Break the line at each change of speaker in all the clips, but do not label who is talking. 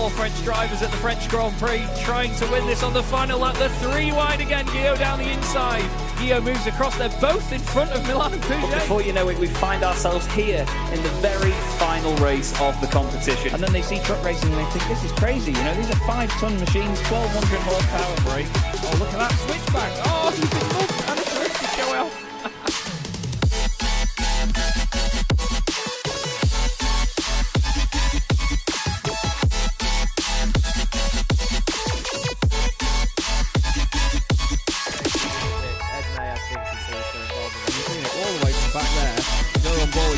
4 French drivers at the French Grand Prix trying to win this on the final lap. The 3 wide again, Guillaume down the inside. Guillaume moves across, they're both in front of Milan and Fuji.
Before you know it, we find ourselves here in the very final race of the competition.
And then they see truck racing and they think, this is crazy, you know, these are 5-ton machines, 1200 horsepower brake.
Oh, look at that switchback. Oh, he's been mugged and a drift to go out.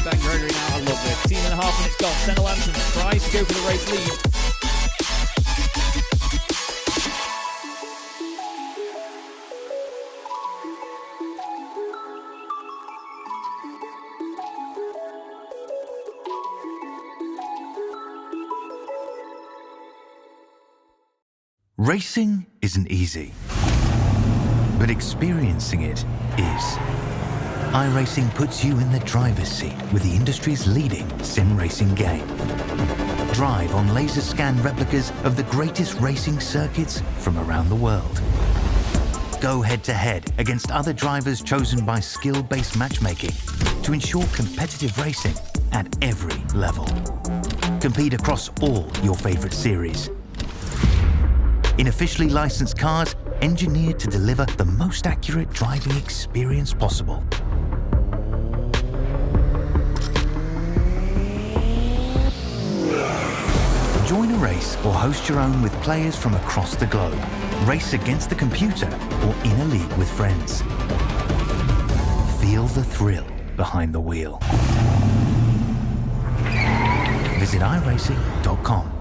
Ben Gregory now, I love it. 10.5 minutes gone. Senna Lanson tries to go for the race lead.
Racing isn't easy, but experiencing it is. iRacing puts you in the driver's seat with the industry's leading sim racing game. Drive on laser scan replicas of the greatest racing circuits from around the world. Go head to head against other drivers chosen by skill-based matchmaking to ensure competitive racing at every level. Compete across all your favorite series. In officially licensed cars engineered to deliver the most accurate driving experience possible. Join a race or host your own with players from across the globe. Race against the computer or in a league with friends. Feel the thrill behind the wheel. Visit iRacing.com.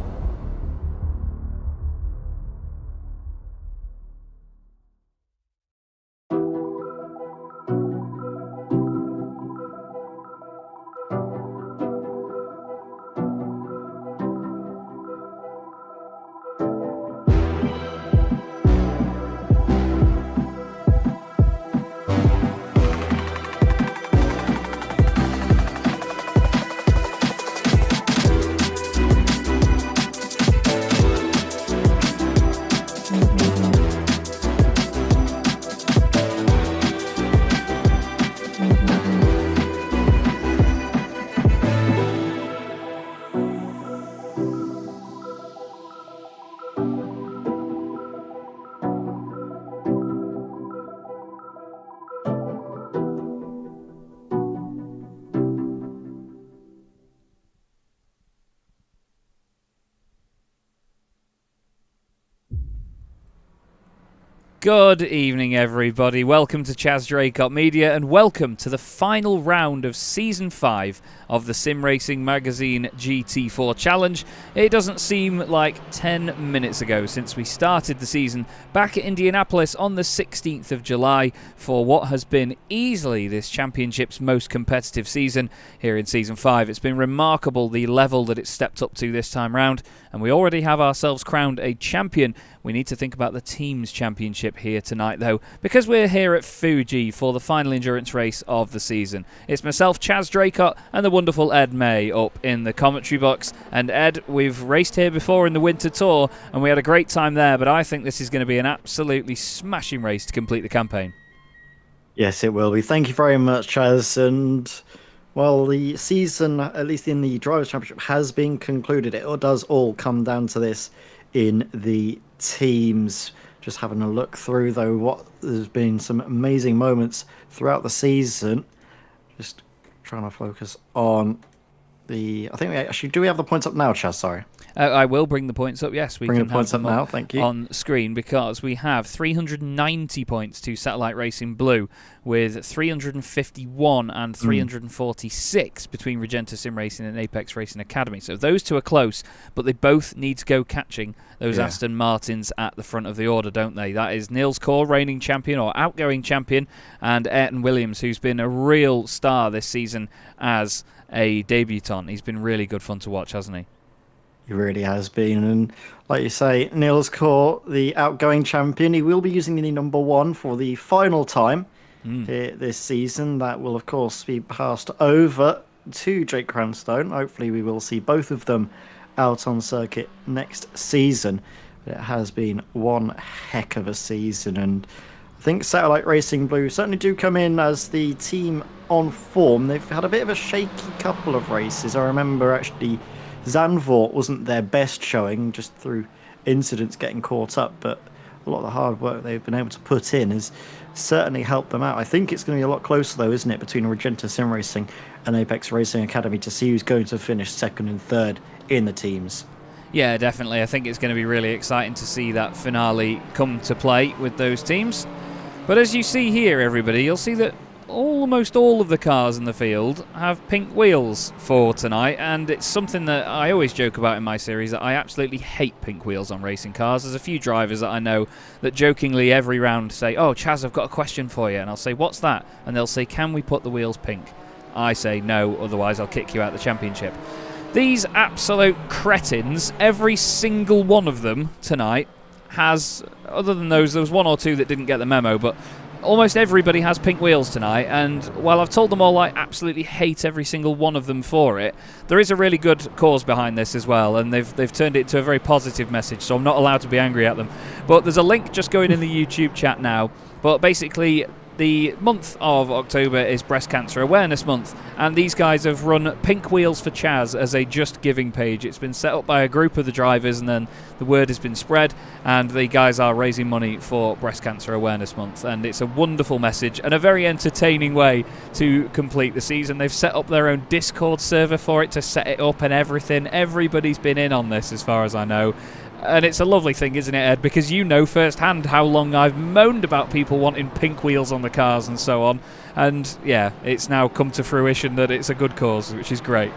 Good evening, everybody. Welcome to Chaz Draycott Media, and welcome to the final round of Season 5 of the Sim Racing Magazine GT4 Challenge. It doesn't seem like 10 minutes ago since we started the season back at Indianapolis on the 16th of July for what has been easily this championship's most competitive season here in Season 5. It's been remarkable the level that it's stepped up to this time round, and we already have ourselves crowned a champion. We need to think about the team's championship here tonight, though, because we're here at Fuji for the final endurance race of the season. It's myself, Chaz Draycott, and the wonderful Ed May up in the commentary box. And Ed, we've raced here before in the Winter Tour, and we had a great time there, but I think this is going to be an absolutely smashing race to complete the campaign.
Yes, it will be. Thank you very much, Chaz. And, well, the season, at least in the Drivers' Championship, has been concluded. It does all come down to this in the teams. Just having a look through, though, there's been some amazing moments throughout the season. Just trying to focus on the... I think we actually... Do we have the points up now, Chaz? Sorry.
I will bring the points up, yes. We
bring
can
the points up now, thank you.
On screen, because we have 390 points to Satellite Racing Blue, with 351 and 346 between Regenta Sim Racing and Apex Racing Academy. So those two are close, but they both need to go catching those Aston Martins at the front of the order, don't they? That is Niels Kaur, reigning champion or outgoing champion, and Ayrton Williams, who's been a real star this season as a debutant. He's been really good fun to watch, hasn't he?
He really has been, and like you say, Niels Kaur, the outgoing champion, he will be using the number 1 for the final time here this season. That will, of course, be passed over to Jake Cranstone. Hopefully we will see both of them out on circuit next season. It has been one heck of a season, and I think Satellite Racing Blue certainly do come in as the team on form. They've had a bit of a shaky couple of races. I remember actually Zandvoort wasn't their best showing, just through incidents getting caught up, but a lot of the hard work they've been able to put in has certainly helped them out. I think it's going to be a lot closer though, isn't it, between Regenta Sim Racing and Apex Racing Academy to see who's going to finish second and third in the teams.
Yeah, definitely. I think it's going to be really exciting to see that finale come to play with those teams. But as you see here, everybody, you'll see that almost all of the cars in the field have pink wheels for tonight, and it's something that I always joke about in my series, that I absolutely hate pink wheels on racing cars. There's a few drivers that I know that jokingly every round say, "Oh, Chaz, I've got a question for you," and I'll say, "What's that?" And they'll say, "Can we put the wheels pink?" I say, "No, otherwise I'll kick you out the championship." These absolute cretins, every single one of them tonight has, other than those, there was one or two that didn't get the memo, but almost everybody has pink wheels tonight, and while I've told them all I absolutely hate every single one of them for it, there is a really good cause behind this as well, and they've turned it into a very positive message, so I'm not allowed to be angry at them. But there's a link just going in the YouTube chat now. But basically, the month of October is Breast Cancer Awareness Month, and these guys have run Pink Wheels for Chaz as a Just Giving page. It's been set up by a group of the drivers, and then the word has been spread, and the guys are raising money for Breast Cancer Awareness Month, and it's a wonderful message and a very entertaining way to complete the season. They've set up their own Discord server for it to set it up and everything. Everybody's been in on this as far as I know. And it's a lovely thing, isn't it, Ed? Because you know firsthand how long I've moaned about people wanting pink wheels on the cars and so on. And yeah, it's now come to fruition that it's a good cause, which is great.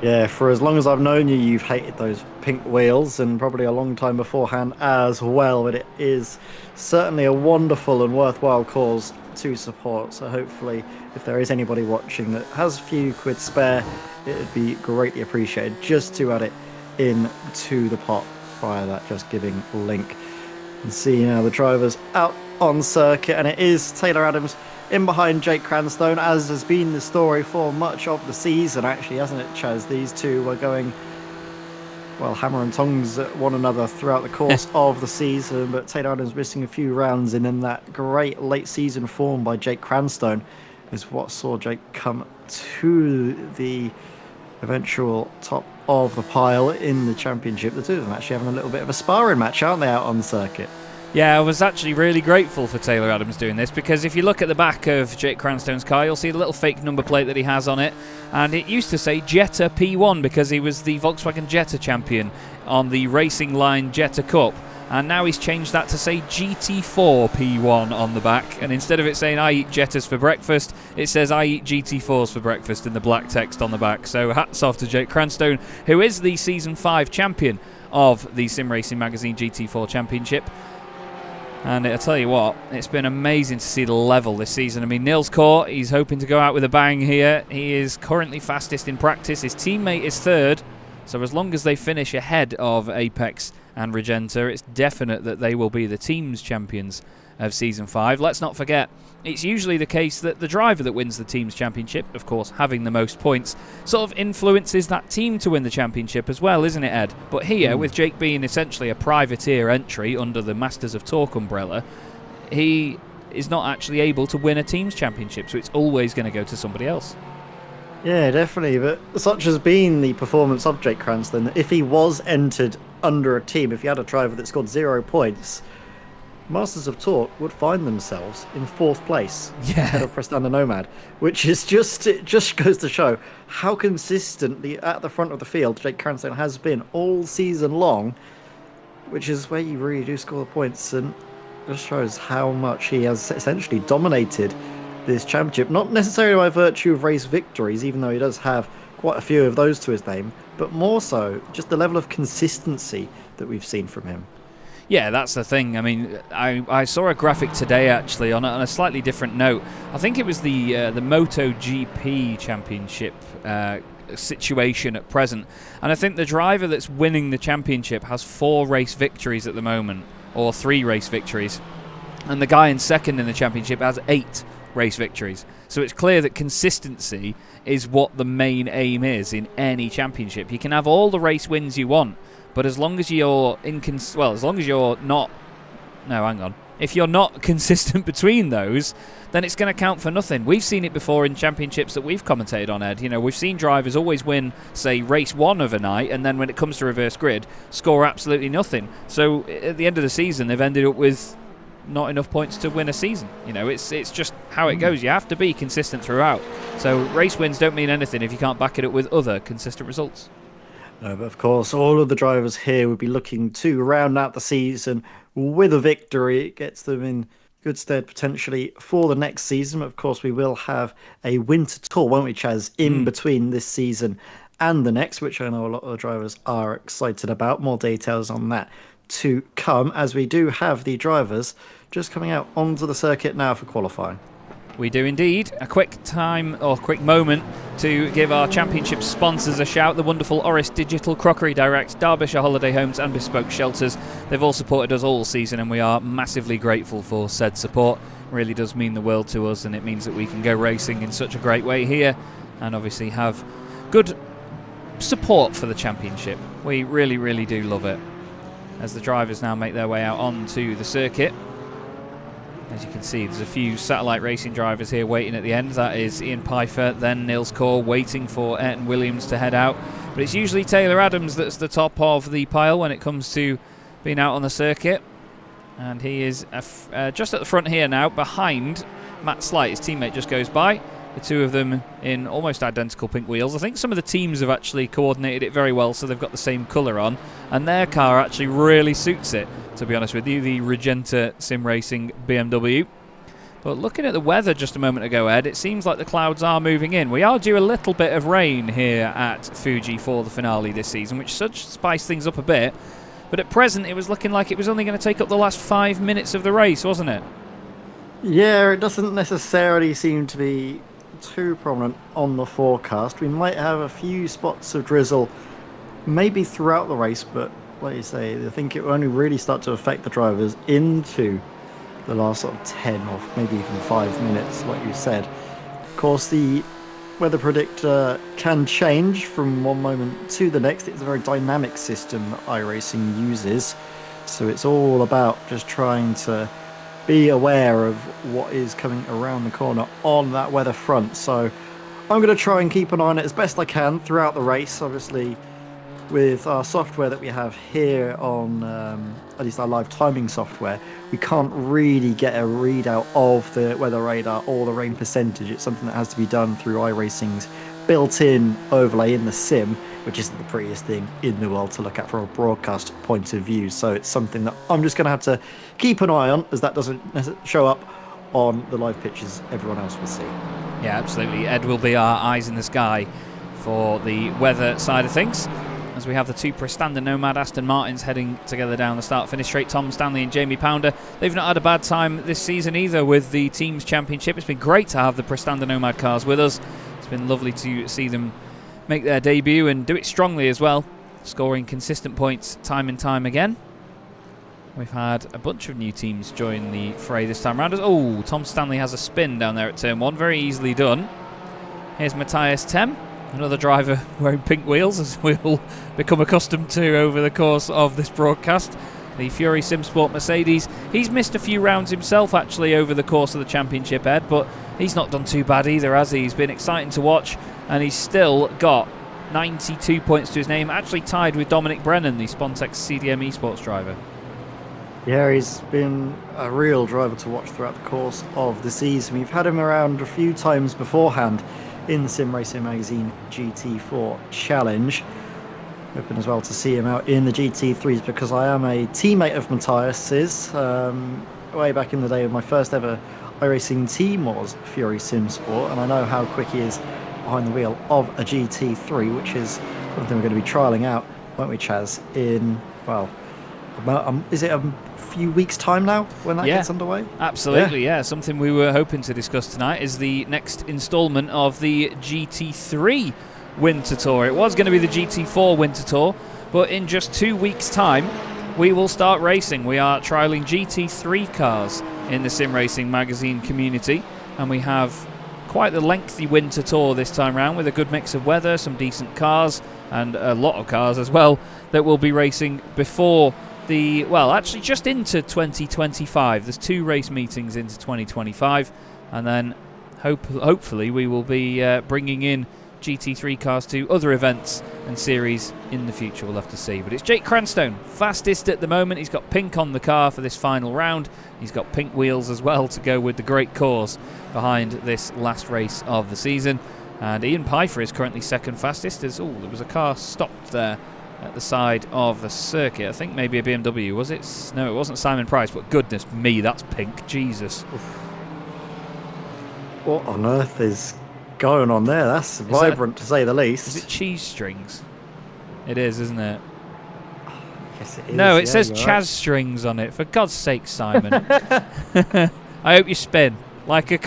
Yeah, for as long as I've known you, you've hated those pink wheels, and probably a long time beforehand as well. But it is certainly a wonderful and worthwhile cause to support. So hopefully, if there is anybody watching that has a few quid spare, it would be greatly appreciated just to add it into the pot via that Just Giving link. And see now the drivers out on circuit, and it is Taylor Adams in behind Jake Cranstone, as has been the story for much of the season, actually, hasn't it, Chaz? These two were going, well, hammer and tongs at one another throughout the course of the season, but Taylor Adams missing a few rounds, and then that great late season form by Jake Cranstone is what saw Jake come to the eventual top of the pile in the championship. The two of them actually having a little bit of a sparring match, aren't they, out on the circuit?
Yeah, I was actually really grateful for Taylor Adams doing this, because if you look at the back of Jake Cranstone's car, you'll see the little fake number plate that he has on it, and it used to say Jetta P1 because he was the Volkswagen Jetta champion on the Racing Line Jetta Cup, and now he's changed that to say GT4 P1 on the back, and instead of it saying I eat Jettas for breakfast, it says I eat GT4s for breakfast in the black text on the back. So hats off to Jake Cranstone, who is the Season 5 champion of the Sim Racing Magazine GT4 Championship. And I'll tell you what, it's been amazing to see the level this season. I mean, Nils Kort, he's hoping to go out with a bang here. He is currently fastest in practice. His teammate is third. So as long as they finish ahead of Apex and Regenta, it's definite that they will be the team's champions of Season 5. Let's not forget, it's usually the case that the driver that wins the team's championship, of course having the most points, sort of influences that team to win the championship as well, isn't it, Ed? But here, with Jake being essentially a privateer entry under the Masters of Torque umbrella, he is not actually able to win a team's championship, so it's always going to go to somebody else.
Yeah, definitely, but such has been the performance of Jake Cranston that if he was entered under a team, if he had a driver that scored 0 points, Masters of Torque would find themselves in 4th place ahead of Prestanda Nomad, which is it just goes to show how consistently at the front of the field Jake Cranston has been all season long, which is where you really do score the points, and just shows how much he has essentially dominated this championship, not necessarily by virtue of race victories, even though he does have quite a few of those to his name, but more so just the level of consistency that we've seen from him.
Yeah, that's the thing. I mean, I saw a graphic today, actually, on a slightly different note. I think it was the MotoGP championship situation at present, and I think the driver that's winning the championship has 4 race victories at the moment, or 3 race victories, and the guy in second in the championship has 8 race victories. So it's clear that consistency is what the main aim is in any championship. You can have all the race wins you want, but as long as you're if you're not consistent between those, then it's going to count for nothing. We've seen it before in championships that we've commentated on, Ed. You know, we've seen drivers always win, say, race 1 of a night, and then when it comes to reverse grid, score absolutely nothing. So at the end of the season, they've ended up with not enough points to win a season. You know, it's just how it goes. You have to be consistent throughout. So race wins don't mean anything if you can't back it up with other consistent results.
No, but of course, all of the drivers here would be looking to round out the season with a victory. It gets them in good stead potentially for the next season. Of course, we will have a winter tour, won't we, Chaz, in between this season and the next, which I know a lot of the drivers are excited about. More details on that to come, as we do have the drivers just coming out onto the circuit now for qualifying.
We do indeed. A quick moment to give our championship sponsors a shout. The wonderful Orris Digital, Crockery Direct, Derbyshire Holiday Homes and Bespoke Shelters. They've all supported us all season and we are massively grateful for said support. It really does mean the world to us, and it means that we can go racing in such a great way here and obviously have good support for the championship. We really, really do love it. As the drivers now make their way out onto the circuit. As you can see, there's a few satellite racing drivers here waiting at the end. That is Ian Pfeiffer, then Nils Kaur, waiting for Ayrton Williams to head out. But it's usually Taylor Adams that's the top of the pile when it comes to being out on the circuit. And he is just at the front here now, behind Matt Slight. His teammate just goes by. The two of them in almost identical pink wheels. I think some of the teams have actually coordinated it very well, so they've got the same colour on. And their car actually really suits it, to be honest with you, the Regenta Sim Racing BMW. But looking at the weather just a moment ago, Ed, it seems like the clouds are moving in. We are due a little bit of rain here at Fuji for the finale this season, which should spice things up a bit. But at present, it was looking like it was only going to take up the last 5 minutes of the race, wasn't it?
Yeah, it doesn't necessarily seem to be too prominent on the forecast. We might have a few spots of drizzle maybe throughout the race, but like you say, I think it will only really start to affect the drivers into the last sort of 10 or maybe even 5 minutes, like you said. Of course, the weather predictor can change from one moment to the next. It's a very dynamic system that iRacing uses, so it's all about just trying to be aware of what is coming around the corner on that weather front. So I'm going to try and keep an eye on it as best I can throughout the race. Obviously, with our software that we have here on at least our live timing software, we can't really get a readout of the weather radar or the rain percentage. It's something that has to be done through iRacing's built-in overlay in the sim, which isn't the prettiest thing in the world to look at from a broadcast point of view. So it's something that I'm just going to have to keep an eye on, as that doesn't show up on the live pictures everyone else will see.
Yeah, absolutely. Ed will be our eyes in the sky for the weather side of things, as we have the two Prestanda Nomad Aston Martins heading together down the start-finish straight. Tom Stanley and Jamie Pounder, they've not had a bad time this season either with the Teams Championship. It's been great to have the Prestanda Nomad cars with us. It's been lovely to see them make their debut and do it strongly as well, scoring consistent points time and time again. We've had a bunch of new teams join the fray this time around. Oh, Tom Stanley has a spin down there at turn 1, very easily done. Here's Matthias Tem, another driver wearing pink wheels, as we'll become accustomed to over the course of this broadcast. The Fury SimSport Mercedes. He's missed a few rounds himself actually over the course of the championship, Ed, but he's not done too bad either, has he? He's been exciting to watch, and he's still got 92 points to his name, actually tied with Dominic Brennan, the Spontex CDM Esports driver.
Yeah, he's been a real driver to watch throughout the course of the season. We've had him around a few times beforehand in the Sim Racing Magazine GT4 Challenge. Hoping as well to see him out in the GT3s, because I am a teammate of Matthias's. Way back in the day, my first ever iRacing team was Fury SimSport, and I know how quick he is behind the wheel of a GT3, which is something we're going to be trialling out, won't we, Chaz, in, well, is it a few weeks' time now when that gets underway?
Absolutely, yeah. Something we were hoping to discuss tonight is the next instalment of the GT3 Winter Tour. It was going to be the GT4 Winter Tour, but in just 2 weeks' time, we will start racing. We are trialling GT3 cars in the Sim Racing Magazine community, and we have quite the lengthy winter tour this time round, with a good mix of weather, some decent cars, and a lot of cars as well that will be racing before actually just into 2025. There's 2 race meetings into 2025, and then hopefully we will be bringing in GT3 cars to other events and series in the future. We'll have to see. But it's Jake Cranstone, fastest at the moment. He's got pink on the car for this final round. He's got pink wheels as well to go with the great cause behind this last race of the season. And Ian Pfeiffer is currently second fastest. There was a car stopped there at the side of the circuit. I think maybe a BMW, was it? No, it wasn't Simon Price, but goodness me, that's pink. Jesus.
What on earth is going on there? That's vibrant, to say the least.
Is it cheese strings? It is, isn't it?
Yes, it is.
No, it says Chaz strings on it. For God's sake, Simon. I hope you spin like a...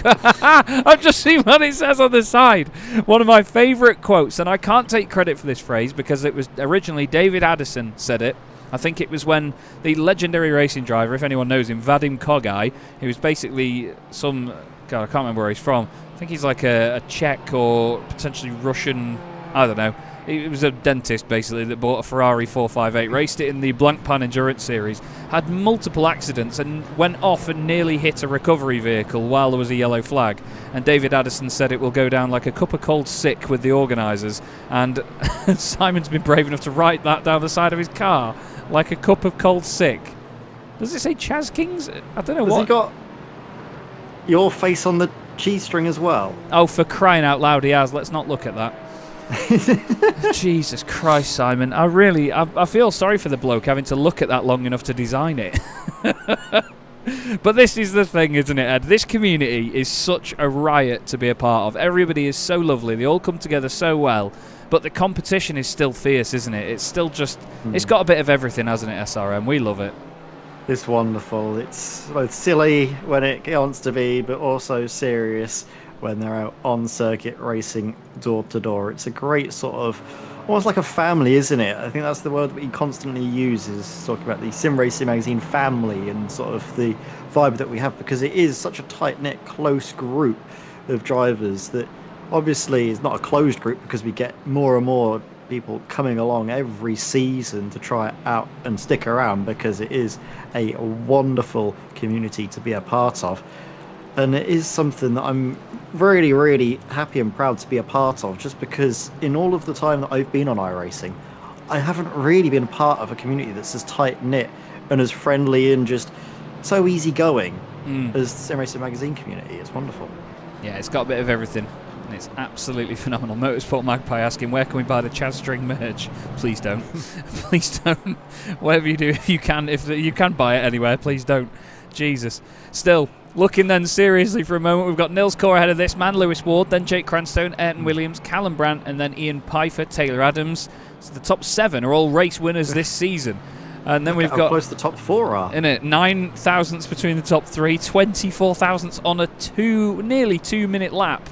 I've just seen what it says on the side. One of my favourite quotes, and I can't take credit for this phrase because it was originally David Addison said it. I think it was when the legendary racing driver, if anyone knows him, Vadim Kogai, he was basically some... God, I can't remember where he's from. I think he's like a Czech or potentially Russian, I don't know. He was a dentist, basically, that bought a Ferrari 458, raced it in the Blancpain Endurance Series, had multiple accidents and went off and nearly hit a recovery vehicle while there was a yellow flag. And David Addison said it will go down like a cup of cold sick with the organisers. And Simon's been brave enough to write that down the side of his car, like a cup of cold sick. Does it say Chaz Kings? I don't know. Has
he got your face on the cheese string as well?
Oh, for crying out loud, he has. Let's not look at that. Jesus Christ, Simon. I feel sorry for the bloke having to look at that long enough to design it. But this is the thing, isn't it, Ed? This community is such a riot to be a part of. Everybody is so lovely. They all come together so well. But the competition is still fierce, isn't it? It's still just... It's got a bit of everything, hasn't it, SRM? We love it.
It's wonderful. It's both silly when it wants to be, but also serious when they're out on circuit racing door to door. It's a great sort of, almost like a family, isn't it? I think that's the word that he constantly uses, talking about the Sim Racing Magazine family and sort of the vibe that we have, because it is such a tight-knit, close group of drivers that obviously is not a closed group, because we get more and more people coming along every season to try it out and stick around, because it is a wonderful community to be a part of. And it is something that I'm really, really happy and proud to be a part of, just because in all of the time that I've been on iRacing, I haven't really been part of a community that's as tight-knit and as friendly and just so easygoing as the Sim Racing Magazine community. It's wonderful. Yeah,
it's got a bit of everything. And it's absolutely phenomenal. Motorsport Magpie asking, where can we buy the Chaz String merch? Please don't. Please don't. Whatever you do, if you can buy it anywhere, please don't. Jesus. Still, looking then seriously for a moment, we've got Nils Core ahead of this man, Lewis Ward, then Jake Cranstone, Ayrton Williams, Callum Brandt, and then Ian Pfeiffer, Taylor Adams. So the top 7 are all race winners this season. And then we've got... How
close the top 4 are.
In it, 9 thousandths between the top 3, 24 thousandths on a nearly 2-minute lap.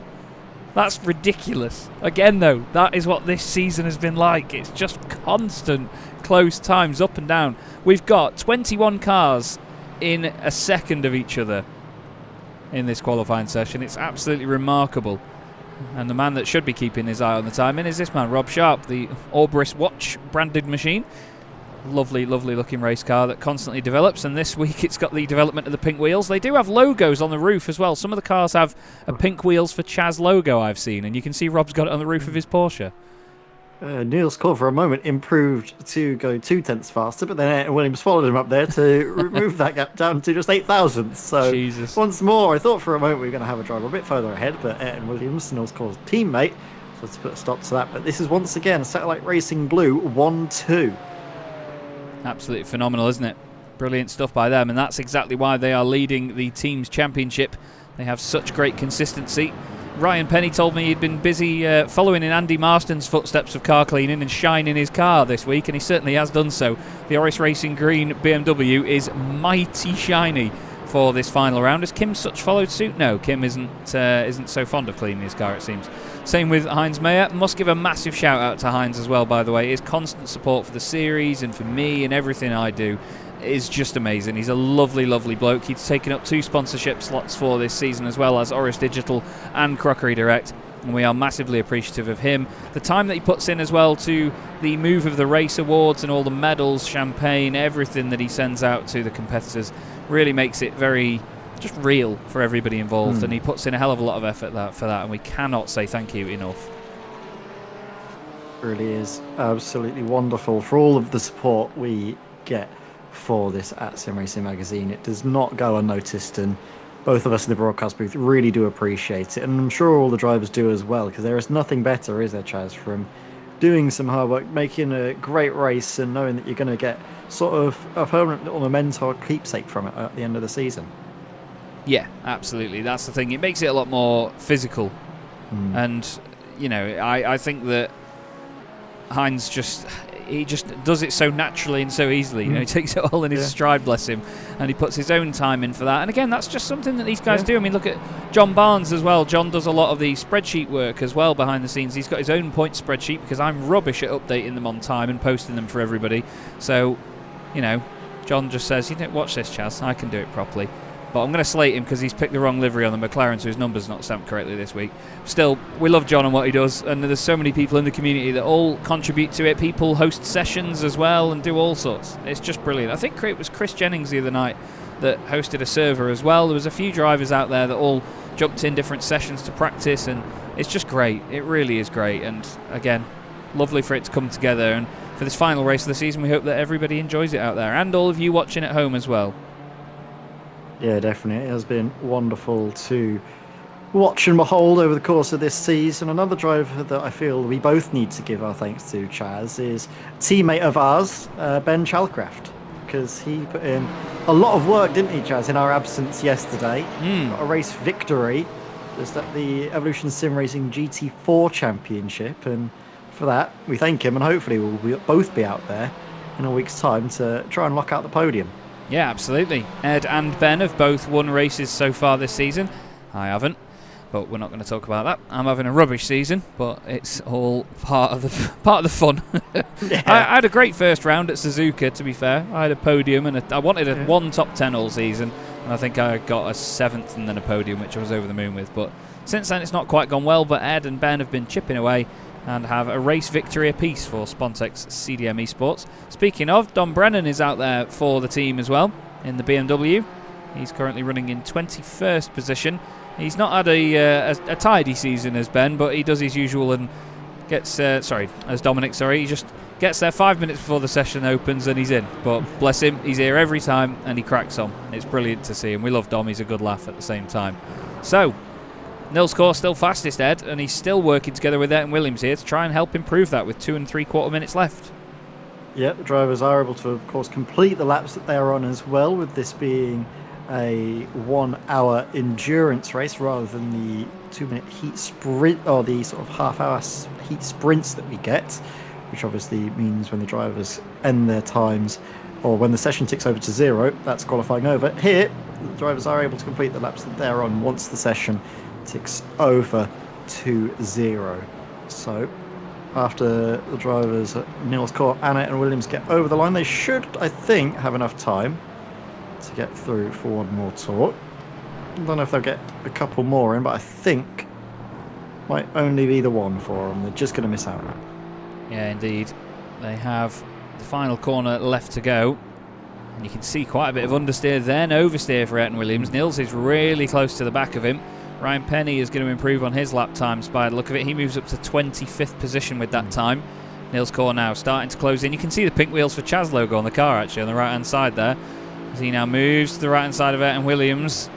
That's ridiculous. Again, though, that is what this season has been like. It's just constant close times up and down. We've got 21 cars in a second of each other in this qualifying session. It's absolutely remarkable. And the man that should be keeping his eye on the timing is this man, Rob Sharp, the Orris Watch branded machine. Lovely, lovely looking race car that constantly develops, and this week it's got the development of the pink wheels. They do have logos on the roof as well. Some of the cars have a pink wheels for Chaz logo I've seen, and you can see Rob's got it on the roof of his Porsche.
Neil's Core for a moment improved to go 2 tenths faster, but then Williams followed him up there to remove that gap down to just 8 thousandths. So
Jesus.
Once more, I thought for a moment we were going to have a driver a bit further ahead, but Ayrton Williams, Neil's Core's teammate, so let's put a stop to that. But this is once again Satellite Racing Blue 1-2.
Absolutely phenomenal, isn't it? Brilliant stuff by them, and that's exactly why they are leading the team's championship. They have such great consistency. Ryan Penny told me he'd been busy following in Andy Marston's footsteps of car cleaning and shining his car this week, and he certainly has done so. The Orris Racing Green BMW is mighty shiny for this final round. Has Kim Such followed suit? No, Kim isn't so fond of cleaning his car, it seems. Same with Heinz Mayer. Must give a massive shout out to Heinz as well, by the way. His constant support for the series and for me and everything I do. is just amazing. He's a lovely, lovely bloke. He's taken up 2 sponsorship slots for this season, as well as Orris Digital and Crockery Direct, and we are massively appreciative of him. The time that he puts in as well to the Move of the Race awards and all the medals, champagne, everything that he sends out to the competitors really makes it very just real for everybody involved, and he puts in a hell of a lot of effort for that, and we cannot say thank you enough.
Really is absolutely wonderful for all of the support we get for this at Sim Racing Magazine. It does not go unnoticed, and both of us in the broadcast booth really do appreciate it, and I'm sure all the drivers do as well, because there is nothing better, is there, Chaz, from doing some hard work, making a great race, and knowing that you're going to get sort of a permanent little memento or keepsake from it at the end of the season.
Yeah, absolutely. That's the thing. It makes it a lot more physical. And, you know, I think that Heinz he just does it so naturally and so easily. You know, he takes it all in his stride, bless him, and he puts his own time in for that. And again, that's just something that these guys do. I mean, look at John Barnes as well. John does a lot of the spreadsheet work as well behind the scenes. He's got his own point spreadsheet, because I'm rubbish at updating them on time and posting them for everybody. So, you know, John just says, you know, watch this, Chaz, I can do it properly. But I'm going to slate him because he's picked the wrong livery on the McLaren, so his number's not stamped correctly this week. Still, we love John and what he does, and there's so many people in the community that all contribute to it. People host sessions as well and do all sorts. It's just brilliant. I think it was Chris Jennings the other night that hosted a server as well. There was a few drivers out there that all jumped in different sessions to practice, and it's just great. It really is great, and again, lovely for it to come together. And for this final race of the season, we hope that everybody enjoys it out there, and all of you watching at home as well.
Yeah, definitely. It has been wonderful to watch and behold over the course of this season. Another driver that I feel we both need to give our thanks to, Chaz, is a teammate of ours, Ben Chalcraft, because he put in a lot of work, didn't he, Chaz, in our absence yesterday. Got a race victory just at the Evolution Sim Racing GT4 Championship, and for that we thank him, and hopefully we'll both be out there in a week's time to try and lock out the podium.
Yeah, absolutely. Ed and Ben have both won races so far this season. I haven't, but we're not going to talk about that. I'm having a rubbish season, but it's all part of the fun. I had a great first round at Suzuka, to be fair. I had a podium, and I wanted a 1 top 10 all season, and I think I got a 7th and then a podium, which I was over the moon with. But since then, it's not quite gone well, but Ed and Ben have been chipping away and have a race victory apiece for Spontex CDM Esports. Speaking of, Dom Brennan is out there for the team as well in the BMW. He's currently running in 21st position. He's not had a tidy season as Ben, but he does his usual and gets, as Dominic, he just gets there 5 minutes before the session opens and he's in. But bless him, he's here every time and he cracks on. It's brilliant to see him. We love Dom, he's a good laugh at the same time. So, Nils Kor still fastest, Ed, and he's still working together with Ed and Williams here to try and help improve that with 2 3/4 minutes left.
Yeah, the drivers are able to, of course, complete the laps that they are on as well, with this being a 1 hour endurance race rather than the 2-minute heat sprint, or the sort of half-hour heat sprints that we get, which obviously means when the drivers end their times, or when the session ticks over to 0, that's qualifying over. Here, the drivers are able to complete the laps that they're on once the session ticks over to 0. So after the drivers Nils Kor, Anna and Williams get over the line, they should, I think, have enough time to get through for one more tour. I don't know if they'll get a couple more in, but I think might only be the one for them. They're just going to miss out.
Yeah, indeed. They have the final corner left to go. And you can see quite a bit of understeer, then oversteer for Ed and Williams. Nils is really close to the back of him. Ryan Penny is going to improve on his lap times by the look of it. He moves up to 25th position with that time. Nils Kor now starting to close in. You can see the pink wheels for Chaz logo on the car actually on the right hand side there. As he now moves to the right hand side of it, and Williams.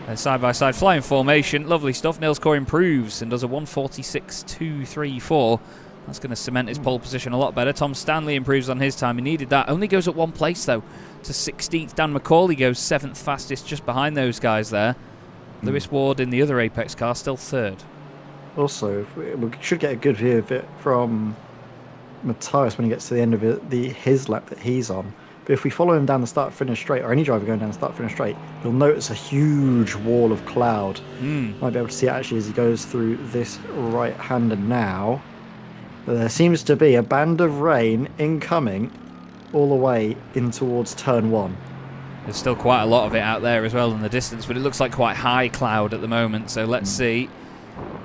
And side by side flying formation. Lovely stuff. Nils Kor improves and does a 1:46.234. That's going to cement his pole position a lot better. Tom Stanley improves on his time. He needed that. Only goes at 1 place though to 16th. Dan McCauley goes 7th fastest just behind those guys there. Lewis Ward in the other Apex car still 3rd.
Also, we should get a good view of it from Matthias when he gets to the end of his lap that he's on. But if we follow him down the start-finish straight, or any driver going down the start-finish straight, you'll notice a huge wall of cloud. Might be able to see it actually as he goes through this right-hander now. There seems to be a band of rain incoming all the way in towards turn 1.
There's still quite a lot of it out there as well in the distance, but it looks like quite high cloud at the moment, so let's see.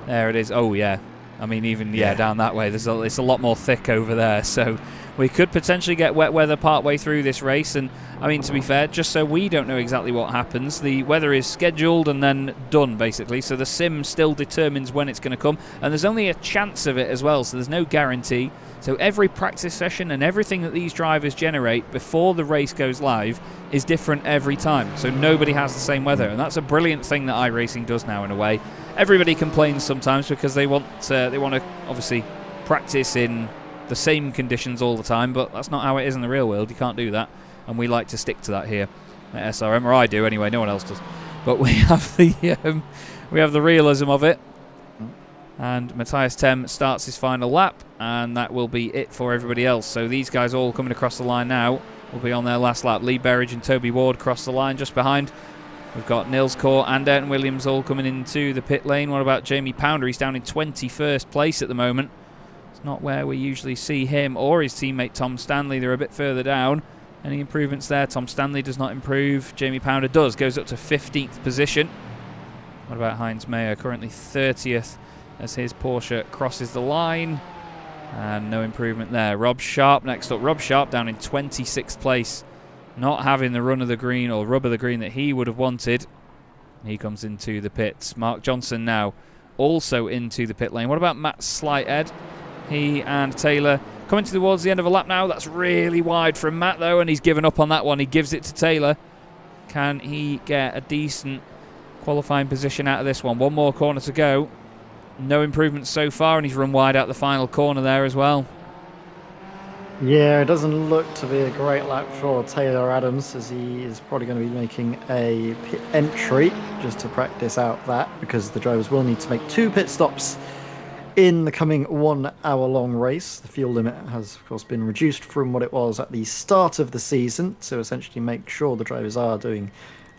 There it is. Oh, yeah. I mean, even, down that way, it's a lot more thick over there, so we could potentially get wet weather partway through this race, and, I mean, to be fair, just so we don't know exactly what happens, the weather is scheduled and then done, basically, so the sim still determines when it's going to come, and there's only a chance of it as well, so there's no guarantee. So every practice session and everything that these drivers generate before the race goes live is different every time. So nobody has the same weather, and that's a brilliant thing that iRacing does now in a way. Everybody complains sometimes because they want to obviously practice in the same conditions all the time, but that's not how it is in the real world. You can't do that, and we like to stick to that here at SRM, or I do anyway. No one else does. But we have the realism of it. And Matthias Tem starts his final lap, and that will be it for everybody else. So these guys all coming across the line now will be on their last lap. Lee Berridge and Toby Ward cross the line just behind. We've got Nils Kaur and Ayrton Williams all coming into the pit lane. What about Jamie Pounder? He's down in 21st place at the moment. It's not where we usually see him or his teammate Tom Stanley. They're a bit further down. Any improvements there? Tom Stanley does not improve. Jamie Pounder does. Goes up to 15th position. What about Heinz Mayer? Currently 30th. As his Porsche crosses the line, and no improvement there. Rob Sharp next up. Rob Sharp down in 26th place, not having the run of the green or rub of the green that he would have wanted. He comes into the pits. Mark Johnson now also into the pit lane. What about Matt Slighthead? He and Taylor coming towards the end of a lap now. That's really wide from Matt though, and he's given up on that one. He gives it to Taylor. Can he get a decent qualifying position out of this one? One more corner to go. No improvements so far, and he's run wide out the final corner there as well.
Yeah, it doesn't look to be a great lap for Taylor Adams, as he is probably going to be making a pit entry just to practice out that, because the drivers will need to make 2 pit stops in the coming 1 hour long race. The fuel limit has, of course, been reduced from what it was at the start of the season, to essentially make sure the drivers are doing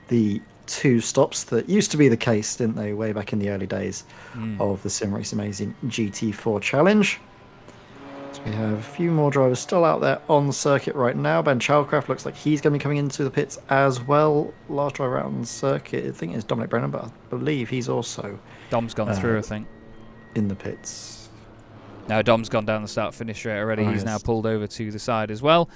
the 2 stops that used to be the case, didn't they, way back in the early days of the Sim Racing Amazing GT4 Challenge. So we have a few more drivers still out there on the circuit right now. Ben Chalcraft looks like he's going to be coming into the pits as well. Last driver out on the circuit, I think it's Dominic Brennan, but I believe he's also...
Dom's gone through, I think.
In the pits.
No, Dom's gone down the start-finish straight already. He's now pulled over to the side as well.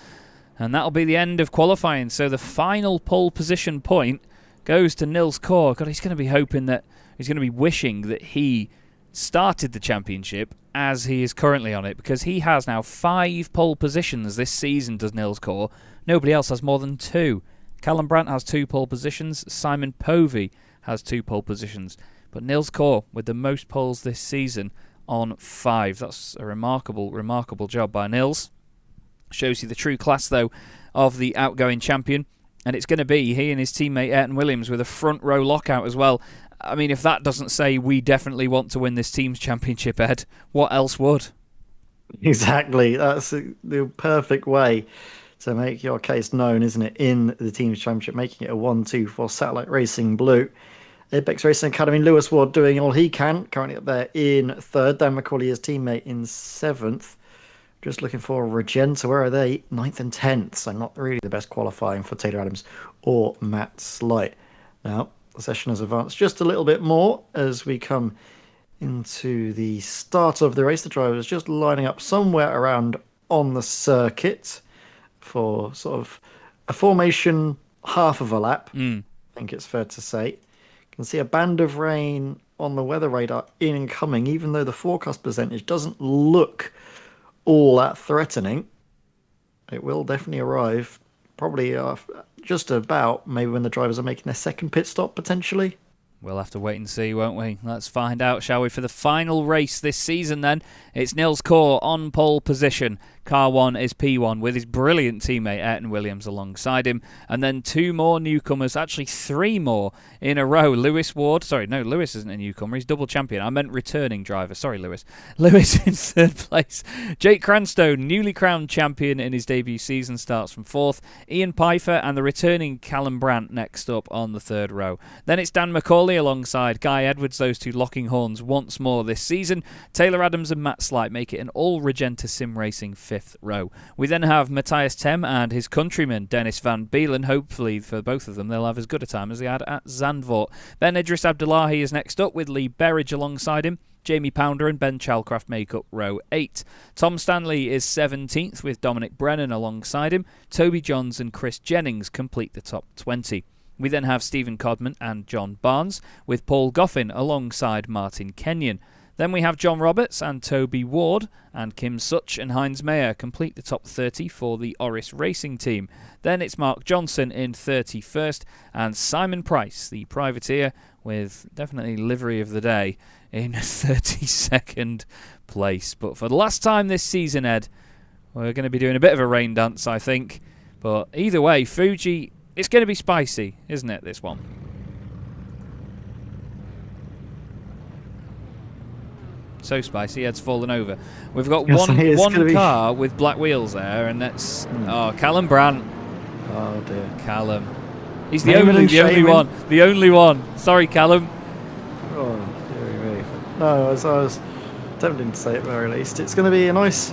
And that'll be the end of qualifying. So the final pole position point goes to Nils Kaur. God, he's going to be hoping that... He's going to be wishing that he started the championship as he is currently on it, because he has now 5 pole positions this season, does Nils Kaur. Nobody else has more than 2. Callum Brandt has 2 pole positions. Simon Povey has 2 pole positions. But Nils Kaur with the most poles this season on 5. That's a remarkable, remarkable job by Nils. Shows you the true class, though, of the outgoing champion. And it's going to be he and his teammate Ayrton Williams with a front row lockout as well. I mean, if that doesn't say we definitely want to win this team's championship, Ed, what else would?
Exactly. That's the perfect way to make your case known, isn't it, in the team's championship, making it a 1-2 for Satellite Racing Blue. Apex Racing Academy, Lewis Ward doing all he can, currently up there in 3rd. Dan McCauley, his teammate, in 7th. Just looking for Regenta. Where are they? 9th and 10th. So not really the best qualifying for Taylor Adams or Matt Slight. Now, the session has advanced just a little bit more as we come into the start of the race. The drivers just lining up somewhere around on the circuit for sort of a formation half of a lap. I think it's fair to say. You can see a band of rain on the weather radar incoming, even though the forecast percentage doesn't look all that threatening. It will definitely arrive, probably just about maybe when the drivers are making their 2nd pit stop, potentially.
We'll have to wait and see, won't we? Let's find out, shall we? For the final race this season, then, it's Nils Kaur on pole position. Car 1 is P1 with his brilliant teammate Ayrton Williams alongside him. And then 2 more newcomers, actually 3 more in a row. Lewis Ward, sorry, no, Lewis isn't a newcomer, he's double champion. I meant returning driver, sorry Lewis. Lewis in 3rd place. Jake Cranstone, newly crowned champion in his debut season, starts from 4th. Ian Pfeiffer and the returning Callum Brandt next up on the 3rd row. Then it's Dan McCauley alongside Guy Edwards, those 2 locking horns once more this season. Taylor Adams and Matt Slight make it an all Regenta Sim Racing 5th fifth row. We then have Matthias Tem and his countryman Dennis Van Beelen. Hopefully for both of them they'll have as good a time as they had at Zandvoort. Then Idris Abdullahi is next up with Lee Berridge alongside him. Jamie Pounder and Ben Chalcraft make up row 8. Tom Stanley is 17th with Dominic Brennan alongside him. Toby Johns and Chris Jennings complete the top 20. We then have Stephen Codman and John Barnes with Paul Goffin alongside Martin Kenyon. Then we have John Roberts and Toby Ward, and Kim Such and Heinz Mayer complete the top 30 for the Orris Racing team. Then it's Mark Johnson in 31st, and Simon Price, the privateer, with definitely livery of the day, in 32nd place. But for the last time this season, Ed, we're going to be doing a bit of a rain dance, I think. But either way, Fuji, it's going to be spicy, isn't it, this one? So spicy, Ed's fallen over. We've got one car with black wheels there, and that's Callum Brandt.
Oh dear,
Callum. He's the only one. Sorry, Callum.
Oh, dear me. No, as I was tempted to say at the very least, it's going to be a nice,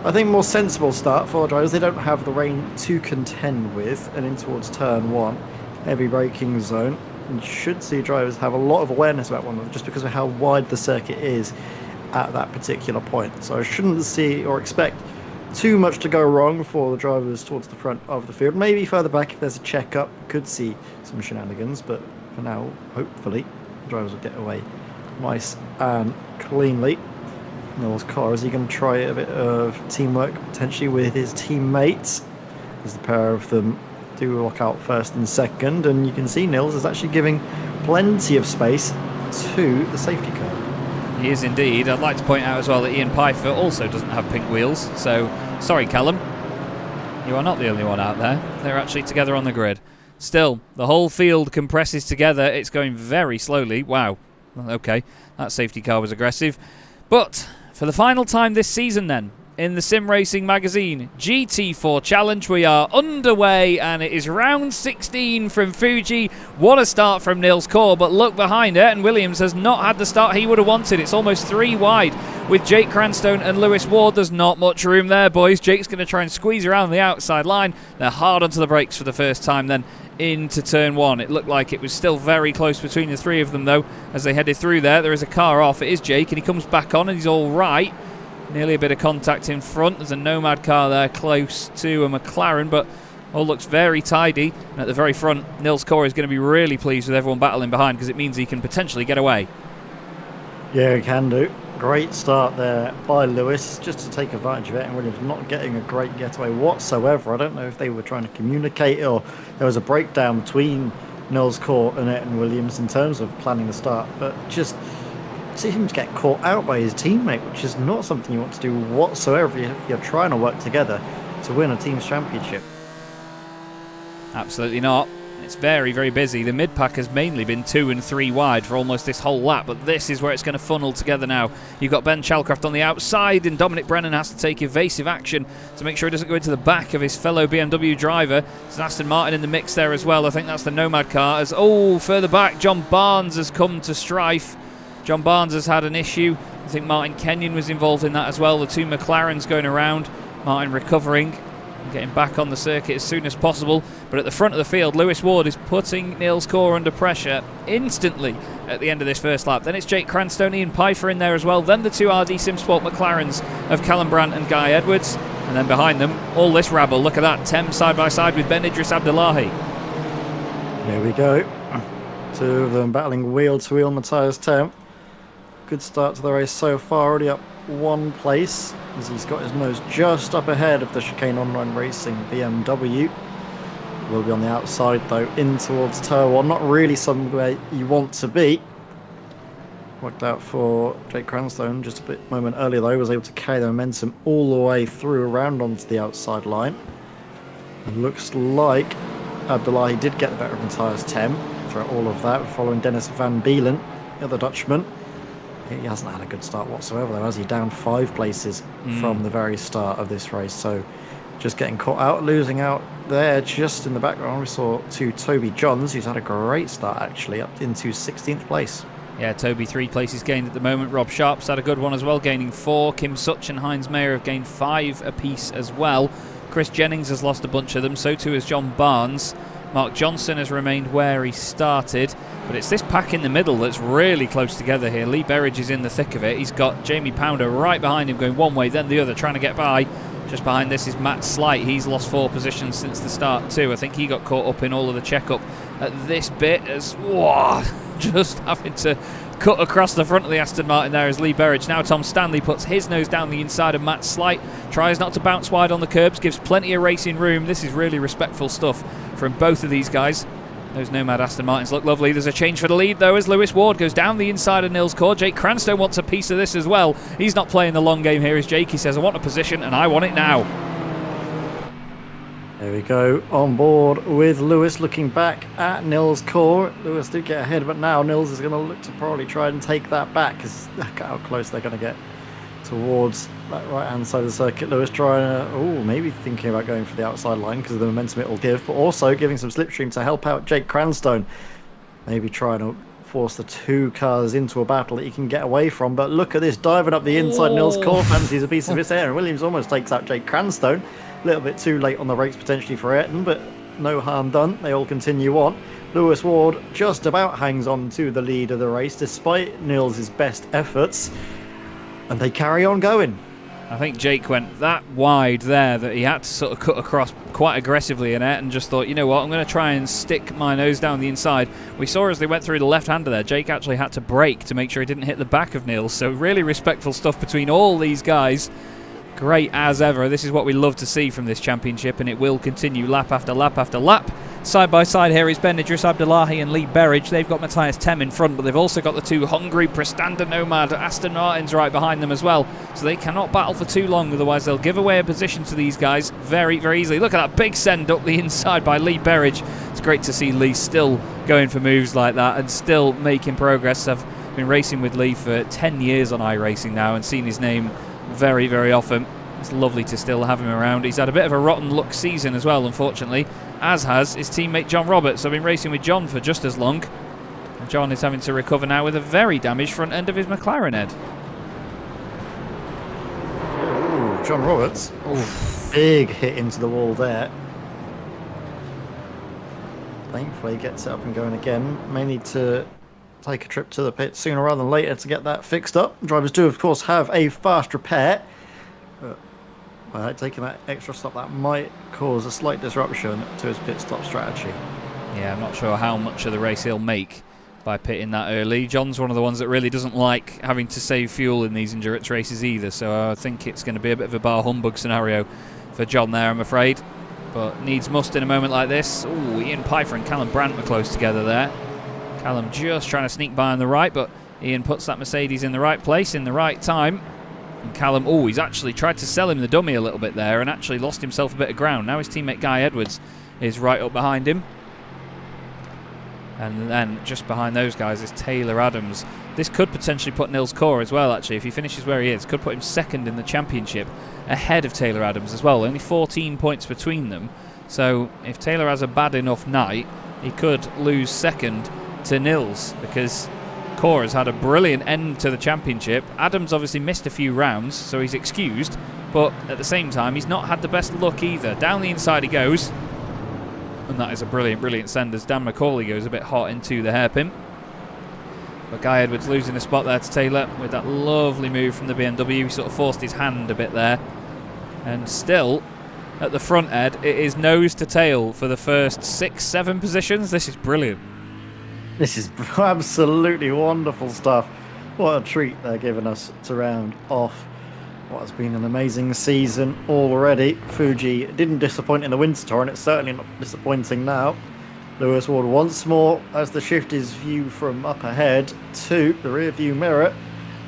I think, more sensible start for drivers. They don't have the rain to contend with, and in towards turn 1, heavy braking zone. And should see drivers have a lot of awareness about one of them just because of how wide the circuit is at that particular point. So I shouldn't see or expect too much to go wrong for the drivers towards the front of the field. Maybe further back if there's a check-up, could see some shenanigans, but for now, hopefully, the drivers will get away nice and cleanly. Nils car, is he going to try a bit of teamwork potentially with his teammates as the pair of them do lock out first and second, and you can see Nils is actually giving plenty of space to the safety car.
He is indeed. I'd like to point out as well that Ian Pfeiffer also doesn't have pink wheels, so sorry Callum, you are not the only one out there. They're actually together on the grid. Still, the whole field compresses together. It's going very slowly. Wow, okay, that safety car was aggressive. But for the final time this season then, in the Sim Racing Magazine GT4 Challenge, we are underway, and it is round 16 from Fuji. What a start from Nils Kaur, but look behind, Ayrton Williams has not had the start he would have wanted. It's almost 3 wide with Jake Cranstone and Lewis Ward. There's not much room there, boys. Jake's going to try and squeeze around the outside line. They're hard onto the brakes for the first time then into turn 1. It looked like it was still very close between the 3 of them though as they headed through there. There is a car off. It is Jake, and he comes back on and he's all right. Nearly a bit of contact in front. There's a Nomad car there close to a McLaren, but all looks very tidy. And at the very front, Nils Kaur is going to be really pleased with everyone battling behind because it means he can potentially get away.
Yeah, he can do. Great start there by Lewis, just to take advantage of it, and Williams not getting a great getaway whatsoever. I don't know if they were trying to communicate or there was a breakdown between Nils Kaur and Ayrton Williams in terms of planning the start, but just seems to get caught out by his teammate, which is not something you want to do whatsoever if you're trying to work together to win a team's championship.
Absolutely not. It's very, very busy. The mid-pack has mainly been 2 and 3 wide for almost this whole lap, but this is where it's going to funnel together now. You've got Ben Chalcraft on the outside, and Dominic Brennan has to take evasive action to make sure he doesn't go into the back of his fellow BMW driver. There's Aston Martin in the mix there as well. I think that's the Nomad car. Further back, John Barnes has come to strife. John Barnes has had an issue. I think Martin Kenyon was involved in that as well. The 2 McLarens going around. Martin recovering and getting back on the circuit as soon as possible. But at the front of the field, Lewis Ward is putting Nils Kaur under pressure instantly at the end of this first lap. Then it's Jake Cranstone, Ian Pfeiffer in there as well. Then the 2 RD SimSport McLarens of Callum Brandt and Guy Edwards. And then behind them, all this rabble. Look at that. Tem side by side with Ben Idris Abdullahi.
There we go. 2 of them battling wheel to wheel. Matthias Tem. Good start to the race so far, already up 1 place as he's got his nose just up ahead of the Chicane Online Racing BMW. Will be on the outside though, in towards turn 1, not really somewhere you want to be. Worked out for Jake Cranstone just a moment earlier though, was able to carry the momentum all the way through around onto the outside line. It looks like Abdullahi did get the better of Matthias Tem throughout all of that, following Dennis Van Beelen, the other Dutchman. He hasn't had a good start whatsoever though, has he? Down 5 places from the very start of this race, so just getting caught out, losing out there. Just in the background we saw Toby Johns, who's had a great start actually, up into 16th place.
Yeah, Toby 3 places gained at the moment. Rob Sharp's had a good one as well, gaining 4. Kim Such and Heinz Mayer have gained 5 apiece as well. Chris Jennings has lost a bunch of them, so too has John Barnes. Mark Johnson has remained where he started, but it's this pack in the middle that's really close together here. Lee Berridge is in the thick of it. He's got Jamie Pounder right behind him, going one way, then the other, trying to get by. Just behind this is Matt Slight. He's lost 4 positions since the start too. I think he got caught up in all of the check-up at this bit as... Whoa, just having to cut across the front of the Aston Martin there as Lee Berridge. Now Tom Stanley puts his nose down the inside of Matt Slight, tries not to bounce wide on the curbs, gives plenty of racing room. This is really respectful stuff from both of these guys. Those Nomad Aston Martins look lovely. There's a change for the lead though as Lewis Ward goes down the inside of Nils Core. Jake Cranstow wants a piece of this as well. He's not playing the long game here as Jake. He says, I want a position and I want it now.
There we go, on board with Lewis, looking back at Nils Core. Lewis did get ahead, but now Nils is going to look to probably try and take that back, because look how close they're going to get towards that right-hand side of the circuit. Lewis trying to, maybe thinking about going for the outside line because of the momentum it will give, but also giving some slipstream to help out Jake Cranstone. Maybe trying to force the 2 cars into a battle that he can get away from, but look at this, diving up the inside. Nils Core fancies a piece of his air, and Williams almost takes out Jake Cranstone. A little bit too late on the brakes potentially for Ayrton, but no harm done. They all continue on. Lewis Ward just about hangs on to the lead of the race despite Nils' best efforts, and they carry on going.
I think Jake went that wide there that he had to sort of cut across quite aggressively, and Ayrton just thought, you know what, I'm going to try and stick my nose down the inside. We saw as they went through the left-hander there, Jake actually had to brake to make sure he didn't hit the back of Nils, so really respectful stuff between all these guys. Great as ever. This is what we love to see from this championship, and it will continue lap after lap after lap. Side by side here is Ben Idris Abdullahi and Lee Berridge. They've got Matthias Tem in front, but they've also got the 2 hungry Prestanda Nomad Aston Martins right behind them as well. So they cannot battle for too long, otherwise they'll give away a position to these guys very, very easily. Look at that big send up the inside by Lee Berridge. It's great to see Lee still going for moves like that and still making progress. I've been racing with Lee for 10 years on iRacing now and seen his name very, very often. It's lovely to still have him around. He's had a bit of a rotten luck season as well, unfortunately, as has his teammate John Roberts. I've been racing with John for just as long. And John is having to recover now with a very damaged front end of his McLaren head.
Ooh, John Roberts. Ooh, big hit into the wall there. Thankfully he gets it up and going again. May need to take a trip to the pit sooner rather than later to get that fixed up. Drivers do, of course, have a fast repair. But taking that extra stop, that might cause a slight disruption to his pit stop strategy.
Yeah, I'm not sure how much of the race he'll make by pitting that early. John's one of the ones that really doesn't like having to save fuel in these endurance races either, so I think it's going to be a bit of a bar humbug scenario for John there, I'm afraid. But needs must in a moment like this. Ooh, Ian Pfeiffer and Callum Brandt were close together there. Callum just trying to sneak by on the right, but Ian puts that Mercedes in the right place in the right time. And Callum, he's actually tried to sell him the dummy a little bit there and actually lost himself a bit of ground. Now his teammate Guy Edwards is right up behind him. And then just behind those guys is Taylor Adams. This could potentially put Nils Core as well, actually, if he finishes where he is. Could put him second in the championship, ahead of Taylor Adams as well. Only 14 points between them. So if Taylor has a bad enough night, he could lose second to Nils, because Core has had a brilliant end to the championship. Adams obviously missed a few rounds, so he's excused, but at the same time he's not had the best luck either. Down the inside he goes, and that is a brilliant, brilliant send as Dan McCauley goes a bit hot into the hairpin. But Guy Edwards losing a spot there to Taylor with that lovely move from the BMW. He sort of forced his hand a bit there, and still at the front end it is nose to tail for the first 6-7 positions. This is brilliant.
This is absolutely wonderful stuff. What a treat they're giving us to round off what has been an amazing season already. Fuji didn't disappoint in the winter tour, and it's certainly not disappointing now. Lewis Ward once more as the shift his view from up ahead to the rear view mirror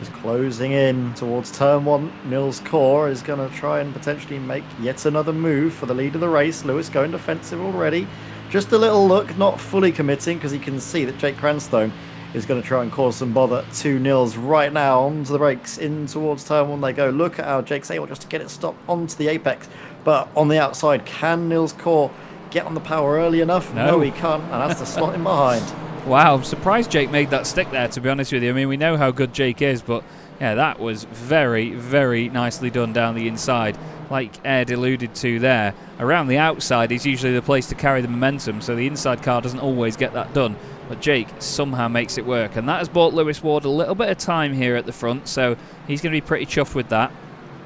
is closing in towards turn 1. Nils Core is going to try and potentially make yet another move for the lead of the race. Lewis going defensive already. Just a little look, not fully committing, because he can see that Jake Cranstone is going to try and cause some bother to Nils right now. Onto the brakes, in towards turn 1 they go. Look at how Jake's able just to get it stopped onto the apex. But on the outside, can Nils Core get on the power early enough? No, he can't, and has to slot him behind.
Wow, I'm surprised Jake made that stick there, to be honest with you. I mean, we know how good Jake is, but yeah, that was very, very nicely done down the inside. Like Ed alluded to there, around the outside is usually the place to carry the momentum, so the inside car doesn't always get that done. But Jake somehow makes it work, and that has bought Lewis Ward a little bit of time here at the front, so he's going to be pretty chuffed with that.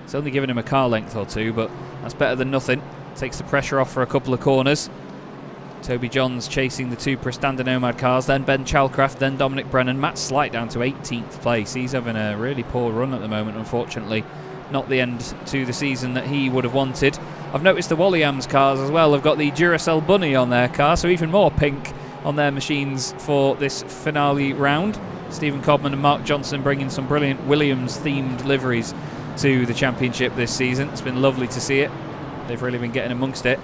It's only given him a car length or two, but that's better than nothing. Takes the pressure off for a couple of corners. Toby Johns chasing the two Prestanda Nomad cars, then Ben Chalcraft, then Dominic Brennan. Matt Slight down to 18th place. He's having a really poor run at the moment, unfortunately. Not the end to the season that he would have wanted. I've noticed the Walliams cars as well have got the Duracell Bunny on their car, so even more pink on their machines for this finale round. Stephen Codman and Mark Johnson bringing some brilliant Williams-themed liveries to the championship this season. It's been lovely to see it. They've really been getting amongst it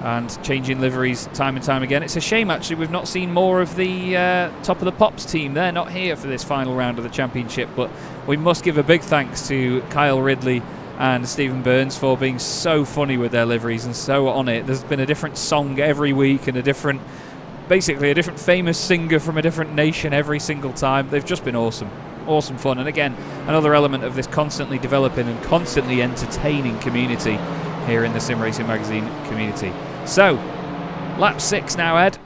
and changing liveries time and time again. It's a shame, actually, we've not seen more of the Top of the Pops team. They're not here for this final round of the championship, but we must give a big thanks to Kyle Ridley and Stephen Burns for being so funny with their liveries and so on it. There's been a different song every week and basically a different famous singer from a different nation every single time. They've just been awesome. Awesome fun. And again, another element of this constantly developing and constantly entertaining community here in the Sim Racing Magazine community. So, lap 6 now, Ed.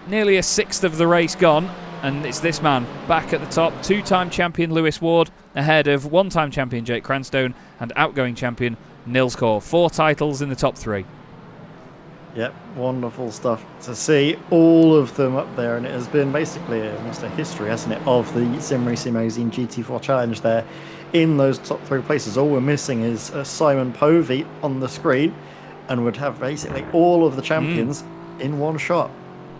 Nearly a sixth of the race gone, and it's this man back at the top. Two-time champion Lewis Ward ahead of one-time champion Jake Cranstone and outgoing champion Nils Kaur. 4 titles in the top 3.
Yep, wonderful stuff to see all of them up there, and it has been basically almost a history, hasn't it, of the Sim Racing Magazine GT4 Challenge there in those top 3 places. All we're missing is Simon Povey on the screen, and would have basically all of the champions in one shot.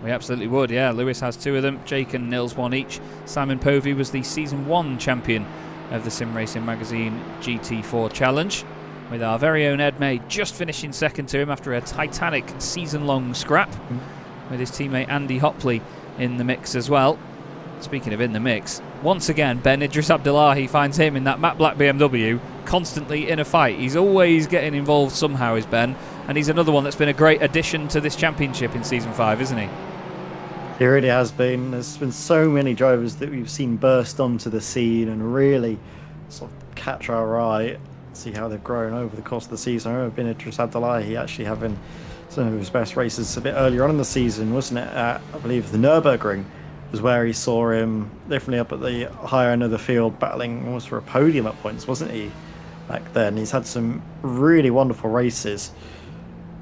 We absolutely would, yeah. Lewis has 2 of them, Jake and Nils 1 each. Simon Povey was the Season 1 champion of the Sim Racing Magazine GT4 Challenge, with our very own Ed May just finishing second to him after a titanic season-long scrap, with his teammate Andy Hopley in the mix as well. Speaking of in the mix, once again, Ben Idris Abdullahi finds him in that matte black BMW, constantly in a fight. He's always getting involved somehow, is Ben, and he's another one that's been a great addition to this championship in Season 5, isn't he?
He really has been. There's been so many drivers that we've seen burst onto the scene and really sort of catch our eye, see how they've grown over the course of the season. I remember Ben Idris Abdullahi actually having some of his best races a bit earlier on in the season, wasn't it? At, I believe, the Nürburgring was where he saw him definitely up at the higher end of the field, battling almost for a podium at points, wasn't he, back then? He's had some really wonderful races,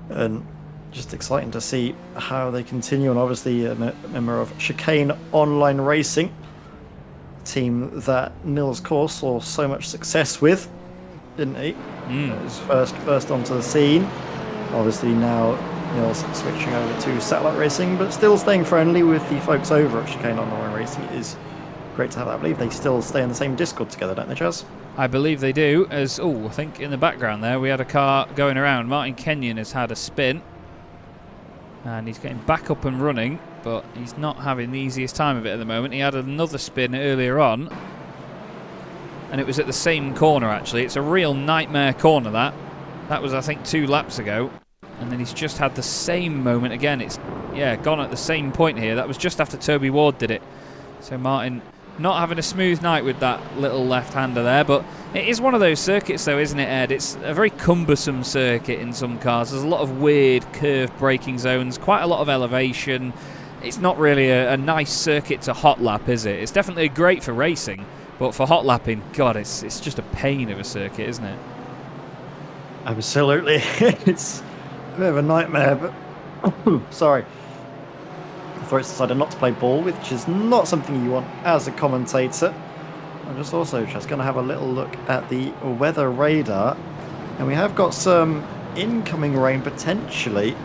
and just exciting to see how they continue. And obviously a member of Chicane Online Racing, a team that Nils Kaur saw so much success with, didn't he? His first burst onto the scene. Obviously now Nils switching over to Satellite Racing, but still staying friendly with the folks over at Chicane Online Racing. It is great to have that. I believe they still stay in the same Discord together, don't they, Chaz?
I believe they do. I think in the background there we had a car going around. Martin Kenyon has had a spin, and he's getting back up and running, but he's not having the easiest time of it at the moment. He had another spin earlier on, and it was at the same corner, actually. It's a real nightmare corner, that. That was, I think, 2 laps ago. And then he's just had the same moment again. It's, gone at the same point here. That was just after Toby Ward did it. So Martin not having a smooth night with that little left-hander there. But it is one of those circuits, though, isn't it, Ed? It's a very cumbersome circuit in some cars. There's a lot of weird curved braking zones, quite a lot of elevation. It's not really a nice circuit to hot lap, is it? It's definitely great for racing, but for hot lapping, God, it's just a pain of a circuit, isn't it?
Absolutely. It's a bit of a nightmare, but sorry. The throats decided not to play ball, which is not something you want as a commentator. I'm just going to have a little look at the weather radar, and we have got some incoming rain potentially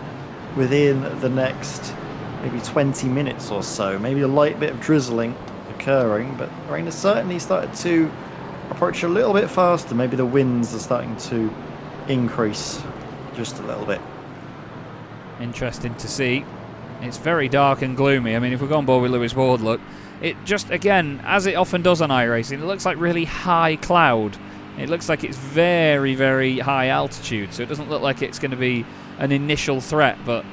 within the next maybe 20 minutes or so. Maybe a light bit of drizzling occurring, but the rain has certainly started to approach a little bit faster. Maybe the winds are starting to increase just a little bit.
Interesting to see. It's very dark and gloomy. I mean, if we go on board with Lewis Ward, look, it just, again, as it often does on iRacing, it looks like really high cloud. It looks like it's very, very high altitude, so it doesn't look like it's going to be an initial threat, but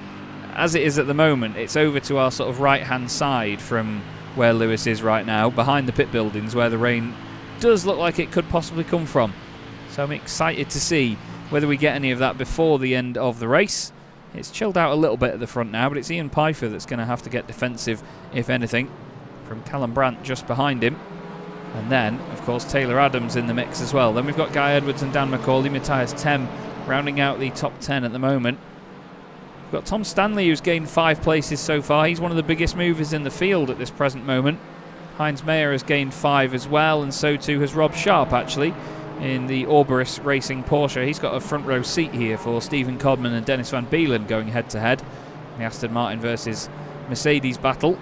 as it is at the moment, it's over to our sort of right-hand side from where Lewis is right now, behind the pit buildings where the rain does look like it could possibly come from. So I'm excited to see whether we get any of that before the end of the race. It's chilled out a little bit at the front now, but it's Ian Pfeiffer that's going to have to get defensive, if anything, from Callum Brandt just behind him. And then, of course, Taylor Adams in the mix as well. Then we've got Guy Edwards and Dan McCauley, Matthias Tem rounding out the top 10 at the moment. We've got Tom Stanley, who's gained 5 places so far. He's one of the biggest movers in the field at this present moment. Heinz Mayer has gained 5 as well, and so too has Rob Sharp, actually, in the Orris Racing Porsche. He's got a front row seat here for Stephen Codman and Dennis Van Beelen going head to head. The Aston Martin versus Mercedes battle.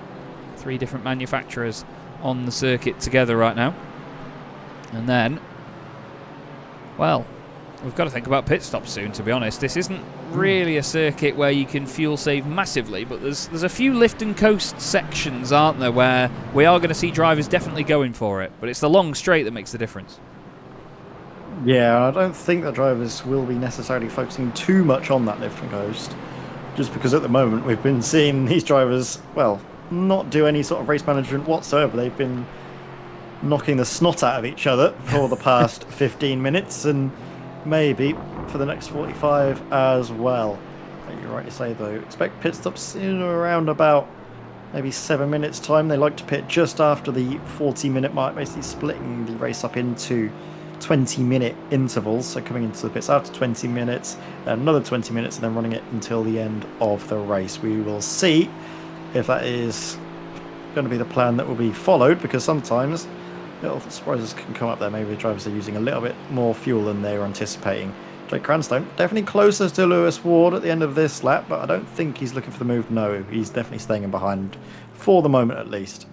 3 different manufacturers on the circuit together right now. And then, well, we've got to think about pit stops soon, to be honest. This isn't really a circuit where you can fuel save massively, but there's a few lift and coast sections, aren't there, where we are going to see drivers definitely going for it. But it's the long straight that makes the difference.
Yeah, I don't think that drivers will be necessarily focusing too much on that lift and coast, just because at the moment we've been seeing these drivers, well, not do any sort of race management whatsoever. They've been knocking the snot out of each other for the past 15 minutes, and maybe for the next 45 as well. You're right to say, though, expect pit stops in around about maybe 7 minutes time. They like to pit just after the 40-minute mark, basically splitting the race up into 20-minute intervals, so coming into the pits after 20 minutes, another 20 minutes, and then running it until the end of the race. We will see if that is going to be the plan that will be followed, because sometimes little surprises can come up there. Maybe the drivers are using a little bit more fuel than they were anticipating. Jake Cranstone definitely closest to Lewis Ward at the end of this lap, but I don't think he's looking for the move. No, he's definitely staying in behind for the moment at least.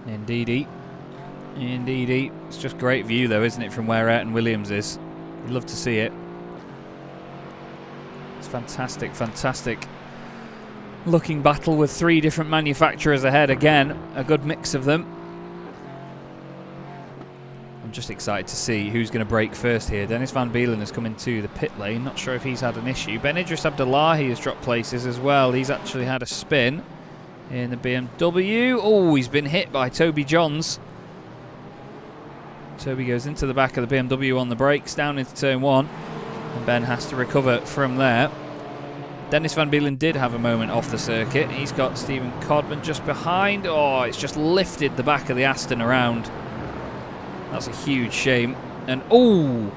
Indeedy. Indeedy. It's just great view though, isn't it, from where Ayrton Williams is? You'd love to see it. It's fantastic, fantastic looking battle with 3 different manufacturers ahead again. A good mix of them. I'm just excited to see who's going to break first here. Dennis Van Beelen has come into the pit lane. Not sure if he's had an issue. Ben Idris Abdullahi has dropped places as well. He's actually had a spin in the BMW. Oh, he's been hit by Toby Johns. Toby goes into the back of the BMW on the brakes, down into turn 1, and Ben has to recover from there. Dennis Van Beelen did have a moment off the circuit. He's got Stephen Codman just behind. Oh, it's just lifted the back of the Aston around. That's a huge shame. And oh,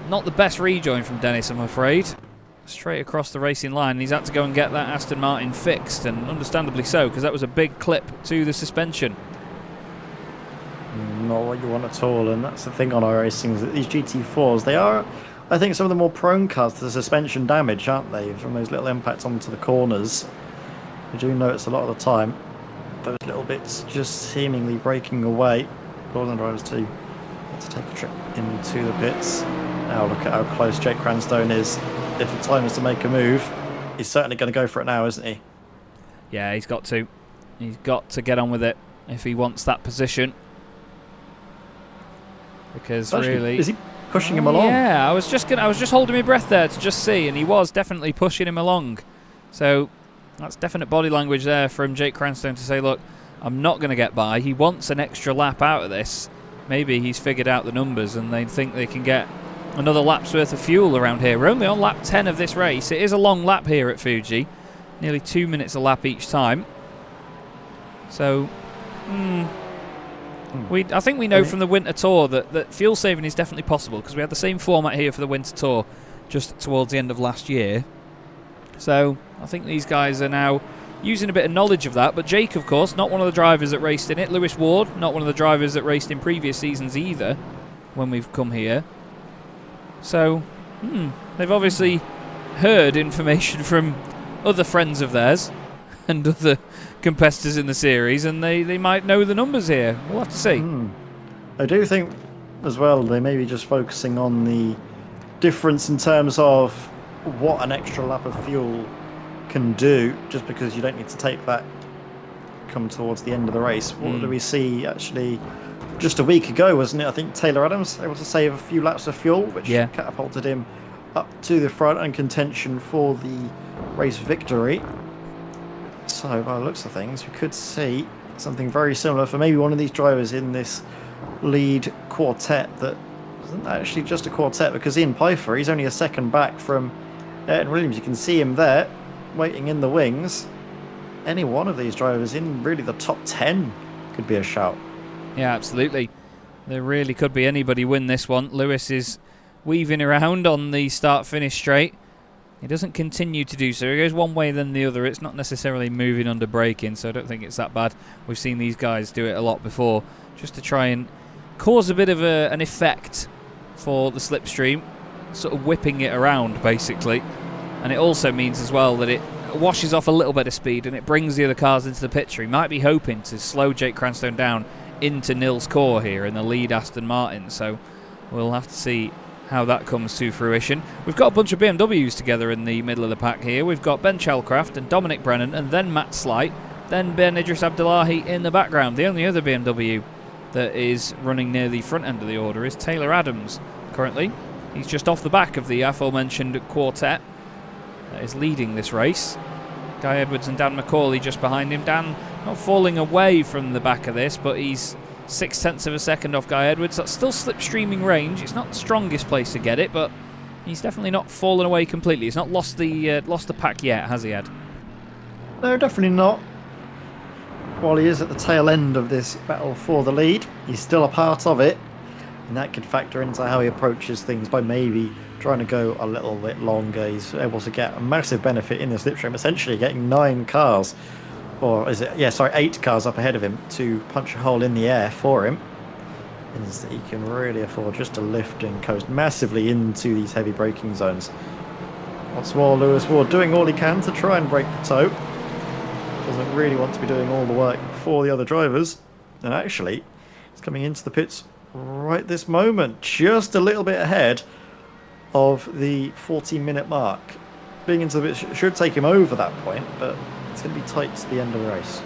not the best rejoin from Dennis, I'm afraid. Straight across the racing line. He's had to go and get that Aston Martin fixed, and understandably so, because that was a big clip to the suspension.
Not what you want at all, and that's the thing on iRacing, is that these GT4s, they are, I think, some of the more prone cars to the suspension damage, aren't they? From those little impacts onto the corners. You do notice a lot of the time those little bits just seemingly breaking away, causing drivers to take a trip into the pits. Now look at how close Jake Cranstone is. If the time is to make a move, he's certainly going to go for it now, isn't he?
Yeah, he's got to. He's got to get on with it if he wants that position. Because
Actually,
really,
is he pushing him along?
Yeah, I was just holding my breath there to just see, and he was definitely pushing him along. So that's definite body language there from Jake Cranstone to say, look, I'm not going to get by. He wants an extra lap out of this. Maybe he's figured out the numbers and they think they can get another lap's worth of fuel around here. We're only on lap 10 of this race. It is a long lap here at Fuji. Nearly 2 minutes a lap each time. So, I think we know from the Winter Tour that fuel saving is definitely possible, because we had the same format here for the Winter Tour just towards the end of last year. So I think these guys are now using a bit of knowledge of that. But Jake, of course, not one of the drivers that raced in it. Lewis Ward, not one of the drivers that raced in previous seasons either when we've come here. So they've obviously heard information from other friends of theirs and other competitors in the series, and they might know the numbers here. We'll have to see.
I do think as well they may be just focusing on the difference in terms of what an extra lap of fuel can do, just because you don't need to take that come towards the end of the race. What do we see actually just a week ago, wasn't it? I think Taylor Adams able to save a few laps of fuel, which catapulted him up to the front and contention for the race victory. So by the looks of things, we could see something very similar for maybe one of these drivers in this lead quartet that isn't actually just a quartet, because Ian Pfeiffer, he's only a second back from Ayrton Williams. You can see him there waiting in the wings. Any one of these drivers in really the top 10 could be a shout.
Yeah, absolutely. There really could be anybody win this one. Lewis is weaving around on the start-finish straight. He doesn't continue to do so. He goes one way then the other. It's not necessarily moving under braking, so I don't think it's that bad. We've seen these guys do it a lot before, just to try and cause a bit of an effect for the slipstream, sort of whipping it around, basically. And it also means as well that it washes off a little bit of speed and it brings the other cars into the picture. He might be hoping to slow Jake Cranstone down into Nils Core here in the lead Aston Martin, so we'll have to see how that comes to fruition. We've got a bunch of BMWs together in the middle of the pack here. We've got Ben Chalcraft and Dominic Brennan and then Matt Slight, then Ben Idris Abdullahi in the background. The only other BMW that is running near the front end of the order is Taylor Adams currently. He's just off the back of the aforementioned quartet that is leading this race. Guy Edwards and Dan McCauley just behind him. Dan not falling away from the back of this, but he's 0.6 of a second off Guy Edwards. That's still slipstreaming range. It's not the strongest place to get it, but he's definitely not fallen away completely. He's not lost the pack yet, has he, Ed?
No, definitely not. While he is at the tail end of this battle for the lead, he's still a part of it, and that could factor into how he approaches things by maybe trying to go a little bit longer. He's able to get a massive benefit in the slipstream, essentially getting 9 cars, or is it, yeah, sorry, 8 cars up ahead of him to punch a hole in the air for him. Is that he can really afford just to lift and coast massively into these heavy braking zones. Once more, Lewis Ward doing all he can to try and break the toe. Doesn't really want to be doing all the work for the other drivers. And actually, he's coming into the pits right this moment, just a little bit ahead of the 14-minute mark. Being into the pits should take him over that point, but it's going to be tight to the end of the race.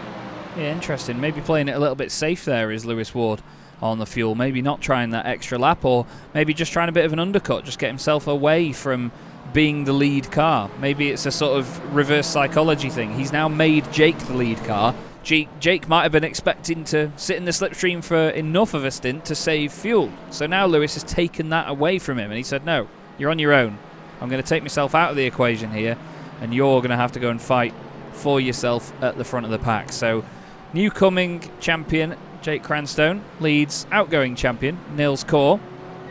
Yeah, interesting. Maybe playing it a little bit safe there is Lewis Ward on the fuel. Maybe not trying that extra lap, or maybe just trying a bit of an undercut, just get himself away from being the lead car. Maybe it's a sort of reverse psychology thing. He's now made Jake the lead car. Jake might have been expecting to sit in the slipstream for enough of a stint to save fuel. So now Lewis has taken that away from him, and he said, no, you're on your own. I'm going to take myself out of the equation here, and you're going to have to go and fight for yourself at the front of the pack. So new coming champion Jake Cranstone leads outgoing champion Nils Core.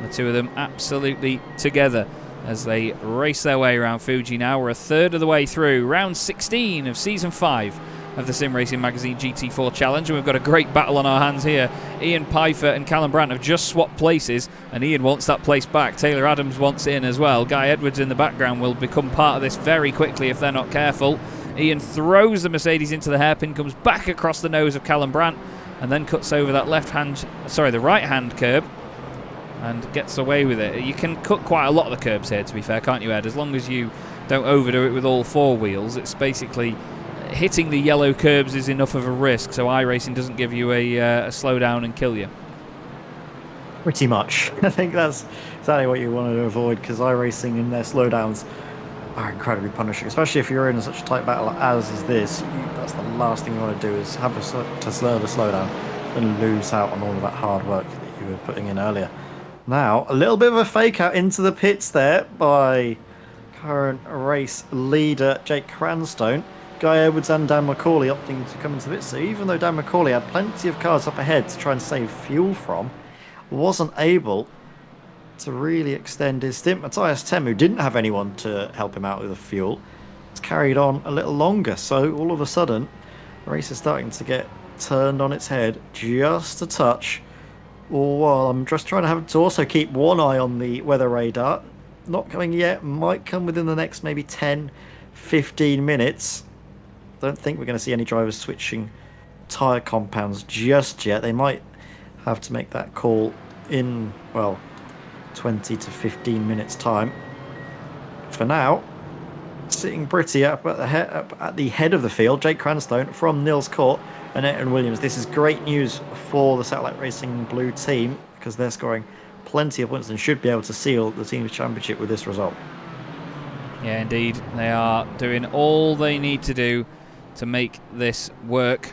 The two of them absolutely together as they race their way around Fuji now. We're a third of the way through round 16 of season 5 of the Sim Racing Magazine GT4 Challenge, and we've got a great battle on our hands here. Ian Pfeiffer and Callum Brandt have just swapped places, and Ian wants that place back. Taylor Adams wants in as well. Guy Edwards in the background will become part of this very quickly if they're not careful. Ian throws the Mercedes into the hairpin, comes back across the nose of Callum Brandt, and then cuts over that the right-hand curb and gets away with it. You can cut quite a lot of the curbs here, to be fair, can't you, Ed? As long as you don't overdo it with all 4 wheels. It's basically hitting the yellow curbs is enough of a risk, so iRacing doesn't give you a slowdown and kill you.
Pretty much. I think that's exactly what you want to avoid, because iRacing and their slowdowns are incredibly punishing, especially if you're in such a tight battle as is this. That's the last thing you want to do, is have a slowdown and lose out on all of that hard work that you were putting in earlier. Now, a little bit of a fake out into the pits there by current race leader Jake Cranstone. Guy Edwards and Dan McCauley opting to come into the pits. So even though Dan McCauley had plenty of cars up ahead to try and save fuel from, wasn't able to really extend his stint. Matthias Tem, who didn't have anyone to help him out with the fuel, has carried on a little longer. So all of a sudden, the race is starting to get turned on its head just a touch. While I'm just trying to also keep one eye on the weather radar. Not coming yet, might come within the next maybe 10-15 minutes. Don't think we're going to see any drivers switching tyre compounds just yet. They might have to make that call in, well, 20 to 15 minutes time. For now, sitting pretty up at the head of the field, Jake Cranstone from Nils Court and Ayrton Williams. This is great news for the Satellite Racing Blue team, because they're scoring plenty of points and should be able to seal the team's championship with this result.
Yeah, indeed. They are doing all they need to do to make this work.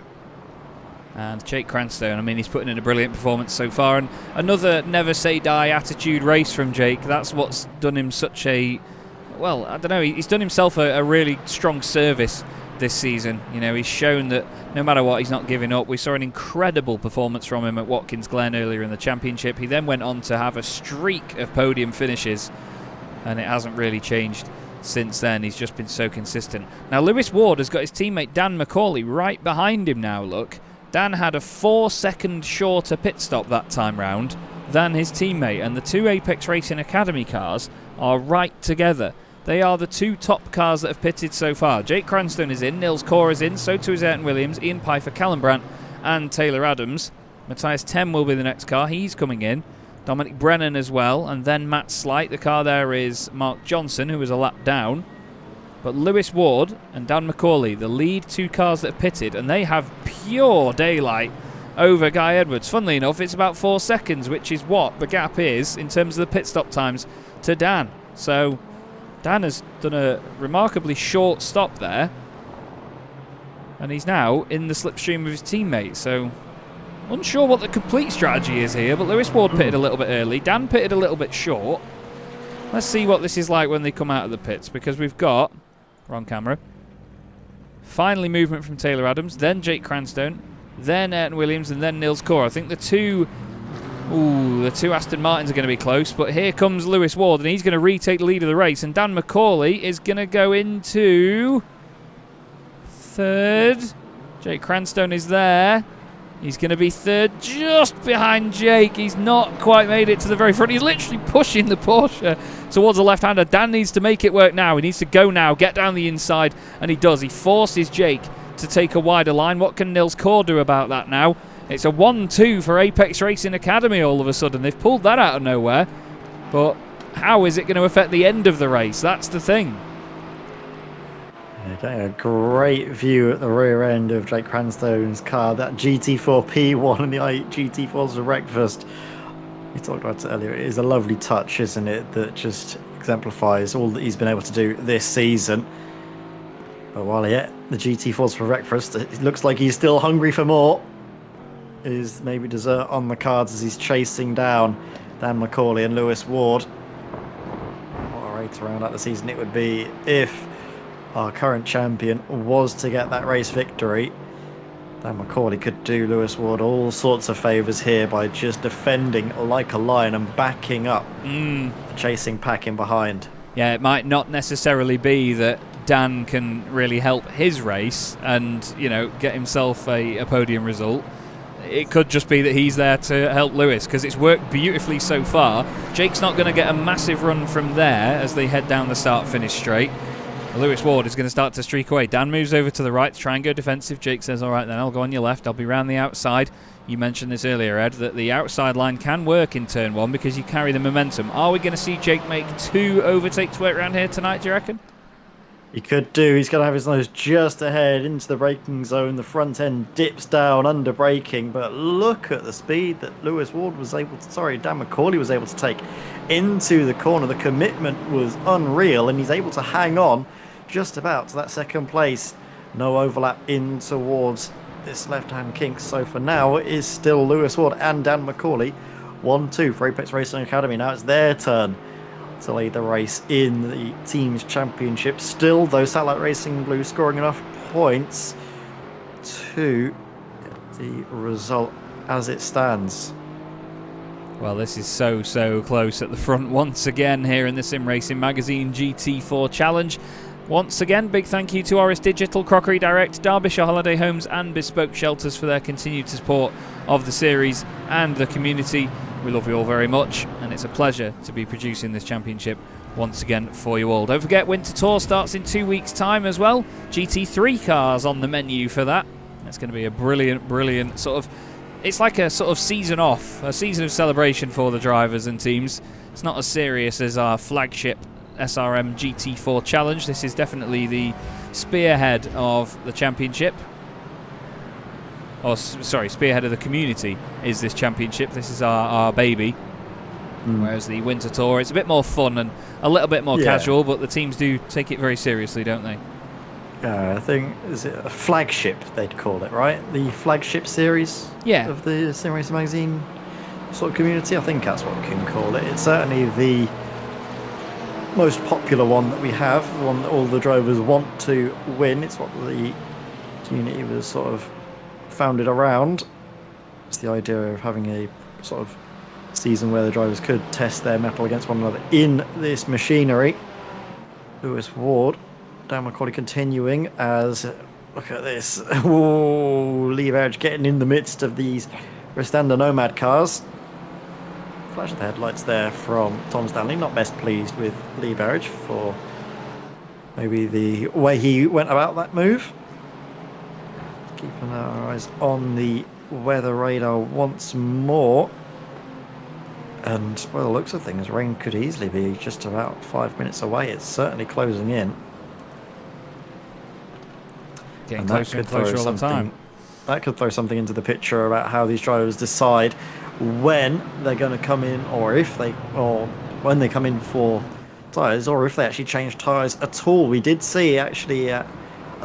And Jake Cranstone, I mean, he's putting in a brilliant performance so far. And another never say die attitude race from Jake. That's what's done him such a... Well, I don't know. He's done himself a really strong service this season. You know, he's shown that no matter what, he's not giving up. We saw an incredible performance from him at Watkins Glen earlier in the championship. He then went on to have a streak of podium finishes, and it hasn't really changed since then. He's just been so consistent. Now, Lewis Ward has got his teammate Dan McCauley right behind him now, look. Dan had a 4-second shorter pit stop that time round than his teammate, and the two Apex Racing Academy cars are right together. They are the two top cars that have pitted so far. Jake Cranstone is in, Nils Core is in, so too is Ayrton Williams, Ian Pfeiffer, Callum Brandt and Taylor Adams. Matthias Tem will be the next car, he's coming in. Dominic Brennan as well, and then Matt Slight. The car there is Mark Johnson, who was a lap down. But Lewis Ward and Dan McCauley, the lead two cars that have pitted, and they have pure daylight over Guy Edwards. Funnily enough, it's about 4 seconds, which is what the gap is in terms of the pit stop times to Dan. So Dan has done a remarkably short stop there, and he's now in the slipstream of his teammate. So unsure what the complete strategy is here, but Lewis Ward pitted a little bit early. Dan pitted a little bit short. Let's see what this is like when they come out of the pits, because we've got, wrong camera, finally movement from Taylor Adams, then Jake Cranstone, then Ayrton Williams, and then Nils Core. I think the two Aston Martins are going to be close, but here comes Lewis Ward, and he's going to retake the lead of the race, and Dan McCauley is going to go into third. Jake Cranstone is there. He's going to be third, just behind Jake. He's not quite made it to the very front. He's literally pushing the Porsche towards the left-hander. Dan needs to make it work now. He needs to go now, get down the inside, and he does. He forces Jake to take a wider line. What can Nils Core do about that now? It's a 1-2 for Apex Racing Academy all of a sudden. They've pulled that out of nowhere. But how is it going to affect the end of the race? That's the thing.
Getting a great view at the rear end of Jake Cranstone's car. That GT4 P1 and the GT4s for breakfast. We talked about it earlier. It is a lovely touch, isn't it? That just exemplifies all that he's been able to do this season. But while he ate the GT4s for breakfast, it looks like he's still hungry for more. Is maybe dessert on the cards as he's chasing down Dan McCauley and Lewis Ward. What a race around out the season it would be if our current champion was to get that race victory. Dan McCauley could do Lewis Ward all sorts of favours here by just defending like a lion and backing up the chasing pack in behind.
Yeah, it might not necessarily be that Dan can really help his race and, you know, get himself a podium result. It could just be that he's there to help Lewis, because it's worked beautifully so far. Jake's not going to get a massive run from there as they head down the start-finish straight. Lewis Ward is going to start to streak away. Dan moves over to the right to try and go defensive. Jake says, all right, then I'll go on your left. I'll be round the outside. You mentioned this earlier, Ed, that the outside line can work in turn one because you carry the momentum. Are we going to see Jake make two overtakes work around here tonight, do you reckon?
He could do. He's going to have his nose just ahead into the braking zone. The front end dips down under braking, but look at the speed that Lewis Ward was able to, Dan McCauley was able to take into the corner. The commitment was unreal, and he's able to hang on just about to that second place. No overlap in towards this left-hand kink. So for now, it is still Lewis Ward and Dan McCauley. 1-2 for Apex Racing Academy. Now it's their turn to lead the race in the team's championship. Still, though, Satellite Racing Blue scoring enough points to get the result as it stands.
Well, this is so close at the front once again here in the Sim Racing Magazine GT4 Challenge. Once again, big thank you to Orris Digital, Crockery Direct, Derbyshire Holiday Homes and Bespoke Shelters for their continued support of the series and the community. We love you all very much, and it's a pleasure to be producing this championship once again for you all. Don't forget, Winter Tour starts in 2 weeks' time as well. GT3 cars on the menu for that. That's going to be a brilliant sort of... It's like a sort of season off, a season of celebration for the drivers and teams. It's not as serious as our flagship SRM GT4 Challenge. This is definitely the spearhead of the championship. Spearhead of the community is this championship. This is our baby. Whereas the Winter Tour, it's a bit more fun and a little bit more casual, but the teams do take it very seriously, don't they?
I think, is it a flagship, they'd call it, right? The flagship series of the Sim Racing Magazine sort of community. I think that's what we can call it. It's certainly the most popular one that we have, the one that all the drivers want to win. It's what the community was sort of founded around. It's the idea of having a sort of season where the drivers could test their mettle against one another in this machinery. Lewis Ward, Dan McCauley continuing as, look at this, Lee Edge getting in the midst of these Restanda Nomad cars. Flash of the headlights there from Tom Stanley, not best pleased with Lee Berridge for maybe the way he went about that move. Keeping our eyes on the weather radar once more. And by the looks of things, rain could easily be just about 5 minutes away. It's certainly closing in.
Getting closer and closer all the time.
That could throw something into the picture about how these drivers decide when they're going to come in, or when they come in for tyres, or if they actually change tyres at all. We did see actually, I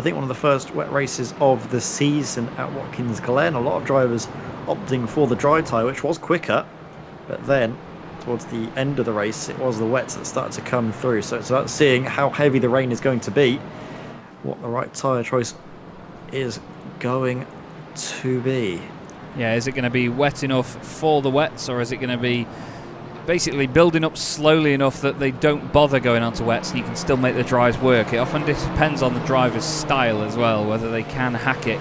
think one of the first wet races of the season at Watkins Glen, a lot of drivers opting for the dry tyre, which was quicker. But then, towards the end of the race, it was the wets that started to come through. So it's about seeing how heavy the rain is going to be, what the right tyre choice is going to be.
Yeah, is it going to be wet enough for the wets, or is it going to be basically building up slowly enough that they don't bother going onto wets and you can still make the dries work? It often depends on the driver's style as well, whether they can hack it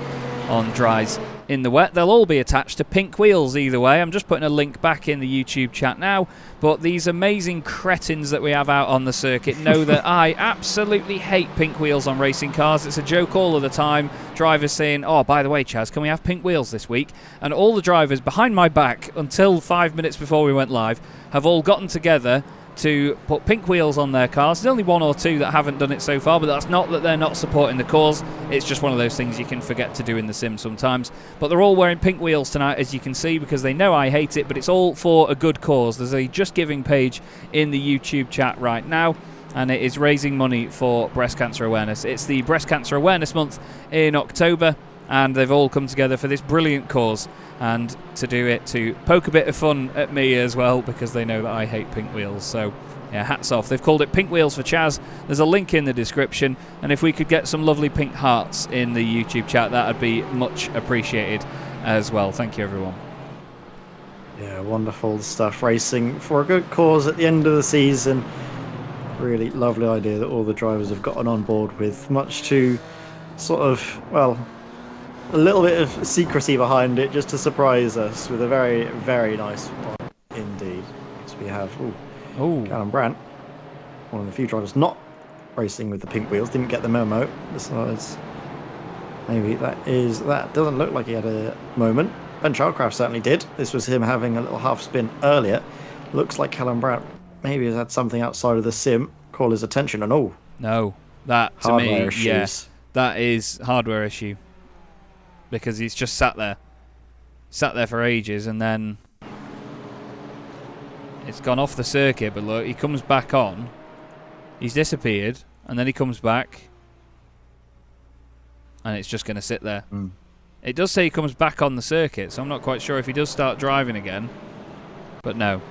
on dries in the wet. They'll all be attached to pink wheels either way. I'm just putting a link back in the YouTube chat now, but these amazing cretins that we have out on the circuit know that I absolutely hate pink wheels on racing cars. It's a joke all of the time. Drivers saying, oh, by the way, Chaz, can we have pink wheels this week? And all the drivers behind my back, until 5 minutes before we went live, have all gotten together to put pink wheels on their cars. There's only one or two that haven't done it so far, but that's not that they're not supporting the cause. It's just one of those things you can forget to do in the sim sometimes. But they're all wearing pink wheels tonight, as you can see, because they know I hate it, but it's all for a good cause. There's a Just Giving page in the YouTube chat right now, and it is raising money for breast cancer awareness. It's the Breast Cancer Awareness Month in October, and they've all come together for this brilliant cause, and to do it to poke a bit of fun at me as well, because they know that I hate pink wheels. So yeah, hats off. They've called it Pink Wheels for Chaz. There's a link in the description, and if we could get some lovely pink hearts in the YouTube chat, that would be much appreciated as well. Thank you, everyone.
Yeah, wonderful stuff. Racing for a good cause at the end of the season. Really lovely idea that all the drivers have gotten on board with, much to sort of, well, a little bit of secrecy behind it, just to surprise us with a very, very nice one indeed. So we have Callum Brandt, one of the few drivers not racing with the pink wheels, didn't get the memo. Besides, maybe that doesn't look like he had a moment. Ben Childcraft certainly did. This was him having a little half spin earlier. Looks like Callum Brandt maybe has had something outside of the sim call his attention. And
no, that to
hardware
me,
issues.
Yeah, that is hardware issue. Because he's just sat there for ages, and then it's gone off the circuit. But look, he comes back on, he's disappeared, and then he comes back, and it's just going to sit there. It does say he comes back on the circuit, so I'm not quite sure if he does start driving again. But no,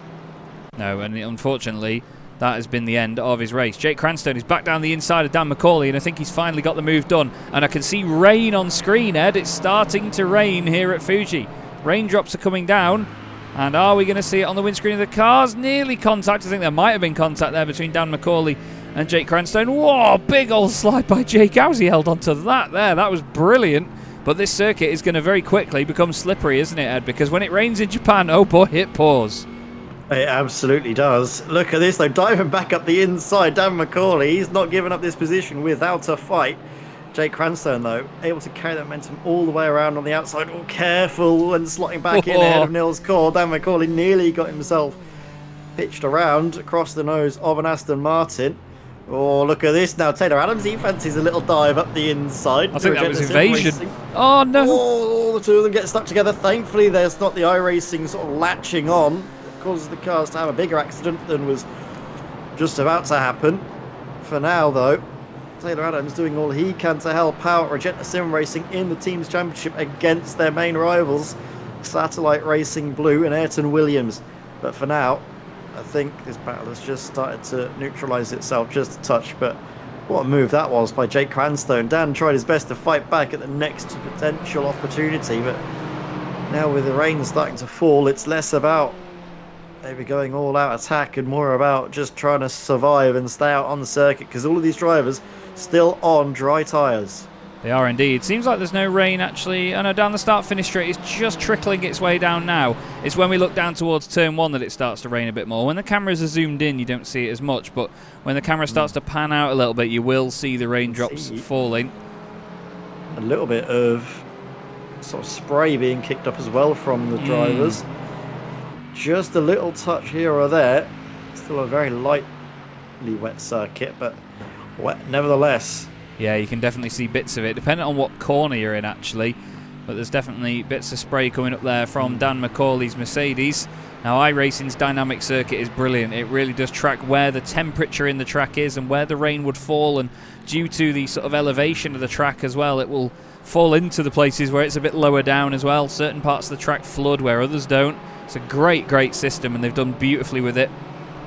and unfortunately, that has been the end of his race. Jake Cranstone is back down the inside of Dan McCauley, and I think he's finally got the move done. And I can see rain on screen, Ed. It's starting to rain here at Fuji. Raindrops are coming down. And are we going to see it on the windscreen of the cars? Nearly contact. I think there might have been contact there between Dan McCauley and Jake Cranstone. Whoa, big old slide by Jake. How's he held onto that there? That was brilliant. But this circuit is going to very quickly become slippery, isn't it, Ed? Because when it rains in Japan, oh boy, it pours.
It absolutely does. Look at this, though, diving back up the inside. Dan McCauley, he's not giving up this position without a fight. Jake Cranstone, though, able to carry that momentum all the way around on the outside. Oh, careful, and slotting back in ahead of Nils Core. Dan McCauley nearly got himself pitched around across the nose of an Aston Martin. Oh, look at this now. Taylor Adams, he fancies a little dive up the inside.
I think that was invasion. Oh, no.
Oh, the two of them get stuck together. Thankfully, there's not the iRacing sort of latching on. causes the cars to have a bigger accident than was just about to happen. For now, though, Taylor Adams doing all he can to help out Regenta Sim Racing in the Teams Championship against their main rivals, Satellite Racing Blue and Ayrton Williams. But for now, I think this battle has just started to neutralise itself just a touch. But what a move that was by Jake Cranstone. Dan tried his best to fight back at the next potential opportunity, but now with the rain starting to fall, it's less about maybe going all out attack and more about just trying to survive and stay out on the circuit, because all of these drivers still on dry tyres.
They are indeed. Seems like there's no rain actually. I know down the start-finish straight, it's just trickling its way down now. It's when we look down towards turn 1 that it starts to rain a bit more. When the cameras are zoomed in, you don't see it as much, but when the camera starts to pan out a little bit, you will see the raindrops falling.
A little bit of sort of spray being kicked up as well from the drivers. Just a little touch here or there. Still a very lightly wet circuit, but wet nevertheless.
Yeah, you can definitely see bits of it, depending on what corner you're in actually. But there's definitely bits of spray coming up there from Dan McCauley's Mercedes. Now, iRacing's dynamic circuit is brilliant. It really does track where the temperature in the track is and where the rain would fall, and due to the sort of elevation of the track as well, it will fall into the places where it's a bit lower down as well. Certain parts of the track flood where others don't. It's a great system, and they've done beautifully with it.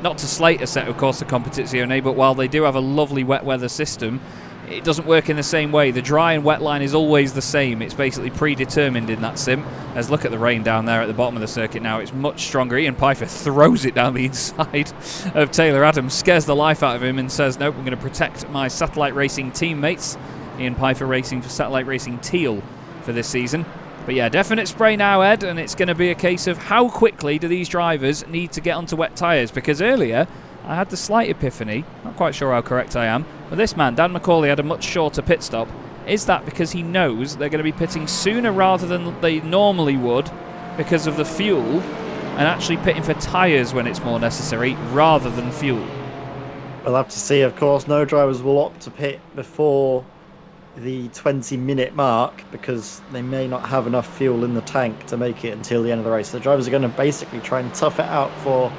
Not to slate a set, of course, the Competizione, but while they do have a lovely wet weather system, it doesn't work in the same way. The dry and wet line is always the same. It's basically predetermined in that sim. As look at the rain down there at the bottom of the circuit now. It's much stronger. Ian Pfeiffer throws it down the inside of Taylor Adams, scares the life out of him and says, nope, I'm going to protect my Satellite Racing teammates. Ian Pfeiffer racing for Satellite Racing Teal for this season. But yeah, definite spray now, Ed, and it's going to be a case of how quickly do these drivers need to get onto wet tyres, because earlier I had the slight epiphany, not quite sure how correct I am, but this man, Dan McCauley, had a much shorter pit stop. Is that because he knows they're going to be pitting sooner rather than they normally would because of the fuel, and actually pitting for tyres when it's more necessary rather than fuel?
We'll have to see, of course. No drivers will opt to pit before the 20-minute mark because they may not have enough fuel in the tank to make it until the end of the race. The drivers are going to basically try and tough it out for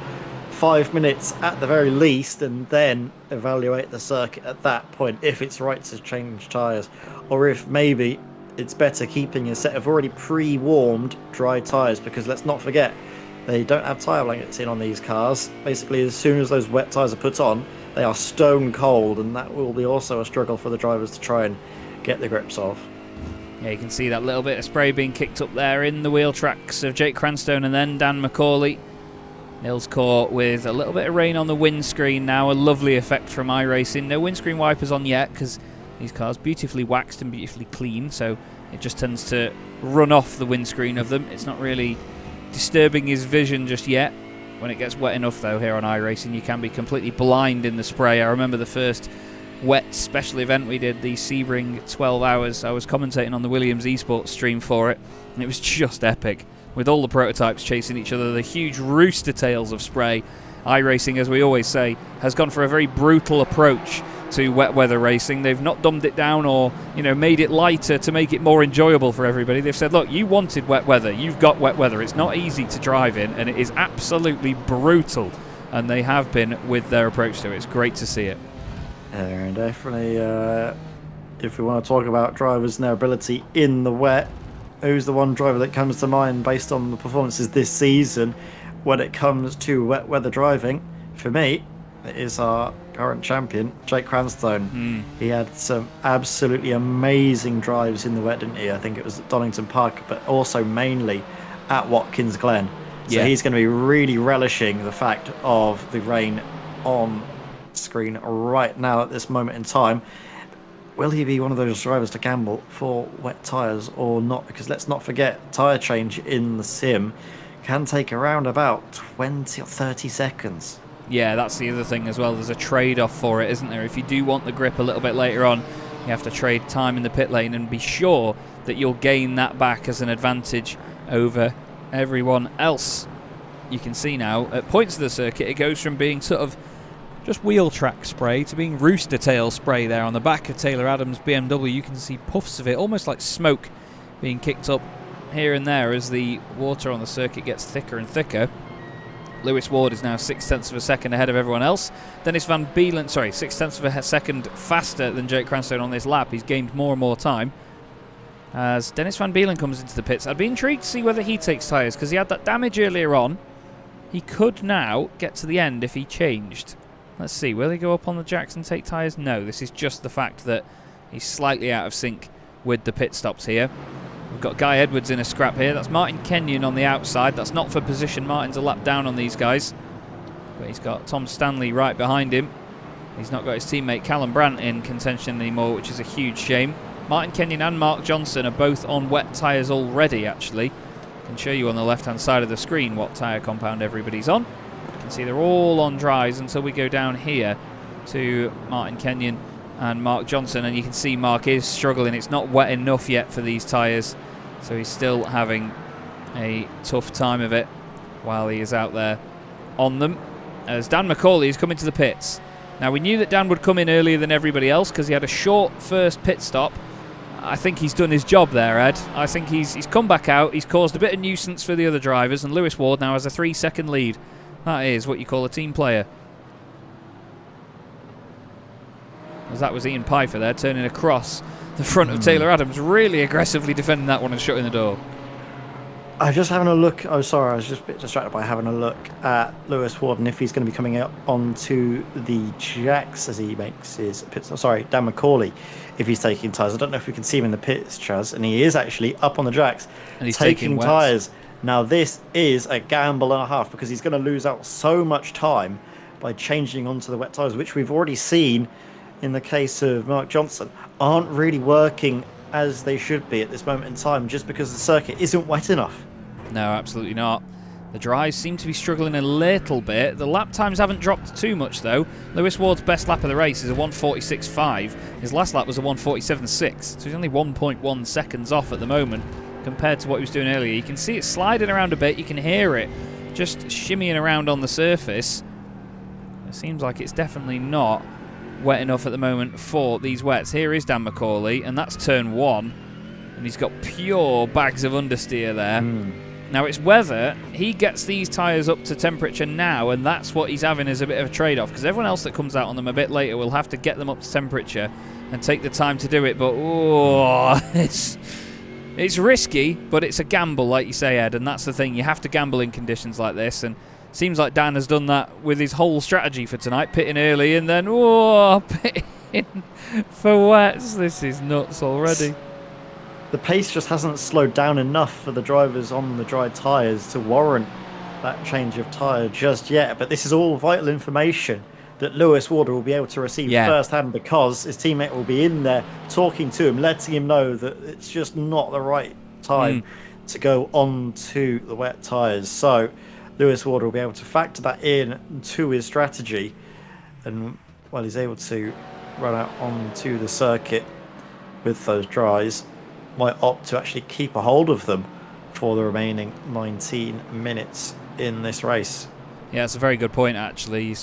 5 minutes at the very least, and then evaluate the circuit at that point if it's right to change tyres, or if maybe it's better keeping a set of already pre-warmed dry tyres, because let's not forget they don't have tyre blankets in on these cars. Basically, as soon as those wet tyres are put on, they are stone cold, and that will be also a struggle for the drivers to try and get the grips of.
Yeah, you can see that little bit of spray being kicked up there in the wheel tracks of Jake Cranstone and then Dan McCauley. Nils caught with a little bit of rain on the windscreen now, a lovely effect from iRacing. No windscreen wipers on yet because these cars beautifully waxed and beautifully clean, so it just tends to run off the windscreen of them. It's not really disturbing his vision just yet. When it gets wet enough though here on iRacing, you can be completely blind in the spray. I remember the first wet special event we did, the Sebring 12 hours. I was commentating on the Williams esports stream for it, and it was just epic. With all the prototypes chasing each other, the huge rooster tails of spray. iRacing, as we always say, has gone for a very brutal approach to wet weather racing. They've not dumbed it down or, made it lighter to make it more enjoyable for everybody. They've said, look, you wanted wet weather, you've got wet weather. It's not easy to drive in, and it is absolutely brutal. And they have been with their approach to it. It's great to see it.
And definitely, if we want to talk about drivers and their ability in the wet, who's the one driver that comes to mind based on the performances this season when it comes to wet weather driving? For me, it is our current champion, Jake Cranstone. He had some absolutely amazing drives in the wet, didn't he? I think it was at Donington Park, but also mainly at Watkins Glen. So he's going to be really relishing the fact of the rain on screen right now at this moment in time. Will he be one of those drivers to gamble for wet tyres or not? Because let's not forget, tyre change in the sim can take around about 20 or 30 seconds.
Yeah, that's the other thing as well. There's a trade-off for it, isn't there? If you do want the grip a little bit later on, you have to trade time in the pit lane and be sure that you'll gain that back as an advantage over everyone else. You can see now, at points of the circuit, it goes from being sort of just wheel track spray to being rooster tail spray there on the back of Taylor Adams' BMW. You can see puffs of it, almost like smoke, being kicked up here and there as the water on the circuit gets thicker and thicker. Lewis Ward is now 0.6 of a second ahead of everyone else. Dennis Van Beelen, sorry, 0.6 of a second faster than Jake Cranstone on this lap. He's gained more and more time. As Dennis Van Beelen comes into the pits, I'd be intrigued to see whether he takes tyres, because he had that damage earlier on. He could now get to the end if he changed. Let's see, will he go up on the jacks and take tyres? No, this is just the fact that he's slightly out of sync with the pit stops here. We've got Guy Edwards in a scrap here. That's Martin Kenyon on the outside. That's not for position. Martin's a lap down on these guys. But he's got Tom Stanley right behind him. He's not got his teammate Callum Brandt in contention anymore, which is a huge shame. Martin Kenyon and Mark Johnson are both on wet tyres already, actually. I can show you on the left-hand side of the screen what tyre compound everybody's on. You can see they're all on dries until we go down here to Martin Kenyon and Mark Johnson, and you can see Mark is struggling. It's not wet enough yet for these tyres, so he's still having a tough time of it while he is out there on them. As Dan McCauley is coming to the pits. Now, we knew that Dan would come in earlier than everybody else because he had a short first pit stop. I think he's done his job there, Ed. I think he's come back out. He's caused a bit of nuisance for the other drivers, and Lewis Ward now has a 3-second lead. That is what you call a team player. As that was Ian Pfeiffer there, turning across the front of Taylor Adams, really aggressively defending that one and shutting the door.
I'm just having a look. Oh, sorry, I was just a bit distracted by having a look at Lewis Ward and if he's going to be coming out onto the jacks as he makes his pit stop. Sorry, Dan McCauley, if he's taking tyres. I don't know if we can see him in the pits, Chaz, and he is actually up on the jacks
and he's
taking tyres. Now, this is a gamble and a half because he's going to lose out so much time by changing onto the wet tyres, which we've already seen in the case of Mark Johnson, aren't really working as they should be at this moment in time just because the circuit isn't wet enough.
No, absolutely not. The dries seem to be struggling a little bit. The lap times haven't dropped too much, though. Lewis Ward's best lap of the race is a 1:46.5. His last lap was a 1:47.6, so he's only 1.1 seconds off at the moment compared to what he was doing earlier. You can see it sliding around a bit. You can hear it just shimmying around on the surface. It seems like it's definitely not wet enough at the moment for these wets. Here is Dan McCauley, and that's turn 1, and he's got pure bags of understeer there. Now, it's whether he gets these tyres up to temperature now, and that's what he's having as a bit of a trade-off, because everyone else that comes out on them a bit later will have to get them up to temperature and take the time to do it. But it's risky, but it's a gamble, like you say, Ed, and that's the thing. You have to gamble in conditions like this, and seems like Dan has done that with his whole strategy for tonight, pitting early and then pitting for wets. This is nuts already.
The pace just hasn't slowed down enough for the drivers on the dry tyres to warrant that change of tyre just yet. But this is all vital information that Lewis Ward will be able to receive firsthand, because his teammate will be in there talking to him, letting him know that it's just not the right time to go on to the wet tyres. So Lewis Ward will be able to factor that in to his strategy, and while he's able to run out onto the circuit with those dries, might opt to actually keep a hold of them for the remaining 19 minutes in this race.
Yeah, it's a very good point, actually.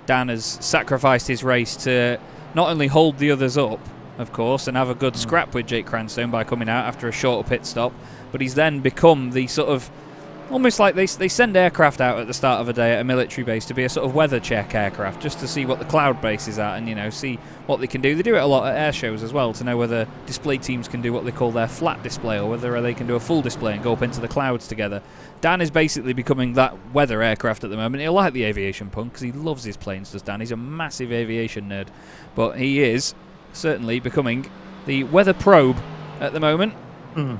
Dan has sacrificed his race to not only hold the others up, of course, and have a good scrap with Jake Cranstone by coming out after a shorter pit stop, but he's then become the sort of, almost like they send aircraft out at the start of a day at a military base to be a sort of weather check aircraft, just to see what the cloud base is at and, you know, see what they can do. They do it a lot at air shows as well, to know whether display teams can do what they call their flat display, or whether they can do a full display and go up into the clouds together. Dan is basically becoming that weather aircraft at the moment. He'll like the aviation punk because he loves his planes, does Dan. He's a massive aviation nerd. But he is certainly becoming the weather probe at the moment.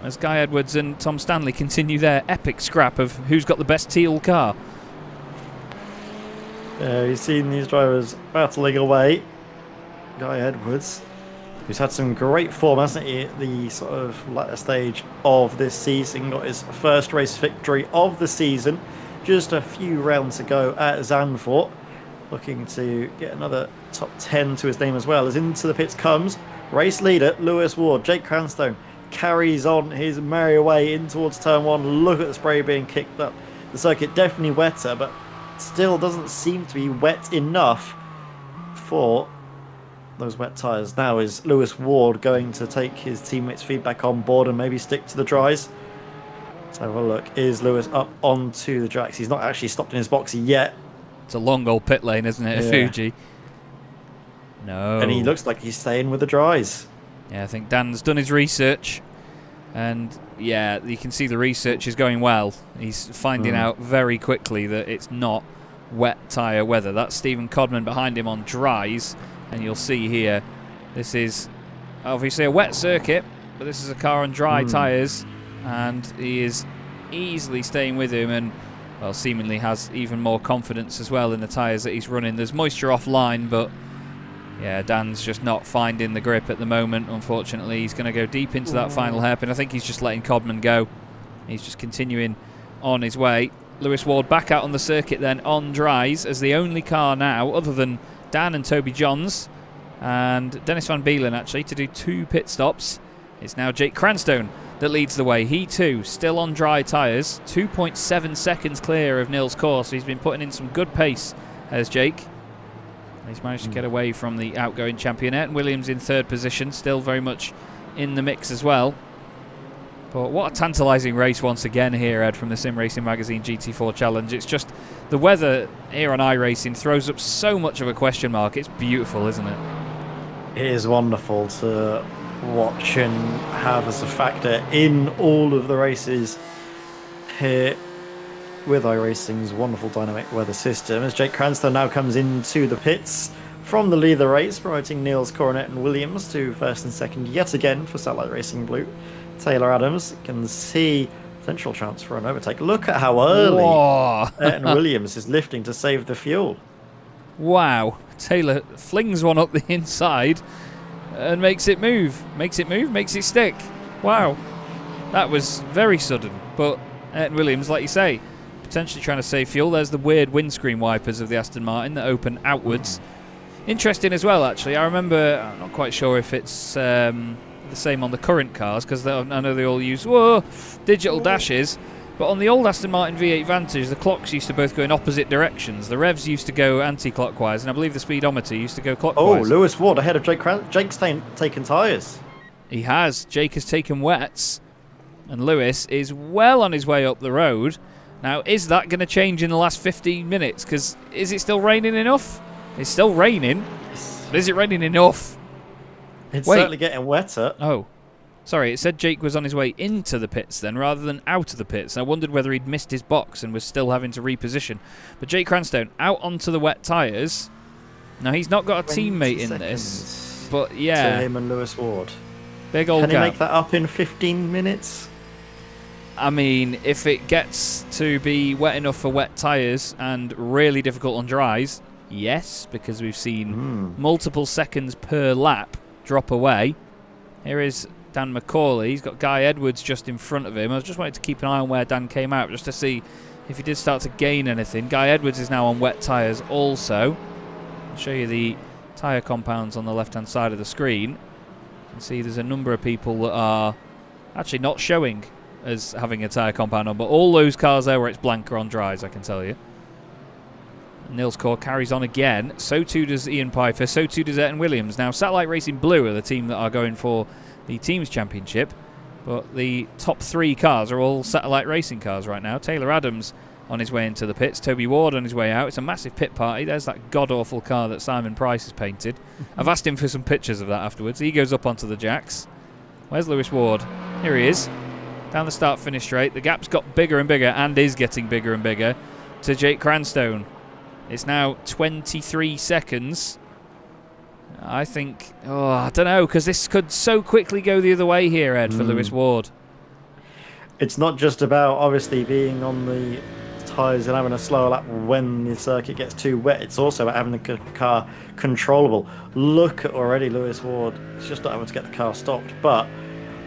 As Guy Edwards and Tom Stanley continue their epic scrap of who's got the best teal car.
You've seen these drivers battling away. Guy Edwards, who's had some great form, hasn't he, at the sort of latter stage of this season. Got his first race victory of the season just a few rounds to go at Zandvoort. Looking to get another top 10 to his name as well. As into the pits comes race leader Lewis Ward. Jake Cranstone carries on his merry way in towards turn 1. Look at the spray being kicked up. The circuit definitely wetter, but still doesn't seem to be wet enough for those wet tyres. Now, is Lewis Ward going to take his teammates' feedback on board and maybe stick to the dries? Let's have a look. Is Lewis up onto the tracks? He's not actually stopped in his box yet.
It's a long old pit lane, isn't it, at Fuji? No.
And he looks like he's staying with the dries.
Yeah, I think Dan's done his research. And, yeah, you can see the research is going well. He's finding out very quickly that it's not wet tyre weather. That's Stephen Codman behind him on dries. And you'll see here, this is obviously a wet circuit, but this is a car on dry tyres. And he is easily staying with him and, well, seemingly has even more confidence as well in the tyres that he's running. There's moisture offline, but yeah, Dan's just not finding the grip at the moment, unfortunately. He's going to go deep into that final hairpin. I think he's just letting Codman go. He's just continuing on his way. Lewis Ward back out on the circuit then on dries as the only car now, other than Dan and Toby Johns and Dennis Van Beelen, actually, to do 2 pit stops. It's now Jake Cranstone that leads the way. He too still on dry tyres, 2.7 seconds clear of Nils Kors. So he's been putting in some good pace as Jake. He's managed to get away from the outgoing champion. Ayrton Williams in 3rd position, still very much in the mix as well. But what a tantalising race once again here, Ed, from the Sim Racing Magazine GT4 Challenge. It's just the weather here on iRacing throws up so much of a question mark. It's beautiful, isn't it?
It is wonderful to watch and have as a factor in all of the races here with iRacing's wonderful dynamic weather system, as Jake Cranstone now comes into the pits from the lead of the race, promoting Niels Coronet and Williams to 1st and 2nd yet again for Satellite Racing Blue. Taylor Adams can see potential chance for an overtake. Look at how early Ayrton Williams is lifting to save the fuel.
Wow. Taylor flings one up the inside and makes it move. Makes it stick. Wow. That was very sudden, but Ayrton Williams, like you say, potentially trying to save fuel. There's the weird windscreen wipers of the Aston Martin that open outwards. Interesting as well, actually. I remember, I'm not quite sure if it's the same on the current cars, because I know they all use digital dashes, but on the old Aston Martin V8 Vantage, the clocks used to both go in opposite directions. The revs used to go anti-clockwise, and I believe the speedometer used to go clockwise.
Oh, Lewis Ward ahead of Jake. Jake's taken tyres.
He has. Jake has taken wets, and Lewis is well on his way up the road. Now, is that going to change in the last 15 minutes? Because is it still raining enough? It's still raining. But is it raining enough?
It's certainly getting wetter.
Oh. Sorry, it said Jake was on his way into the pits then, rather than out of the pits. I wondered whether he'd missed his box and was still having to reposition. But Jake Cranstone, out onto the wet tyres. Now, he's not got a teammate in this. But, yeah.
To him and Lewis Ward.
Big old
gap. Can he make that up in 15 minutes?
I mean, if it gets to be wet enough for wet tyres and really difficult on dries, yes, because we've seen multiple seconds per lap drop away. Here is Dan McCauley. He's got Guy Edwards just in front of him. I just wanted to keep an eye on where Dan came out just to see if he did start to gain anything. Guy Edwards is now on wet tyres also. I'll show you the tyre compounds on the left-hand side of the screen. You can see there's a number of people that are actually not showing as having a tyre compound on, but all those cars there where it's blank are on dries, I can tell you. Nils Kors carries on again. So too does Ian Piper. So too does Ayrton Williams. Now, Satellite Racing Blue are the team that are going for the Teams Championship, but the top 3 cars are all Satellite Racing cars right now. Taylor Adams on his way into the pits. Toby Ward on his way out. It's a massive pit party. There's that god-awful car that Simon Price has painted. I've asked him for some pictures of that afterwards. He goes up onto the jacks. Where's Lewis Ward? Here he is. Down the start-finish straight. The gap's got bigger and bigger, and is getting bigger and bigger, to Jake Cranstone. It's now 23 seconds. I think, I don't know, because this could so quickly go the other way here, Ed, for Lewis Ward.
It's not just about, obviously, being on the tyres and having a slower lap when the circuit gets too wet. It's also about having the car controllable. Look at already Lewis Ward. He's just not able to get the car stopped, but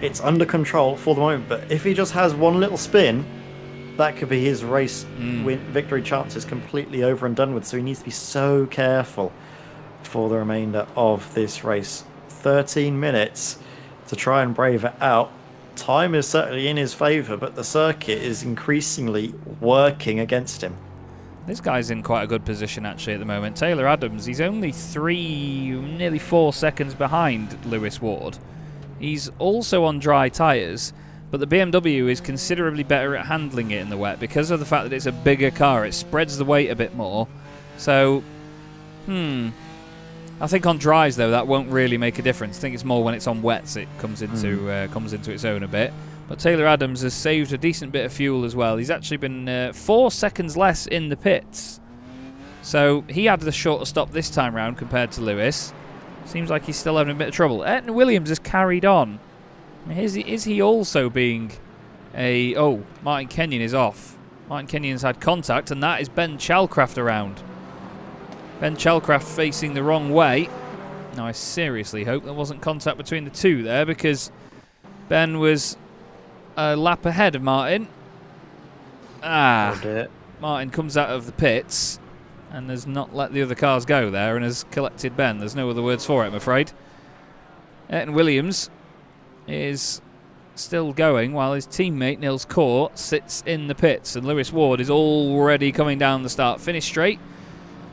it's under control for the moment. But if he just has one little spin, that could be his race victory chances completely over and done with. So he needs to be so careful for the remainder of this race. 13 minutes to try and brave it out. Time is certainly in his favour, but the circuit is increasingly working against him.
This guy's in quite a good position actually at the moment. Taylor Adams, he's only nearly 4 seconds behind Lewis Ward. He's also on dry tyres, but the BMW is considerably better at handling it in the wet because of the fact that it's a bigger car. It spreads the weight a bit more. So, I think on dries, though, that won't really make a difference. I think it's more when it's on wets it comes into its own a bit. But Taylor Adams has saved a decent bit of fuel as well. He's actually been 4 seconds less in the pits. So he had the shorter stop this time round compared to Lewis. Seems like he's still having a bit of trouble. Ayrton Williams has carried on. Is he also being a... Oh, Martin Kenyon is off. Martin Kenyon's had contact, and that is Ben Chalcraft around. Ben Chalcraft facing the wrong way. Now, I seriously hope there wasn't contact between the two there, because Ben was a lap ahead of Martin. Martin comes out of the pits and has not let the other cars go there and has collected Ben. There's no other words for it, I'm afraid. Ayrton Williams is still going while his teammate Nils Court sits in the pits, and Lewis Ward is already coming down the start-finish straight.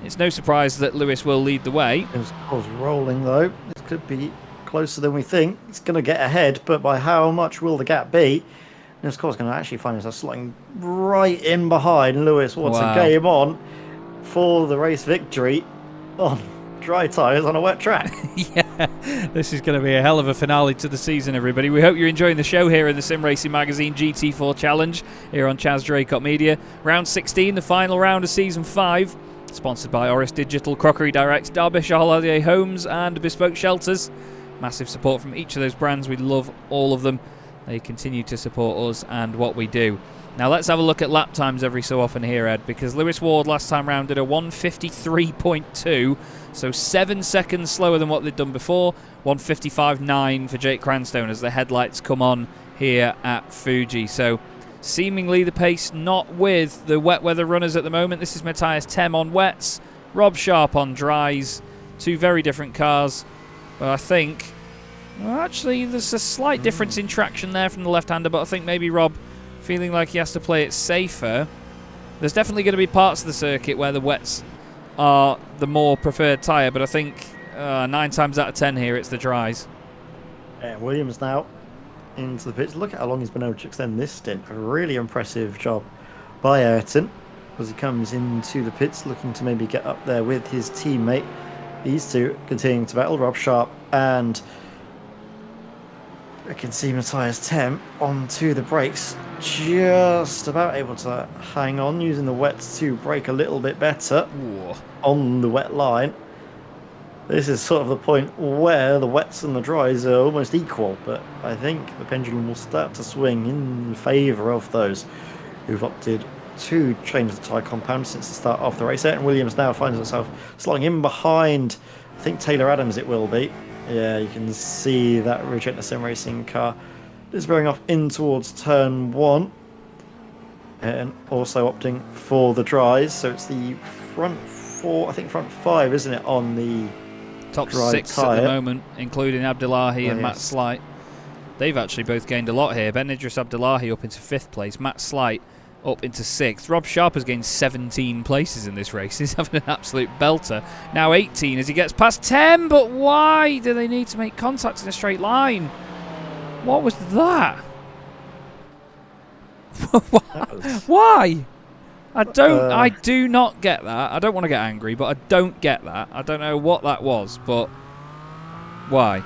It's no surprise that Lewis will lead the way.
Nils Court's rolling though. This could be closer than we think. He's going to get ahead, but by how much will the gap be? Nils Court's going to actually find himself slotting right in behind Lewis Ward's a game on for the race victory on dry tyres on a wet track.
Yeah, this is going to be a hell of a finale to the season, everybody. We hope you're enjoying the show here in the Sim Racing Magazine GT4 Challenge here on Chaz Draycott Media. Round 16, the final round of Season 5, sponsored by Orris Digital, Crockery Direct, Derbyshire Holiday Homes and Bespoke Shelters. Massive support from each of those brands. We love all of them. They continue to support us and what we do. Now let's have a look at lap times every so often here, Ed, because Lewis Ward last time round did a 1:53.2, so 7 seconds slower than what they'd done before. 1:55.9 for Jake Cranstone as the headlights come on here at Fuji. So seemingly the pace not with the wet weather runners at the moment. This is Matthias Tem on wets, Rob Sharp on dries. Two very different cars. But I think, well, actually there's a slight difference in traction there from the left-hander, but I think maybe Rob feeling like he has to play it safer. There's definitely going to be parts of the circuit where the wets are the more preferred tyre, but I think 9 times out of 10 here it's the dries.
Williams now into the pits. Look at how long he's been able to extend this stint. A really impressive job by Ayrton as he comes into the pits looking to maybe get up there with his teammate. These two continuing to battle, Rob Sharp and I can see Matthias Tem onto the brakes, just about able to hang on, using the wets to brake a little bit better on the wet line. This is sort of the point where the wets and the dries are almost equal, but I think the pendulum will start to swing in favour of those who've opted to change the tyre compound since the start of the race. Ayrton Williams now finds himself slotting in behind, I think Taylor Adams it will be. Yeah, you can see that Reject Sim Racing car is bearing off in towards turn 1 and also opting for the dries. So it's the front 4, I think front 5, isn't it, on the
top
dry
6
tyre
at the moment, including Abdullahi and Matt Slight. They've actually both gained a lot here. Ben Idris Abdullahi up into 5th place, Matt Slight up into 6th. Rob Sharp has gained 17 places in this race. He's having an absolute belter. Now 18 as he gets past 10, but why do they need to make contact in a straight line? What was that? Why? I do not get that. I don't want to get angry, but I don't get that. I don't know what that was, but why?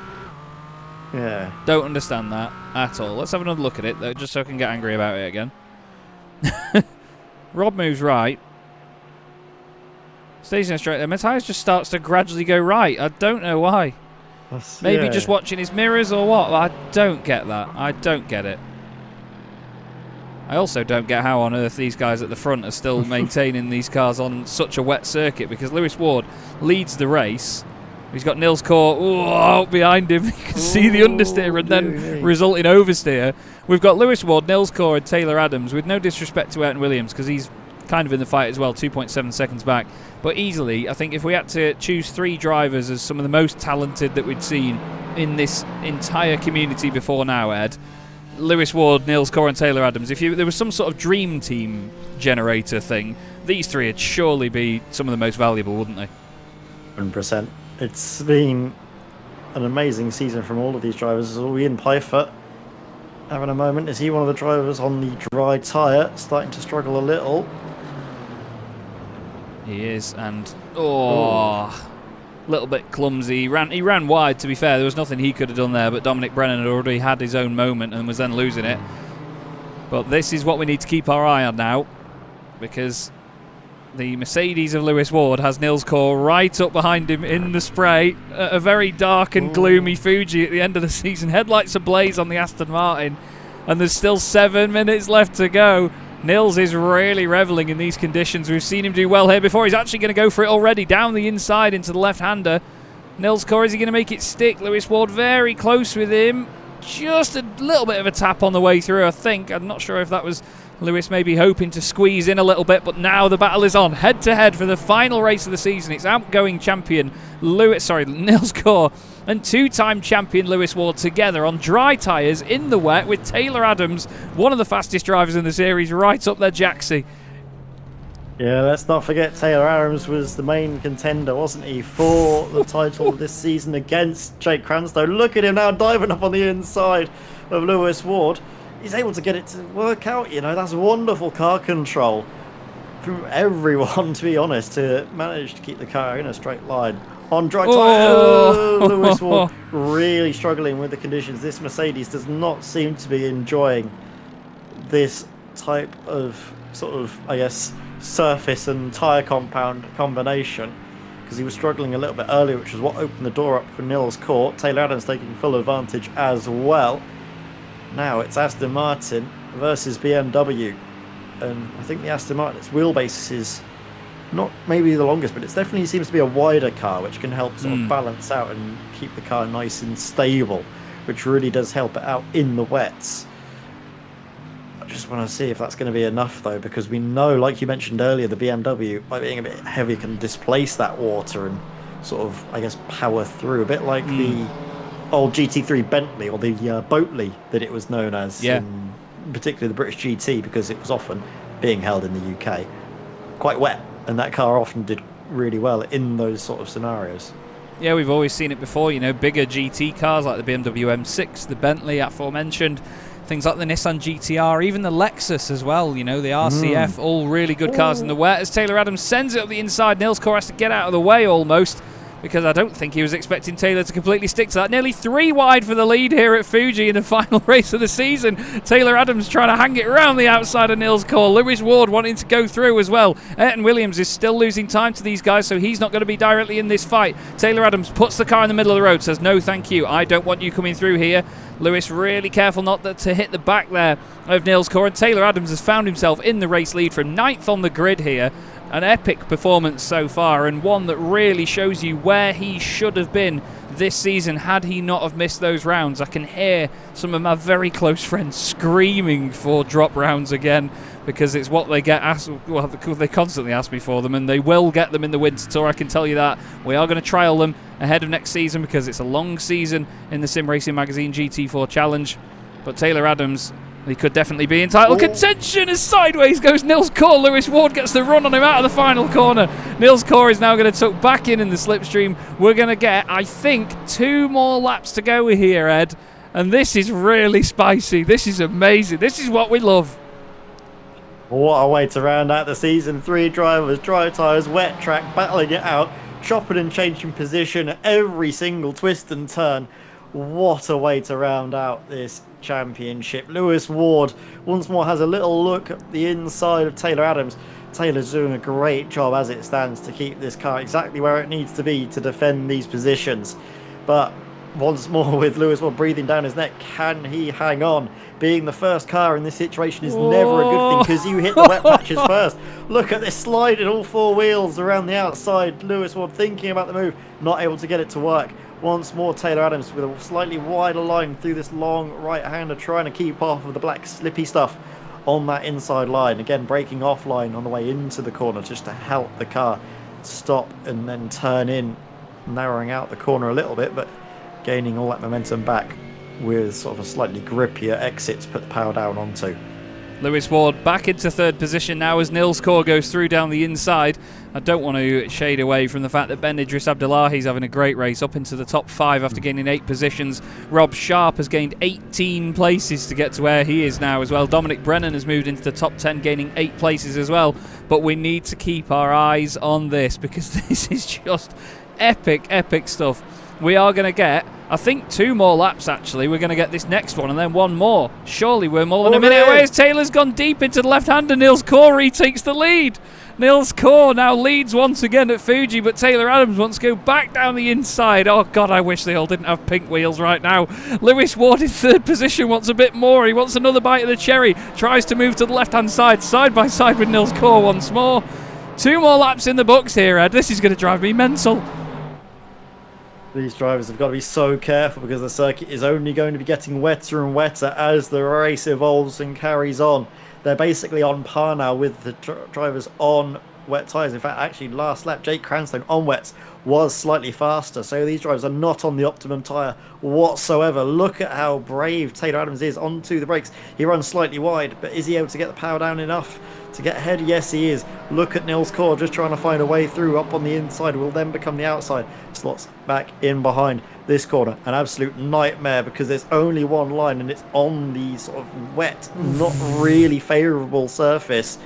Yeah.
Don't understand that at all. Let's have another look at it, though, just so I can get angry about it again. Rob moves right. Stays in a straight. Matthias just starts to gradually go right. I don't know why. Maybe just watching his mirrors or what. I don't get that. I don't get it. I also don't get how on earth these guys at the front are still maintaining these cars on such a wet circuit, because Lewis Ward leads the race. He's got Nils Court behind him. You can see the understeer and then resulting oversteer. We've got Lewis Ward, Nils Court and Taylor Adams, with no disrespect to Ayrton Williams, because he's kind of in the fight as well, 2.7 seconds back. But easily, I think if we had to choose 3 drivers as some of the most talented that we'd seen in this entire community before now, Ed, Lewis Ward, Nils Court and Taylor Adams, if there was some sort of dream team generator thing, these 3 would surely be some of the most valuable, wouldn't they?
100%. It's been an amazing season from all of these drivers. Ian Pfeiffer having a moment. Is he one of the drivers on the dry tyre, starting to struggle a little?
He is, and a little bit clumsy. He ran wide, to be fair. There was nothing he could have done there, but Dominic Brennan had already had his own moment and was then losing it. But this is what we need to keep our eye on now, because the Mercedes of Lewis Ward has Nils Kor right up behind him in the spray. A very dark and gloomy Fuji at the end of the season. Headlights ablaze on the Aston Martin, and there's still 7 minutes left to go. Nils is really revelling in these conditions. We've seen him do well here before. He's actually going to go for it already, down the inside into the left-hander. Nils Kor, is he going to make it stick? Lewis Ward very close with him. Just a little bit of a tap on the way through, I think. I'm not sure if that was Lewis maybe hoping to squeeze in a little bit, but now the battle is on, head-to-head for the final race of the season. It's outgoing champion Nils Kor and two-time champion Lewis Ward together on dry tyres in the wet, with Taylor Adams, one of the fastest drivers in the series, right up there, Jaxie.
Yeah, let's not forget Taylor Adams was the main contender, wasn't he, for the title this season against Jake Cranstow. Look at him now diving up on the inside of Lewis Ward. He's able to get it to work out, you know. That's wonderful car control from everyone, to be honest, to manage to keep the car in a straight line. On dry tyre, Lewis Ward really struggling with the conditions. This Mercedes does not seem to be enjoying this type of sort of, I guess, surface and tyre compound combination, because he was struggling a little bit earlier, which is what opened the door up for Nils Kor. Taylor Adams taking full advantage as well. Now it's Aston Martin versus BMW, and I think the Aston Martin's wheelbase is not maybe the longest, but it definitely seems to be a wider car, which can help sort of balance out and keep the car nice and stable, which really does help it out in the wets. I just want to see if that's going to be enough, though, because we know, like you mentioned earlier, the BMW, by being a bit heavy, can displace that water and sort of, I guess, power through, a bit like the old GT3 Bentley, or the Boatley that it was known as, in particularly the British GT, because it was often being held in the UK quite wet, and that car often did really well in those sort of scenarios.
Yeah, we've always seen it before, you know, bigger GT cars like the BMW M6, the Bentley aforementioned, things like the Nissan GTR, even the Lexus as well, you know, the RCF, all really good cars in the wet. As Taylor Adams sends it up the inside, Nils Kor has to get out of the way almost, because I don't think he was expecting Taylor to completely stick to that. Nearly 3 wide for the lead here at Fuji in the final race of the season. Taylor Adams trying to hang it around the outside of Nils Kor. Lewis Ward wanting to go through as well. Ayrton Williams is still losing time to these guys, so he's not going to be directly in this fight. Taylor Adams puts the car in the middle of the road, says, no, thank you. I don't want you coming through here. Lewis really careful not to hit the back there of Nils Kor. And Taylor Adams has found himself in the race lead from 9th on the grid here. An epic performance so far, and one that really shows you where he should have been this season had he not have missed those rounds. I can hear some of my very close friends screaming for drop rounds again, because it's what they get asked. Well, they constantly ask me for them, and they will get them in the Winter Tour, I can tell you that. We are going to trial them ahead of next season, because it's a long season in the Sim Racing Magazine GT4 Challenge. But Taylor Adams, he could definitely be in title contention, as sideways goes Nils Kor. Lewis Ward gets the run on him out of the final corner. Nils Kor is now going to tuck back in the slipstream. We're going to get, I think, 2 more laps to go here, Ed. And this is really spicy. This is amazing. This is what we love.
What a way to round out the season. 3 drivers, dry tyres, wet track, battling it out, chopping and changing position at every single twist and turn. What a way to round out this championship. Lewis Ward once more has a little look at the inside of Taylor Adams. Taylor's doing a great job as it stands to keep this car exactly where it needs to be to defend these positions. But once more, with Lewis Ward breathing down his neck, can he hang on? Being the first car in this situation is never a good thing, because you hit the wet patches first. Look at this slide in all 4 wheels around the outside. Lewis Ward thinking about the move, not able to get it to work. Once more, Taylor Adams with a slightly wider line through this long right-hander, trying to keep off of the black slippy stuff on that inside line. Again, braking offline on the way into the corner just to help the car stop and then turn in, narrowing out the corner a little bit, but gaining all that momentum back with sort of a slightly grippier exit to put the power down onto.
Lewis Ward back into third position now as Nils Kaur goes through down the inside. I don't want to shade away from the fact that Ben Idris Abdullahi's having a great race up into the top 5 after gaining 8 positions. Rob Sharp has gained 18 places to get to where he is now as well. Dominic Brennan has moved into the top 10, gaining 8 places as well. But we need to keep our eyes on this because this is just epic, epic stuff. We are going to get, I think, 2 more laps actually. We're going to get this next one and then 1 more. Surely we're more than a minute away as Taylor's gone deep into the left-hander. Nils Kaur retakes the lead. Nils Kaur now leads once again at Fuji, but Taylor Adams wants to go back down the inside. Oh God, I wish they all didn't have pink wheels right now. Lewis Ward in third position wants a bit more. He wants another bite of the cherry. Tries to move to the left-hand side by side with Nils Kaur once more. 2 more laps in the books here, Ed. This is going to drive me mental.
These drivers have got to be so careful because the circuit is only going to be getting wetter and wetter as the race evolves and carries on. They're basically on par now with the drivers on wet tyres. In fact, actually, last lap, Jake Cranstone on wets was slightly faster. So these drivers are not on the optimum tyre whatsoever. Look at how brave Taylor Adams is onto the brakes. He runs slightly wide, but is he able to get the power down enough to get ahead? Yes, he is. Look at Nils Kaur just trying to find a way through up on the inside. Will then become the outside. Slots back in behind this corner. An absolute nightmare because there's only one line and it's on the sort of wet, not really favourable surface.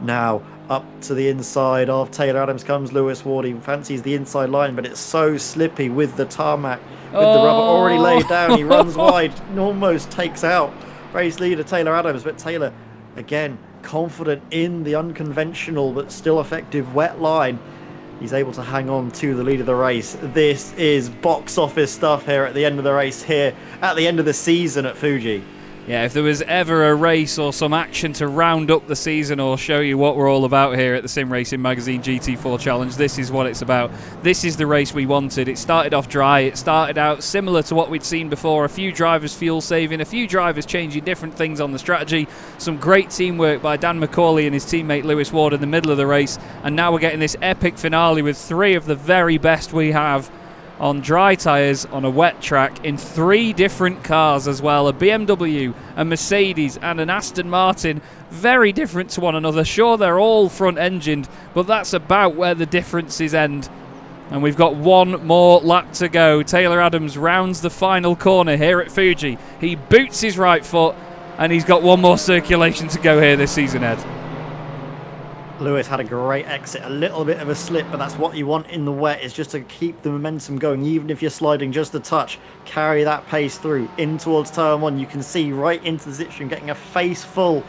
Now up to the inside of Taylor Adams comes Lewis Ward. He fancies the inside line, but it's so slippy with the tarmac, with the rubber already laid down. He runs wide and almost takes out race leader Taylor Adams, but Taylor again confident in the unconventional but still effective wet line. He's able to hang on to the lead of the race. This is box office stuff here at the end of the race, here at the end of the season at Fuji.
Yeah, if there was ever a race or some action to round up the season or show you what we're all about here at the Sim Racing Magazine GT4 Challenge, this is what it's about. This is the race we wanted. It started off dry. It started out similar to what we'd seen before. A few drivers fuel saving, a few drivers changing different things on the strategy. Some great teamwork by Dan McCauley and his teammate Lewis Ward in the middle of the race. And now we're getting this epic finale with 3 of the very best we have on dry tyres on a wet track in 3 different cars as well. A BMW, a Mercedes and an Aston Martin. Very different to one another. Sure, they're all front-engined, but that's about where the differences end. And we've got 1 more lap to go. Taylor Adams rounds the final corner here at Fuji. He boots his right foot and he's got 1 more circulation to go here this season, Ed.
Lewis had a great exit, a little bit of a slip, but that's what you want in the wet, is just to keep the momentum going. Even if you're sliding just a touch, carry that pace through in towards turn 1. You can see right into the slipstream, getting a face full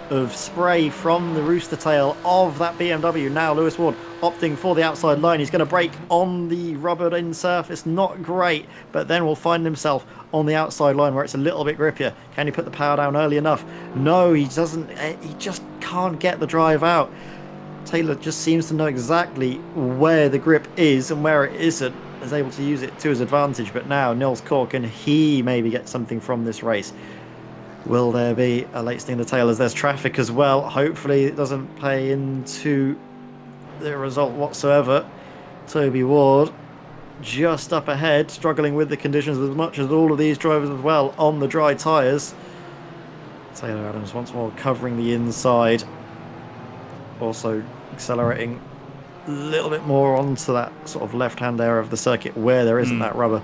of spray from the rooster tail of that BMW. Now Lewis Ward opting for the outside line. He's going to brake on the rubbered in surface. Not great, but then will find himself on the outside line where it's a little bit grippier. Can he put the power down early enough? No, he doesn't. He just can't get the drive out. Taylor just seems to know exactly where the grip is and where it isn't, is able to use it to his advantage. But now Nils Kaur, can he maybe get something from this race? Will there be a late sting to Taylor's? There's traffic as well. Hopefully it doesn't play into the result whatsoever. Toby Ward just up ahead, struggling with the conditions as much as all of these drivers as well on the dry tyres. Taylor Adams once more covering the inside. Also accelerating a little bit more onto that sort of left-hand area of the circuit where there isn't that rubber.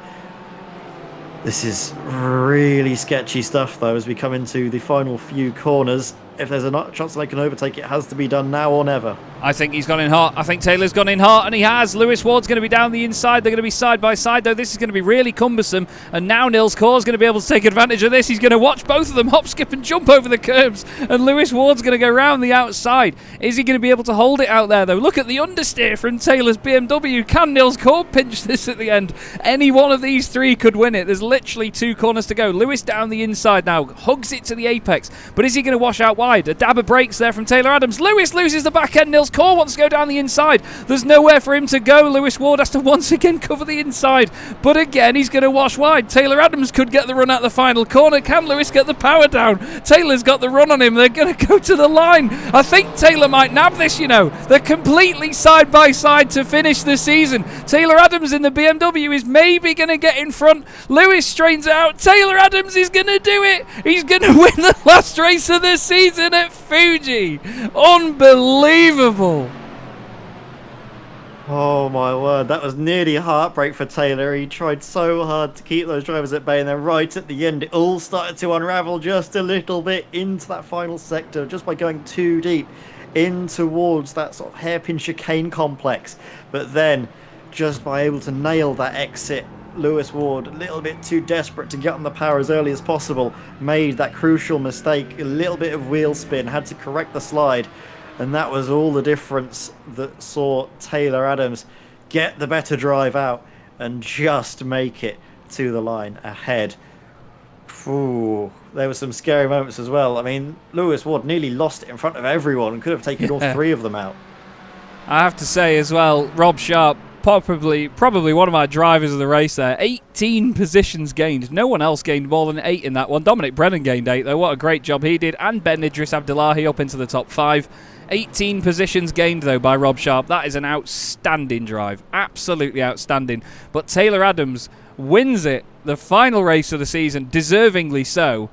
This is really sketchy stuff, though, as we come into the final few corners. If there's a chance to make an overtake, it has to be done now or never.
I think he's gone in hot. I think Taylor's gone in hot, and he has. Lewis Ward's going to be down the inside. They're going to be side by side, though. This is going to be really cumbersome. And now Nils Kaur's going to be able to take advantage of this. He's going to watch both of them hop, skip, and jump over the curbs. And Lewis Ward's going to go round the outside. Is he going to be able to hold it out there, though? Look at the understeer from Taylor's BMW. Can Nils Kaur pinch this at the end? Any one of these 3 could win it. There's literally 2 corners to go. Lewis down the inside now. Hugs it to the apex. But is he going to wash out wide? A dab of brakes there from Taylor Adams. Lewis loses the back end. Nils Niels Corr wants to go down the inside. There's nowhere for him to go. Lewis Ward has to once again cover the inside. But again, he's going to wash wide. Taylor Adams could get the run out the final corner. Can Lewis get the power down? Taylor's got the run on him. They're going to go to the line. I think Taylor might nab this, you know. They're completely side by side to finish the season. Taylor Adams in the BMW is maybe going to get in front. Lewis strains it out. Taylor Adams is going to do it. He's going to win the last race of the season at Fuji. Unbelievable.
Oh my word, that was nearly a heartbreak for Taylor. He tried so hard to keep those drivers at bay, and then right at the end it all started to unravel just a little bit into that final sector, just by going too deep in towards that sort of hairpin chicane complex. But then, just by able to nail that exit, Lewis Ward, a little bit too desperate to get on the power as early as possible, made that crucial mistake, a little bit of wheel spin, had to correct the slide. And that was all the difference that saw Taylor Adams get the better drive out and just make it to the line ahead. Ooh, there were some scary moments as well. I mean, Lewis Ward nearly lost it in front of everyone and could have taken all three of them out.
I have to say as well, Rob Sharp, probably one of my drivers of the race there. 18 positions gained. No one else gained more than 8 in that one. Dominic Brennan gained 8 though. What a great job he did. And Ben Idris Abdullahi up into the top 5. 18 positions gained though by Rob Sharp. That is an outstanding drive. Absolutely outstanding. But Taylor Adams wins it. The final race of the season. Deservingly so.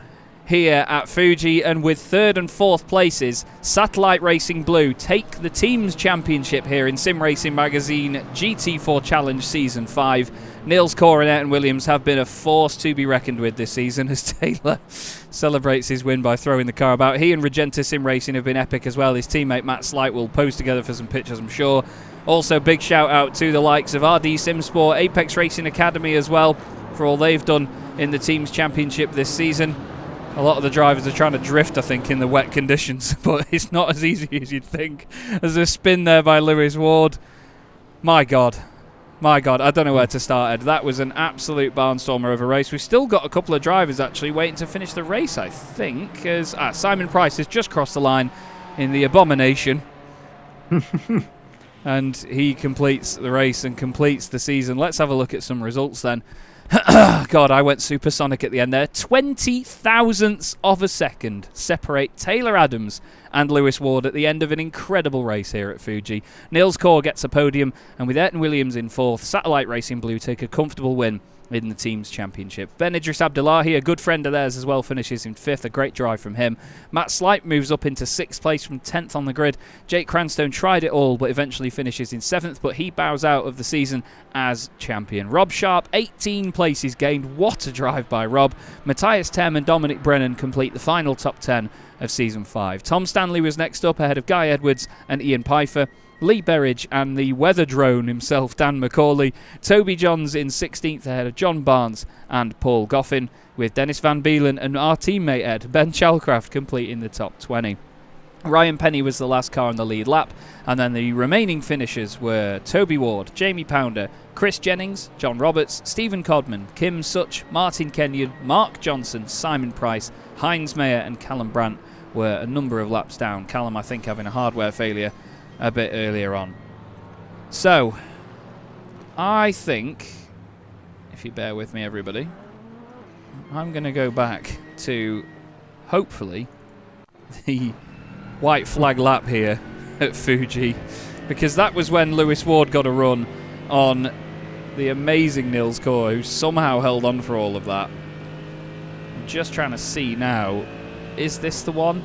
Here at Fuji, and with 3rd and 4th places, Satellite Racing Blue take the team's championship here in Sim Racing Magazine GT4 Challenge Season 5. Niels Corr and Ayrton Williams have been a force to be reckoned with this season as Taylor celebrates his win by throwing the car about. He and Regenta Sim Racing have been epic as well. His teammate Matt Slight will pose together for some pictures, I'm sure. Also, big shout out to the likes of RD Sim Sport, Apex Racing Academy as well, for all they've done in the team's championship this season. A lot of the drivers are trying to drift, I think, in the wet conditions, but it's not as easy as you'd think. There's a spin there by Lewis Ward. My God, I don't know where to start, Ed. That was an absolute barnstormer of a race. We've still got a couple of drivers, actually, waiting to finish the race, I think, as Simon Price has just crossed the line in the Abomination. And he completes the race and completes the season. Let's have a look at some results then. God, I went supersonic at the end there. 20 thousandths of a second separate Taylor Adams and Lewis Ward at the end of an incredible race here at Fuji. Niels Corr gets a podium, and with Ayrton Williams in 4th, Satellite Racing Blue take a comfortable win in the team's championship. Ben Idris Abdullahi, a good friend of theirs as well, finishes in 5th. A great drive from him. Matt Slight moves up into 6th place from 10th on the grid. Jake Cranstone tried it all, but eventually finishes in 7th, but he bows out of the season as champion. Rob Sharp, 18 places gained. What a drive by Rob. Matthias Tem and Dominic Brennan complete the final top 10 of Season 5. Tom Stanley was next up ahead of Guy Edwards and Ian Pfeiffer. Lee Berridge and the weather drone himself, Dan McCauley. Toby Johns in 16th ahead of John Barnes and Paul Goffin, with Dennis Van Beelen and our teammate Ed, Ben Chalcraft, completing the top 20. Ryan Penny was the last car on the lead lap, and then the remaining finishers were Toby Ward, Jamie Pounder, Chris Jennings, John Roberts, Stephen Codman, Kim Such, Martin Kenyon, Mark Johnson, Simon Price, Heinz Mayer and Callum Brandt were a number of laps down. Callum, I think, having a hardware failure a bit earlier on. So, I think, if you bear with me everybody, I'm going to go back to, hopefully, the white flag lap here at Fuji, because that was when Lewis Ward got a run on the amazing Niels Corr, who somehow held on for all of that. I'm just trying to see now, is this the one?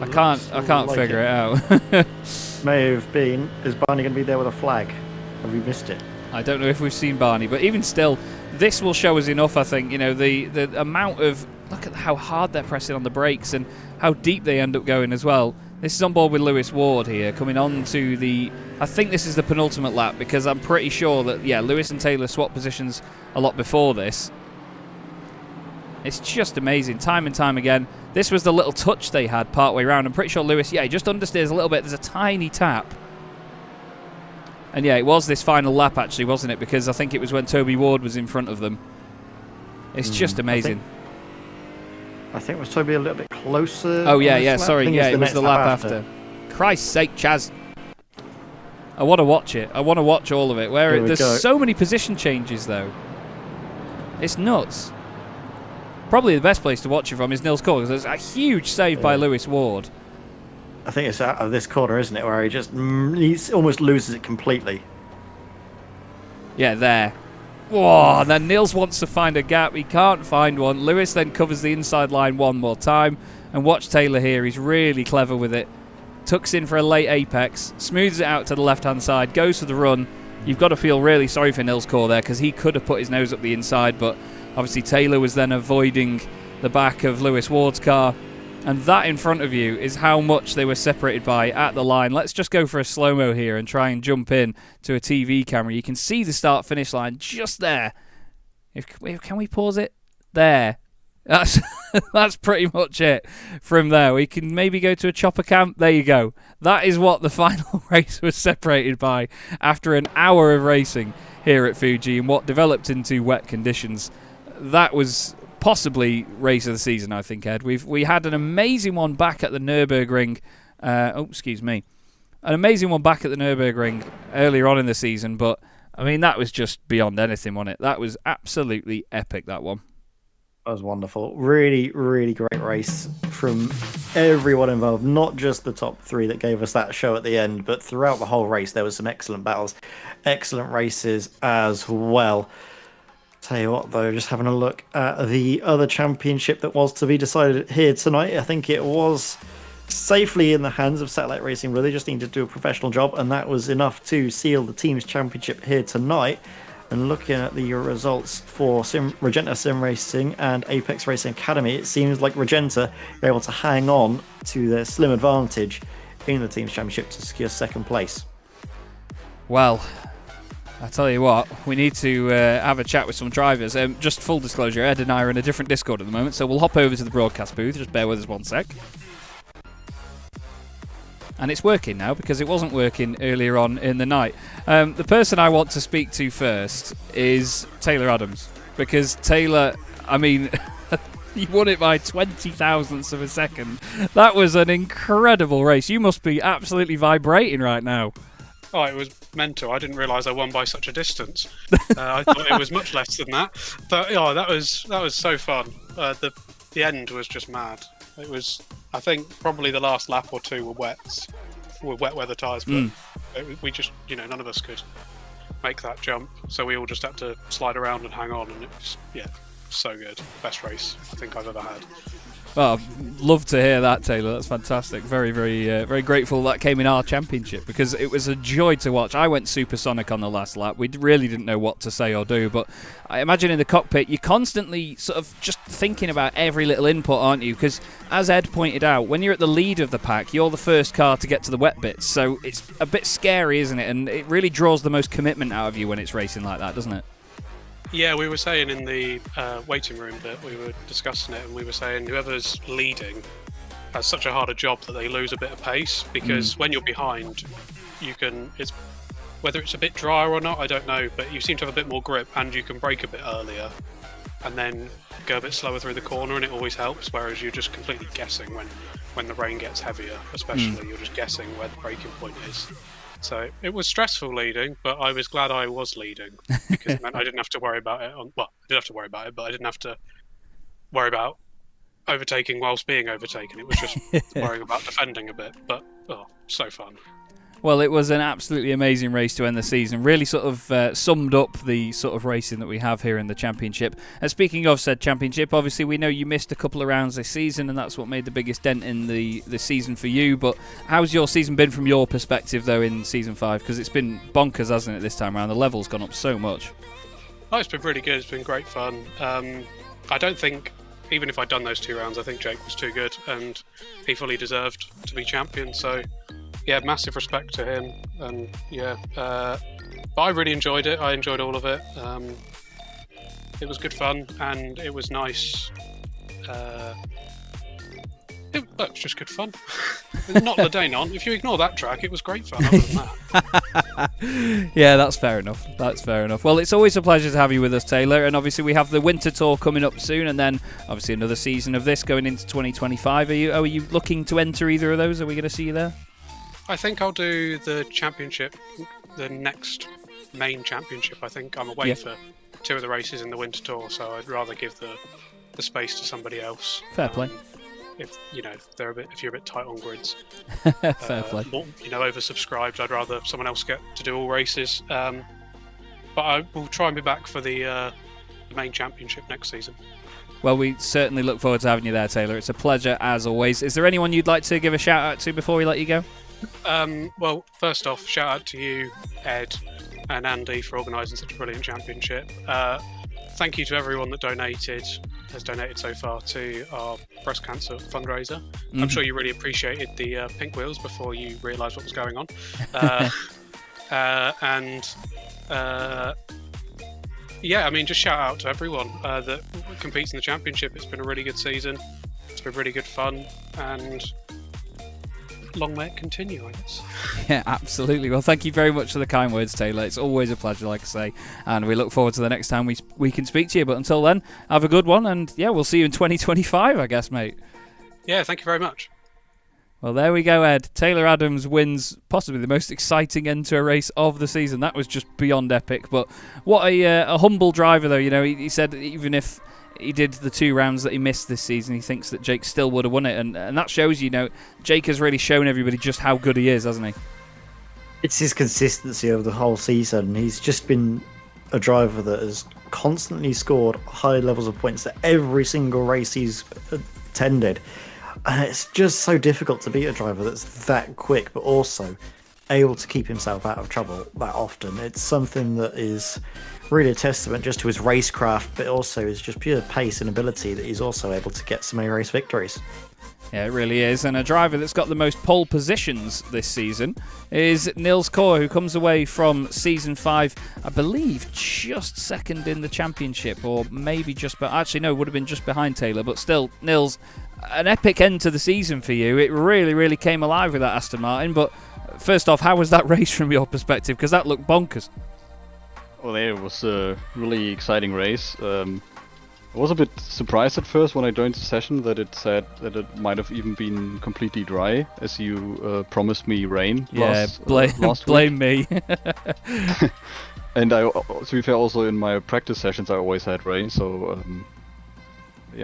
I can't figure it out.
May have been. Is Barney going to be there with a flag? Have we missed it?
I don't know if we've seen Barney, but even still, this will show us enough, I think. You know, the amount of... Look at how hard they're pressing on the brakes and how deep they end up going as well. This is on board with Lewis Ward here, coming on to the... I think this is the penultimate lap, because I'm pretty sure that, yeah, Lewis and Taylor swapped positions a lot before this. It's just amazing, time and time again. This was the little touch they had partway around. I'm pretty sure Lewis, yeah, he just understeers a little bit. There's a tiny tap. And yeah, it was this final lap, actually, wasn't it? Because I think it was when Toby Ward was in front of them. It's just amazing.
I think was Toby a little bit closer.
Oh,
on
yeah,
this
yeah,
lap? I
sorry.
think
Yeah,
it's
it was
next
the lap after. Christ's sake, Chaz. I want to watch it. I want to watch all of it. There's so many position changes, though. It's nuts. Probably the best place to watch it from is Nils Court, because there's a huge save by Lewis Ward.
I think it's out of this corner, isn't it, where he almost loses it completely.
Yeah, there. Whoa, and then Nils wants to find a gap. He can't find one. Lewis then covers the inside line one more time. And watch Taylor here. He's really clever with it. Tucks in for a late apex. Smooths it out to the left-hand side. Goes for the run. You've got to feel really sorry for Nils Core there, because he could have put his nose up the inside, but obviously Taylor was then avoiding the back of Lewis Ward's car. And that in front of you is how much they were separated by at the line. Let's just go for a slow-mo here and try and jump in to a TV camera. You can see the start-finish line just there. Can we pause it? There. That's pretty much it from there. We can maybe go to a chopper cam. There you go. That is what the final race was separated by after an hour of racing here at Fuji in what developed into wet conditions. That was possibly race of the season, I think, Ed. We had an amazing one back at the Nürburgring. An amazing one back at the Nürburgring earlier on in the season, but I mean that was just beyond anything, wasn't it? That was absolutely epic, that one.
That was wonderful. Really, really great race from everyone involved. Not just the top three that gave us that show at the end, but throughout the whole race there was some excellent battles, excellent races as well. Tell you what, though, just having a look at the other championship that was to be decided here tonight, I think it was safely in the hands of Satellite Racing. Really just needed to do a professional job, and that was enough to seal the team's championship here tonight. And looking at the results for Regenta Sim Racing and Apex Racing Academy, it seems like Regenta are able to hang on to their slim advantage in the team's championship to secure second place.
Well, I tell you what, we need to have a chat with some drivers. Just full disclosure, Ed and I are in a different Discord at the moment, so we'll hop over to the broadcast booth. Just bear with us one sec. And it's working now, because it wasn't working earlier on in the night. The person I want to speak to first is Taylor Adams, because Taylor, I mean, he won it by 20 thousandths of a second. That was an incredible race. You must be absolutely vibrating right now.
Oh, it was mental. I didn't realise I won by such a distance. I thought it was much less than that. But yeah, that was so fun. The end was just mad. It was, I think, probably the last lap or two were wet weather tyres, but we just, none of us could make that jump. So we all just had to slide around and hang on, and it was, so good. Best race I think I've ever had.
Well, love to hear that, Taylor. That's fantastic. Very, very, very grateful that came in our championship, because it was a joy to watch. I went supersonic on the last lap. We really didn't know what to say or do, but I imagine in the cockpit you're constantly sort of just thinking about every little input, aren't you? Because as Ed pointed out, when you're at the lead of the pack, you're the first car to get to the wet bits, so it's a bit scary, isn't it? And it really draws the most commitment out of you when it's racing like that, doesn't it?
Yeah, we were saying in the waiting room that we were discussing it, and we were saying whoever's leading has such a harder job that they lose a bit of pace, because when you're behind, whether it's a bit drier or not, I don't know, but you seem to have a bit more grip, and you can brake a bit earlier and then go a bit slower through the corner, and it always helps, whereas you're just completely guessing when the rain gets heavier, especially. You're just guessing where the braking point is. So it was stressful leading, but I was glad I was leading, because it meant I didn't have to worry about it. I did have to worry about it, but I didn't have to worry about overtaking whilst being overtaken. It was just worrying about defending a bit, but so fun.
Well, it was an absolutely amazing race to end the season. Really sort of summed up the sort of racing that we have here in the championship. And speaking of said championship, obviously we know you missed a couple of rounds this season, and that's what made the biggest dent in the season for you. But how's your season been from your perspective, though, in Season 5? Because it's been bonkers, hasn't it, this time around? The level's gone up so much.
Oh, it's been really good. It's been great fun. I don't think, even if I'd done those 2 rounds, I think Jake was too good, and he fully deserved to be champion. So yeah, massive respect to him, and but I really enjoyed it. I enjoyed all of it. It was good fun, and it was nice. It was just good fun. Not Le Danon. If you ignore that track, it was great fun. Other than that.
Yeah, that's fair enough. That's fair enough. Well, it's always a pleasure to have you with us, Taylor. And obviously, we have the winter tour coming up soon, and then obviously another season of this going into 2025. Are you looking to enter either of those? Are we going to see you there?
I think I'll do the championship, the next main championship. I think I'm away for 2 of the races in the winter tour, so I'd rather give the space to somebody else.
Fair play.
If you're a bit tight on grids,
fair play.
More, oversubscribed, I'd rather someone else get to do all races. But I will try and be back for the main championship next season.
Well, we certainly look forward to having you there, Taylor. It's a pleasure as always. Is there anyone you'd like to give a shout out to before we let you go?
Well, first off, shout out to you, Ed, and Andy for organising such a brilliant championship. Thank you to everyone that has donated so far to our breast cancer fundraiser. I'm sure you really appreciated the pink wheels before you realised what was going on. Just shout out to everyone that competes in the championship. It's been a really good season. It's been really good fun, and long may it continue, I guess.
Yeah, absolutely. Well, thank you very much for the kind words, Taylor. It's always a pleasure, like I say, and we look forward to the next time we can speak to you. But until then, have a good one, and yeah, we'll see you in 2025, I guess, mate.
Yeah, thank you very much.
Well, there we go, Ed. Taylor Adams wins possibly the most exciting end to a race of the season. That was just beyond epic. But what a humble driver, though. He said even if he did the 2 rounds that he missed this season, he thinks that Jake still would have won it, and that shows Jake has really shown everybody just how good he is, hasn't he?
It's his consistency over the whole season. He's just been a driver that has constantly scored high levels of points at every single race he's attended, and it's just so difficult to beat a driver that's that quick but also able to keep himself out of trouble that often. It's something that is really a testament just to his racecraft, but also is just pure pace and ability that he's also able to get so many race victories.
Yeah, it really is. And a driver that's got the most pole positions this season is Nils Kaur, who comes away from Season 5, I believe, just second in the championship, or maybe just... Actually, no, would have been just behind Taylor, but still, Nils, an epic end to the season for you. It really, really came alive with that Aston Martin, but first off, how was that race from your perspective? Because that looked bonkers.
Well, it was a really exciting race. I was a bit surprised at first when I joined the session that it said that it might have even been completely dry, as you promised me rain last
blame me.
And to be fair, also in my practice sessions I always had rain, so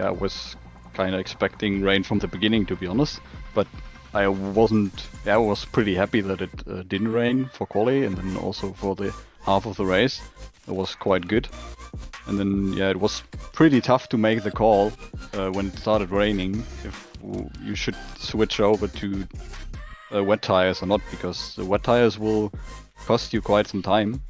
I was kind of expecting rain from the beginning, to be honest. But I wasn't. I was pretty happy that it didn't rain for quali, and then also for the half of the race, it was quite good. And then it was pretty tough to make the call when it started raining if you should switch over to wet tires or not, because the wet tires will cost you quite some time.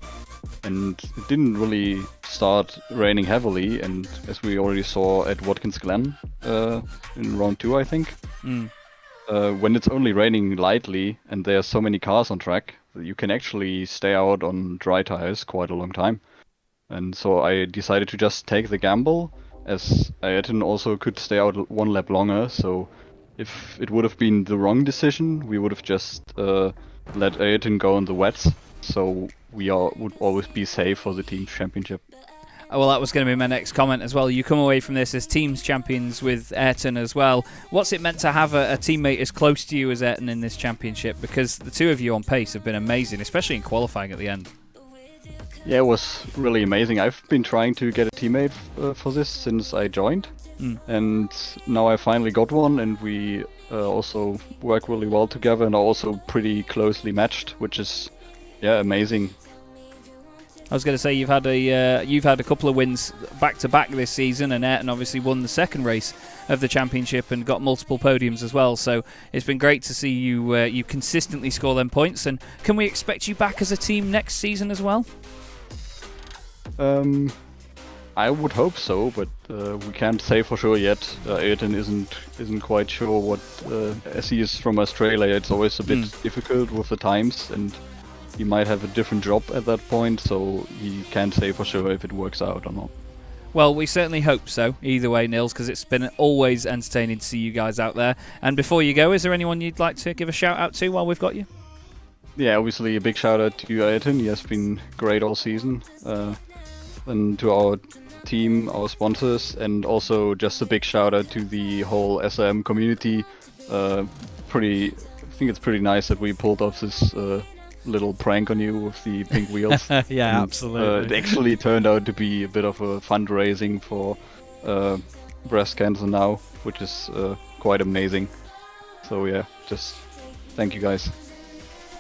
And it didn't really start raining heavily, and as we already saw at Watkins Glen in round 2, I think. When it's only raining lightly and there are so many cars on track, you can actually stay out on dry tires quite a long time. And so I decided to just take the gamble, as Ayrton also could stay out 1 lap longer. So if it would have been the wrong decision, we would have just let Ayrton go on the wets. So we would always be safe for the team championship.
Well, that was going to be my next comment as well. You come away from this as teams champions with Ayrton as well. What's it meant to have a teammate as close to you as Ayrton in this championship? Because the two of you on pace have been amazing, especially in qualifying at the end.
Yeah, it was really amazing. I've been trying to get a teammate for this since I joined. And now I finally got one, and we also work really well together and are also pretty closely matched, which is amazing.
I was going to say you've had a couple of wins back to back this season, and Ayrton obviously won the second race of the championship and got multiple podiums as well. So it's been great to see you consistently score them points. And can we expect you back as a team next season as well?
I would hope so, but we can't say for sure yet. Ayrton isn't quite sure what, as he is from Australia. It's always a bit difficult with the times, and he might have a different job at that point, so he can't say for sure if it works out or not.
Well, we certainly hope so, either way, Nils, because it's been always entertaining to see you guys out there. And before you go, is there anyone you'd like to give a shout-out to while we've got you?
Yeah, obviously a big shout-out to Ayrton. He has been great all season. And to our team, our sponsors, and also just a big shout-out to the whole SRM community. I think it's pretty nice that we pulled off this little prank on you with the pink wheels.
Yeah,
and,
absolutely.
It actually turned out to be a bit of a fundraising for breast cancer now, which is quite amazing. So yeah, just thank you guys.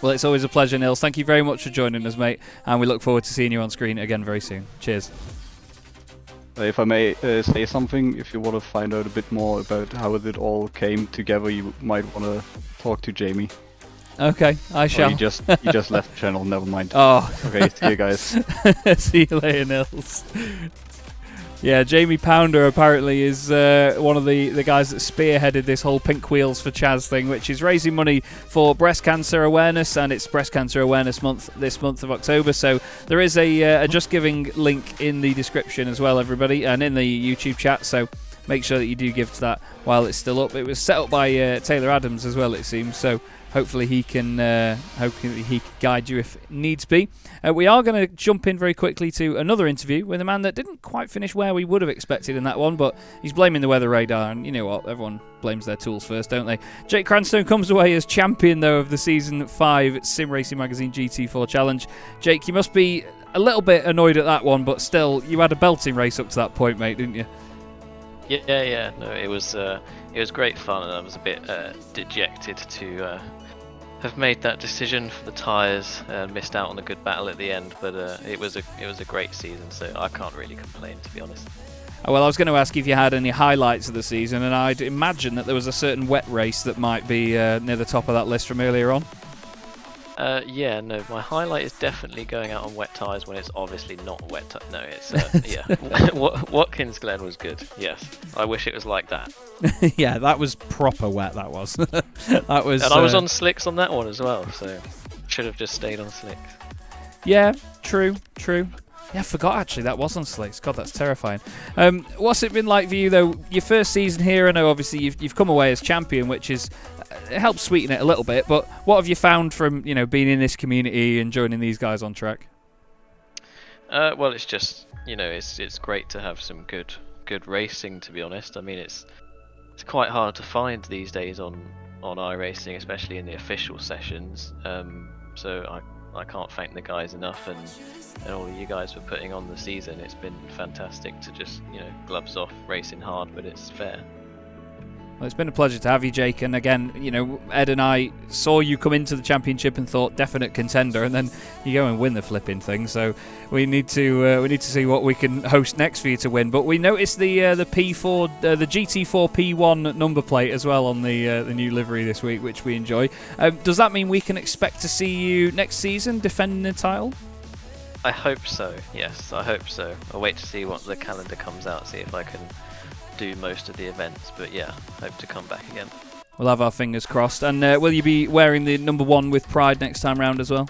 Well, it's always a pleasure, Nils. Thank you very much for joining us, mate, and we look forward to seeing you on screen again very soon. Cheers.
If I may say something, if you want to find out a bit more about how it all came together, you might want to talk to Jamie.
Okay, I shall.
He just left the channel, never mind.
Oh.
Okay, see you guys.
See you later, Nils. Yeah, Jamie Pounder apparently is one of the guys that spearheaded this whole Pink Wheels for Chaz thing, which is raising money for breast cancer awareness, and it's Breast Cancer Awareness Month this month of October. So there is a Just Giving link in the description as well, everybody, and in the YouTube chat. So make sure that you do give to that while it's still up. It was set up by Taylor Adams as well, it seems. So hopefully he can guide you if needs be. We are going to jump in very quickly to another interview with a man that didn't quite finish where we would have expected in that one, but he's blaming the weather radar, and you know what, everyone blames their tools first, don't they? Jake Cranstone comes away as champion, though, of the Season 5 Sim Racing Magazine GT4 Challenge. Jake, you must be a little bit annoyed at that one, but still, you had a belting race up to that point, mate, didn't you?
Yeah. No, it was great fun, and I was a bit dejected to have made that decision for the tyres and missed out on a good battle at the end. But it was a great season, so I can't really complain, to be honest.
Well, I was going to ask if you had any highlights of the season, and I'd imagine that there was a certain wet race that might be near the top of that list from earlier on.
Yeah, no, my highlight is definitely going out on wet tyres when it's obviously not wet. No, it's yeah. Watkins Glen was good. Yes, I wish it was like that.
Yeah, that was proper wet. That was. That was.
And I was on slicks on that one as well, so should have just stayed on slicks.
Yeah, true. Yeah, I forgot actually that was on slicks. God, that's terrifying. What's it been like for you though? Your first season here, I know obviously you've come away as champion, which is it helps sweeten it a little bit. But what have you found from being in this community and joining these guys on track?
Well, it's just it's great to have some good racing. To be honest, I mean it's quite hard to find these days on iRacing, especially in the official sessions. So I can't thank the guys enough, and all of you guys for putting on the season. It's been fantastic to just gloves off, racing hard, but it's fair.
Well, it's been a pleasure to have you, Jake. And again, Ed and I saw you come into the championship and thought definite contender, and then you go and win the flipping thing. So we need to see what we can host next for you to win. But we noticed the P4, the GT4 P1 number plate as well on the new livery this week, which we enjoy. Does that mean we can expect to see you next season defending the title?
I hope so. Yes, I hope so. I'll wait to see what the calendar comes out, see if I can do most of the events, but yeah, hope to come back again.
We'll have our fingers crossed. And will you be wearing the number 1 with pride next time round as well?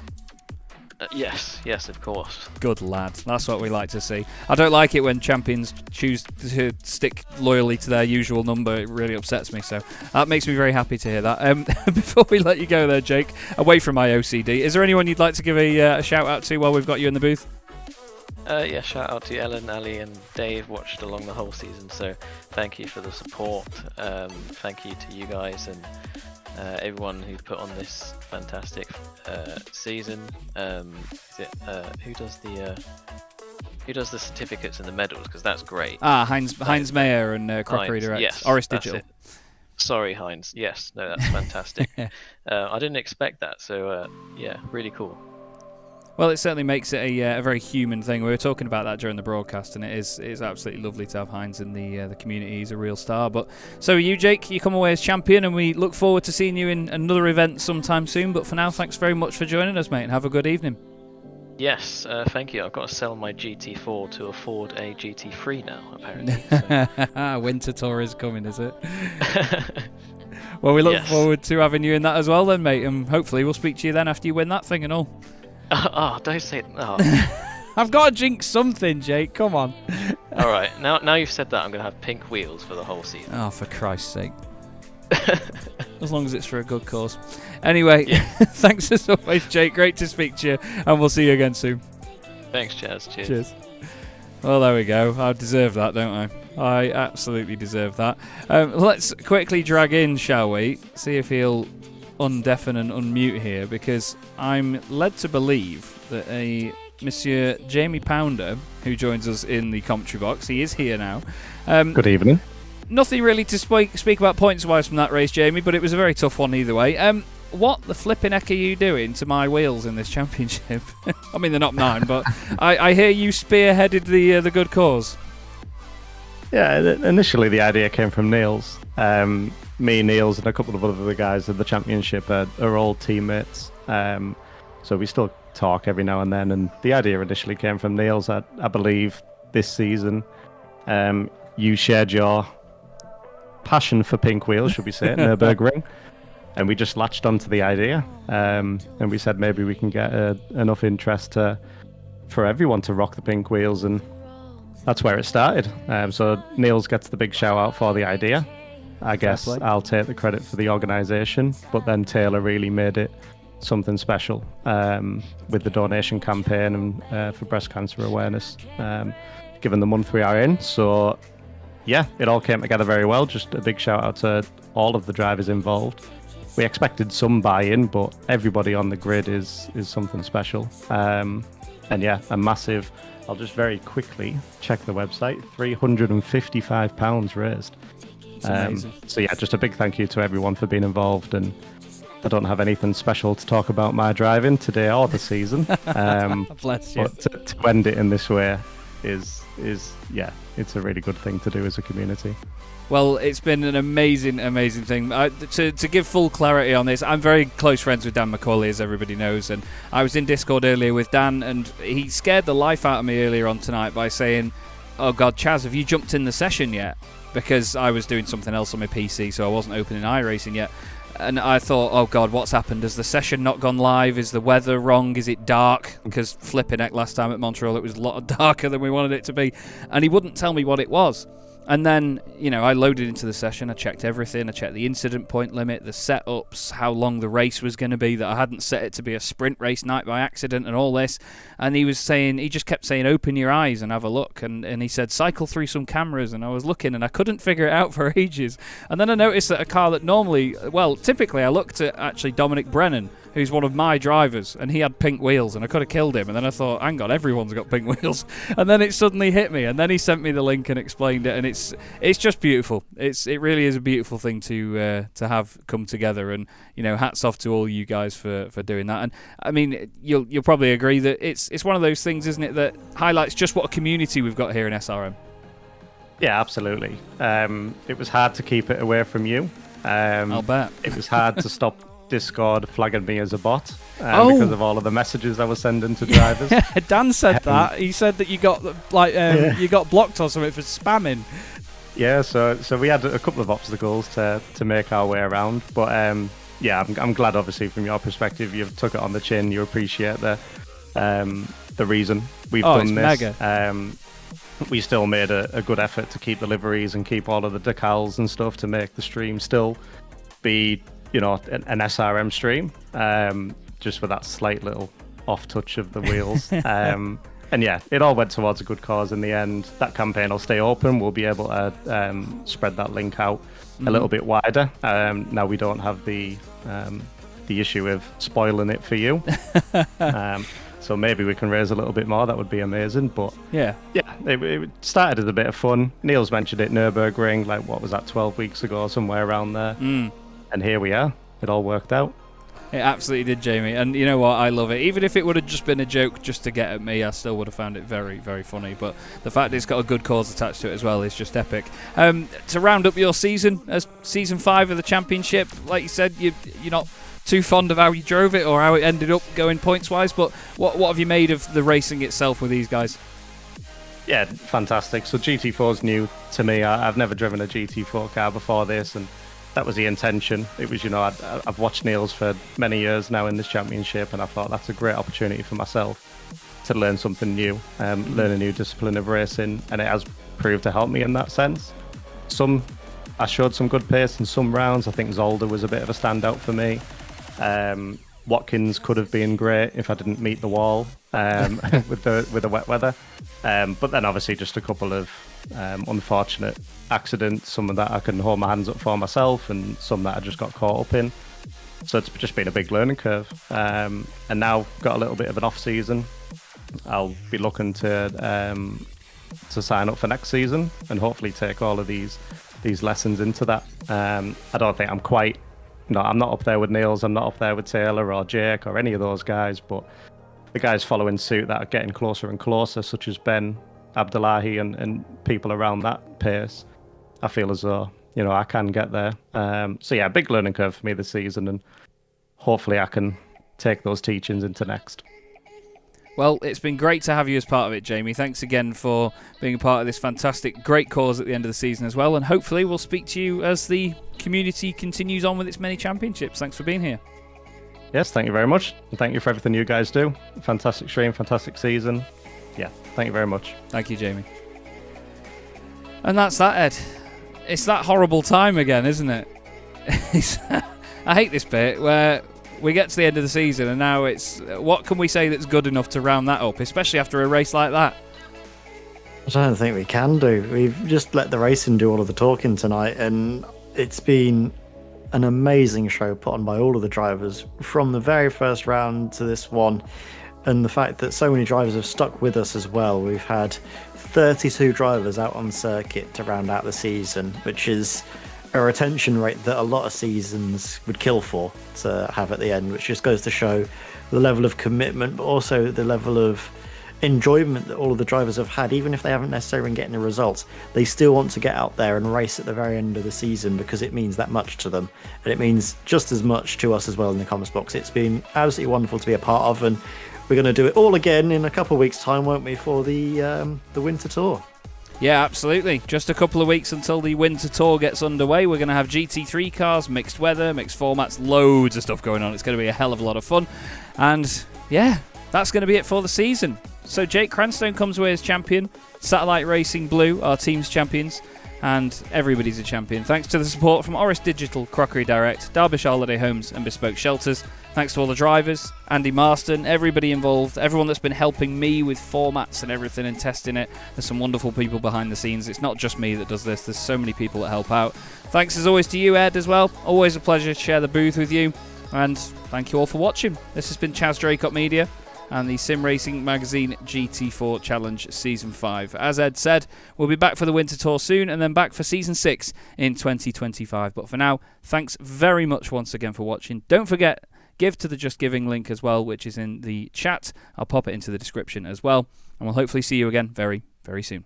Yes, of course.
Good lad. That's what we like to see. I don't like it when champions choose to stick loyally to their usual number. It really upsets me, so that makes me very happy to hear that. Before we let you go there, Jake, away from my OCD, is there anyone you'd like to give a shout out to while we've got you in the booth?
Yeah, shout out to Ellen, Ali and Dave, watched along the whole season, so thank you for the support. Thank you to you guys and everyone who put on this fantastic season. Who does the certificates and the medals, because that's great.
Heinz Mayer and Crockery Direct.
Yes,
Orris Digital.
Sorry, Heinz. Yes, no, that's fantastic. I didn't expect that, so yeah, really cool.
Well, it certainly makes it a very human thing. We were talking about that during the broadcast, and it's absolutely lovely to have Heinz in the community. He's a real star. But so are you, Jake. You come away as champion, and we look forward to seeing you in another event sometime soon. But for now, thanks very much for joining us, mate, and have a good evening.
Yes, thank you. I've got to sell my GT4 to afford a GT3 now, apparently. So.
Winter tour is coming, is it? Well, we look forward to having you in that as well then, mate, and hopefully we'll speak to you then after you win that thing and all.
Oh, don't say that. Oh.
I've got to jinx something, Jake. Come on.
All right, now you've said that, I'm gonna have pink wheels for the whole season.
Oh, for Christ's sake. As long as it's for a good cause. Anyway, thanks as always, Jake. Great to speak to you, and we'll see you again soon.
Thanks, Chaz.
Cheers. Well, there we go. I deserve that, don't I? I absolutely deserve that. Let's quickly drag in, shall we? See if he'll undeafen and unmute here, because I'm led to believe that a Monsieur Jamie Pounder, who joins us in the commentary box, he is here now.
Good evening.
Nothing really to speak about points-wise from that race, Jamie, but it was a very tough one either way. What the flipping heck are you doing to my wheels in this championship? I mean, they're not mine, but I hear you spearheaded the good cause.
Yeah, initially the idea came from Niels. Me, Niels, and a couple of other guys in the championship are all teammates. So we still talk every now and then. And the idea initially came from Niels. I believe this season you shared your passion for pink wheels, should we say, at Nürburgring. And we just latched onto the idea. And we said maybe we can get enough interest for everyone to rock the pink wheels. And that's where it started. So Niels gets the big shout out for the idea. I guess I'll take the credit for the organisation, but then Taylor really made it something special with the donation campaign and for breast cancer awareness, given the month we are in. So yeah, it all came together very well. Just a big shout out to all of the drivers involved. We expected some buy-in, but everybody on the grid is something special. And yeah, a massive, I'll just very quickly check the website, £355 raised. So yeah, just a big thank you to everyone for being involved. And I don't have anything special to talk about my driving today or the season.
Bless you.
But to end it in this way is yeah, it's a really good thing to do as a community.
Well, it's been an amazing thing. To give full clarity on this, I'm very close friends with Dan McCauley, as everybody knows, and I was in Discord earlier with Dan, and he scared the life out of me earlier on tonight by saying, "Oh God, Chaz, have you jumped in the session yet?" Because I was doing something else on my PC, so I wasn't opening iRacing yet. And I thought, oh God, what's happened? Has the session not gone live? Is the weather wrong? Is it dark? Because flipping heck, last time at Montreal it was a lot darker than we wanted it to be. And he wouldn't tell me what it was. And then, I loaded into the session, I checked everything, I checked the incident point limit, the setups, how long the race was going to be, that I hadn't set it to be a sprint race night by accident and all this. And he just kept saying, open your eyes and have a look. And he said, cycle through some cameras. And I was looking and I couldn't figure it out for ages. And then I noticed that a car that typically I looked at actually Dominic Brennan, who's one of my drivers, and he had pink wheels, and I could have killed him. And then I thought, hang on, everyone's got pink wheels. And then it suddenly hit me, and then he sent me the link and explained it, and it's just beautiful. It really is a beautiful thing to have come together, and hats off to all you guys for doing that. And I mean, you'll probably agree that it's one of those things, isn't it, that highlights just what a community we've got here in SRM.
Yeah, absolutely. It was hard to keep it away from you.
I'll bet.
It was hard to stop Discord flagging me as a bot because of all of the messages I was sending to drivers.
Dan said that. He said that you got you got blocked or something for spamming.
Yeah, so we had a couple of obstacles to make our way around, but yeah, I'm glad obviously from your perspective you've took it on the chin. You appreciate the reason we've done this. Mega. We still made a good effort to keep the liveries and keep all of the decals and stuff to make the stream still be an SRM stream, just with that slight little off touch of the wheels. And yeah, it all went towards a good cause in the end. That campaign will stay open. We'll be able to spread that link out a little bit wider. Now we don't have the issue of spoiling it for you. So maybe we can raise a little bit more. That would be amazing. But yeah, it started as a bit of fun. Niels mentioned it, Nürburgring, like what was that, 12 weeks ago, somewhere around there. And here we are. It all worked out.
It absolutely did, Jamie. And you know what? I love it. Even if it would have just been a joke just to get at me, I still would have found it very, very funny. But the fact it's got a good cause attached to it as well is just epic. To round up your season, as season 5 of the championship, like you said, you're not too fond of how you drove it or how it ended up going points-wise. But what have you made of the racing itself with these guys?
Yeah, fantastic. So GT4's new to me. I've never driven a GT4 car before this, and that was the intention. It was, I've watched Niels for many years now in this championship, and I thought that's a great opportunity for myself to learn something new, learn a new discipline of racing, and it has proved to help me in that sense. I showed some good pace in some rounds. I think Zolder was a bit of a standout for me. Watkins could have been great if I didn't meet the wall with the wet weather. But then obviously just a couple of unfortunate accidents, some of that I can hold my hands up for myself and some that I just got caught up in. So it's just been a big learning curve. And now got a little bit of an off season. I'll be looking to sign up for next season and hopefully take all of these lessons into that. I don't think I'm quite... No, I'm not up there with Niels, I'm not up there with Taylor or Jake or any of those guys, but the guys following suit that are getting closer and closer, such as Ben, Abdullahi and people around that pace, I feel as though, I can get there. So yeah, big learning curve for me this season, and hopefully I can take those teachings into next.
Well, it's been great to have you as part of it, Jamie. Thanks again for being a part of this fantastic, great cause at the end of the season as well. And hopefully we'll speak to you as the community continues on with its many championships. Thanks for being here.
Yes, thank you very much. And thank you for everything you guys do. Fantastic stream, fantastic season. Yeah, thank you very much.
Thank you, Jamie. And that's that, Ed. It's that horrible time again, isn't it? I hate this bit where we get to the end of the season and now it's, what can we say that's good enough to round that up, especially after a race like that?
I don't think we can do. We've just let the racing do all of the talking tonight, and it's been an amazing show put on by all of the drivers from the very first round to this one. And the fact that so many drivers have stuck with us as well. We've had 32 drivers out on circuit to round out the season, which is a retention rate that a lot of seasons would kill for to have at the end, which just goes to show the level of commitment, but also the level of enjoyment that all of the drivers have had. Even if they haven't necessarily been getting the results, they still want to get out there and race at the very end of the season because it means that much to them, and it means just as much to us as well in the comments box. It's been absolutely wonderful to be a part of, and we're going to do it all again in a couple of weeks' time, won't we, for the winter tour?
Yeah, absolutely. Just a couple of weeks until the winter tour gets underway. We're going to have GT3 cars, mixed weather, mixed formats, loads of stuff going on. It's going to be a hell of a lot of fun. And yeah, that's going to be it for the season. So Jake Cranstone comes away as champion. Satellite Racing Blue, our team's champions. And everybody's a champion. Thanks to the support from Orris Digital, Crockery Direct, Derbyshire Holiday Homes and Bespoke Shelters. Thanks to all the drivers, Andy Marston, everybody involved, everyone that's been helping me with formats and everything and testing it. There's some wonderful people behind the scenes. It's not just me that does this. There's so many people that help out. Thanks as always to you, Ed, as well. Always a pleasure to share the booth with you. And thank you all for watching. This has been Chaz Draycott Media and the Sim Racing Magazine GT4 Challenge Season 5. As Ed said, we'll be back for the Winter Tour soon and then back for Season 6 in 2025. But for now, thanks very much once again for watching. Don't forget, give to the Just Giving link as well, which is in the chat. I'll pop it into the description as well. And we'll hopefully see you again very, very soon.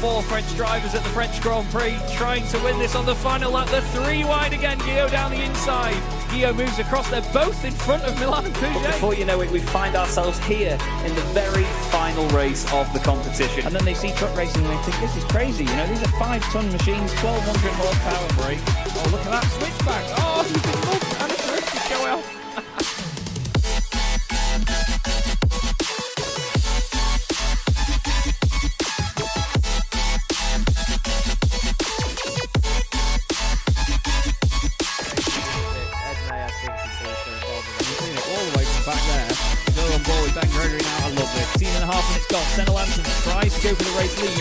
4 French drivers at the French Grand Prix trying to win this on the final lap. The 3 wide again, Guillaume down the inside. Guillaume moves across, they're both in front of Milan and Fuji.
Before you know it, we find ourselves here in the very final race of the competition.
And then they see truck racing and they think, this is crazy, these are 5-ton machines, 1200 horsepower brake.
Oh, look at that switchback. Oh, he's been mugged and it's ready to go out. Back there, still on board with Ben Gregory now. I love this. 16.5 minutes gone. Senna Lanson tries to go for the race lead.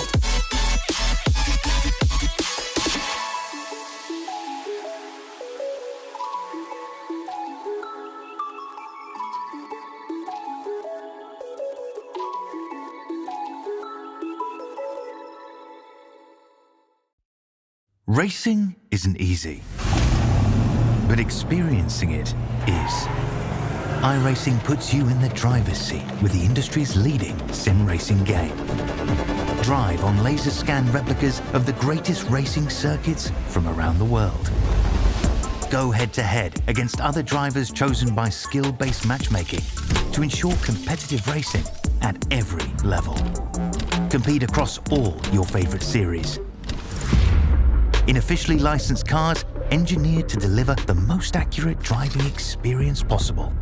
Racing isn't easy, but experiencing it is. iRacing puts you in the driver's seat with the industry's leading sim racing game. Drive on laser scan replicas of the greatest racing circuits from around the world. Go head-to-head against other drivers chosen by skill-based matchmaking to ensure competitive racing at every level. Compete across all your favorite series. In officially licensed cars engineered to deliver the most accurate driving experience possible.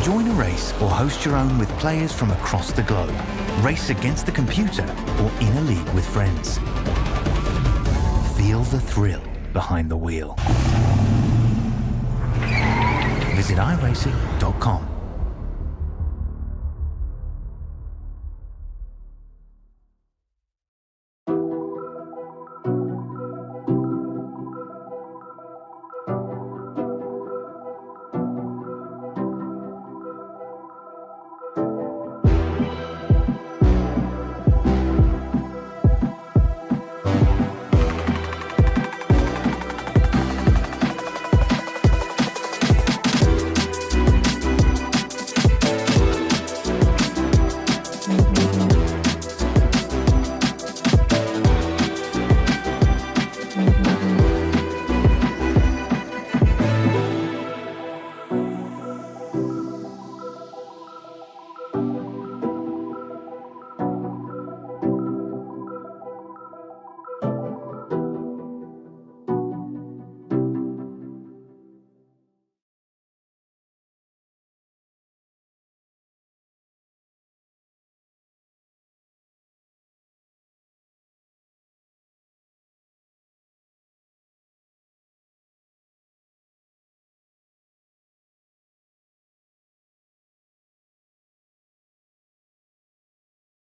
Join a race or host your own with players from across the globe. Race against the computer or in a league with friends. Feel the thrill behind the wheel. Visit iRacing.com.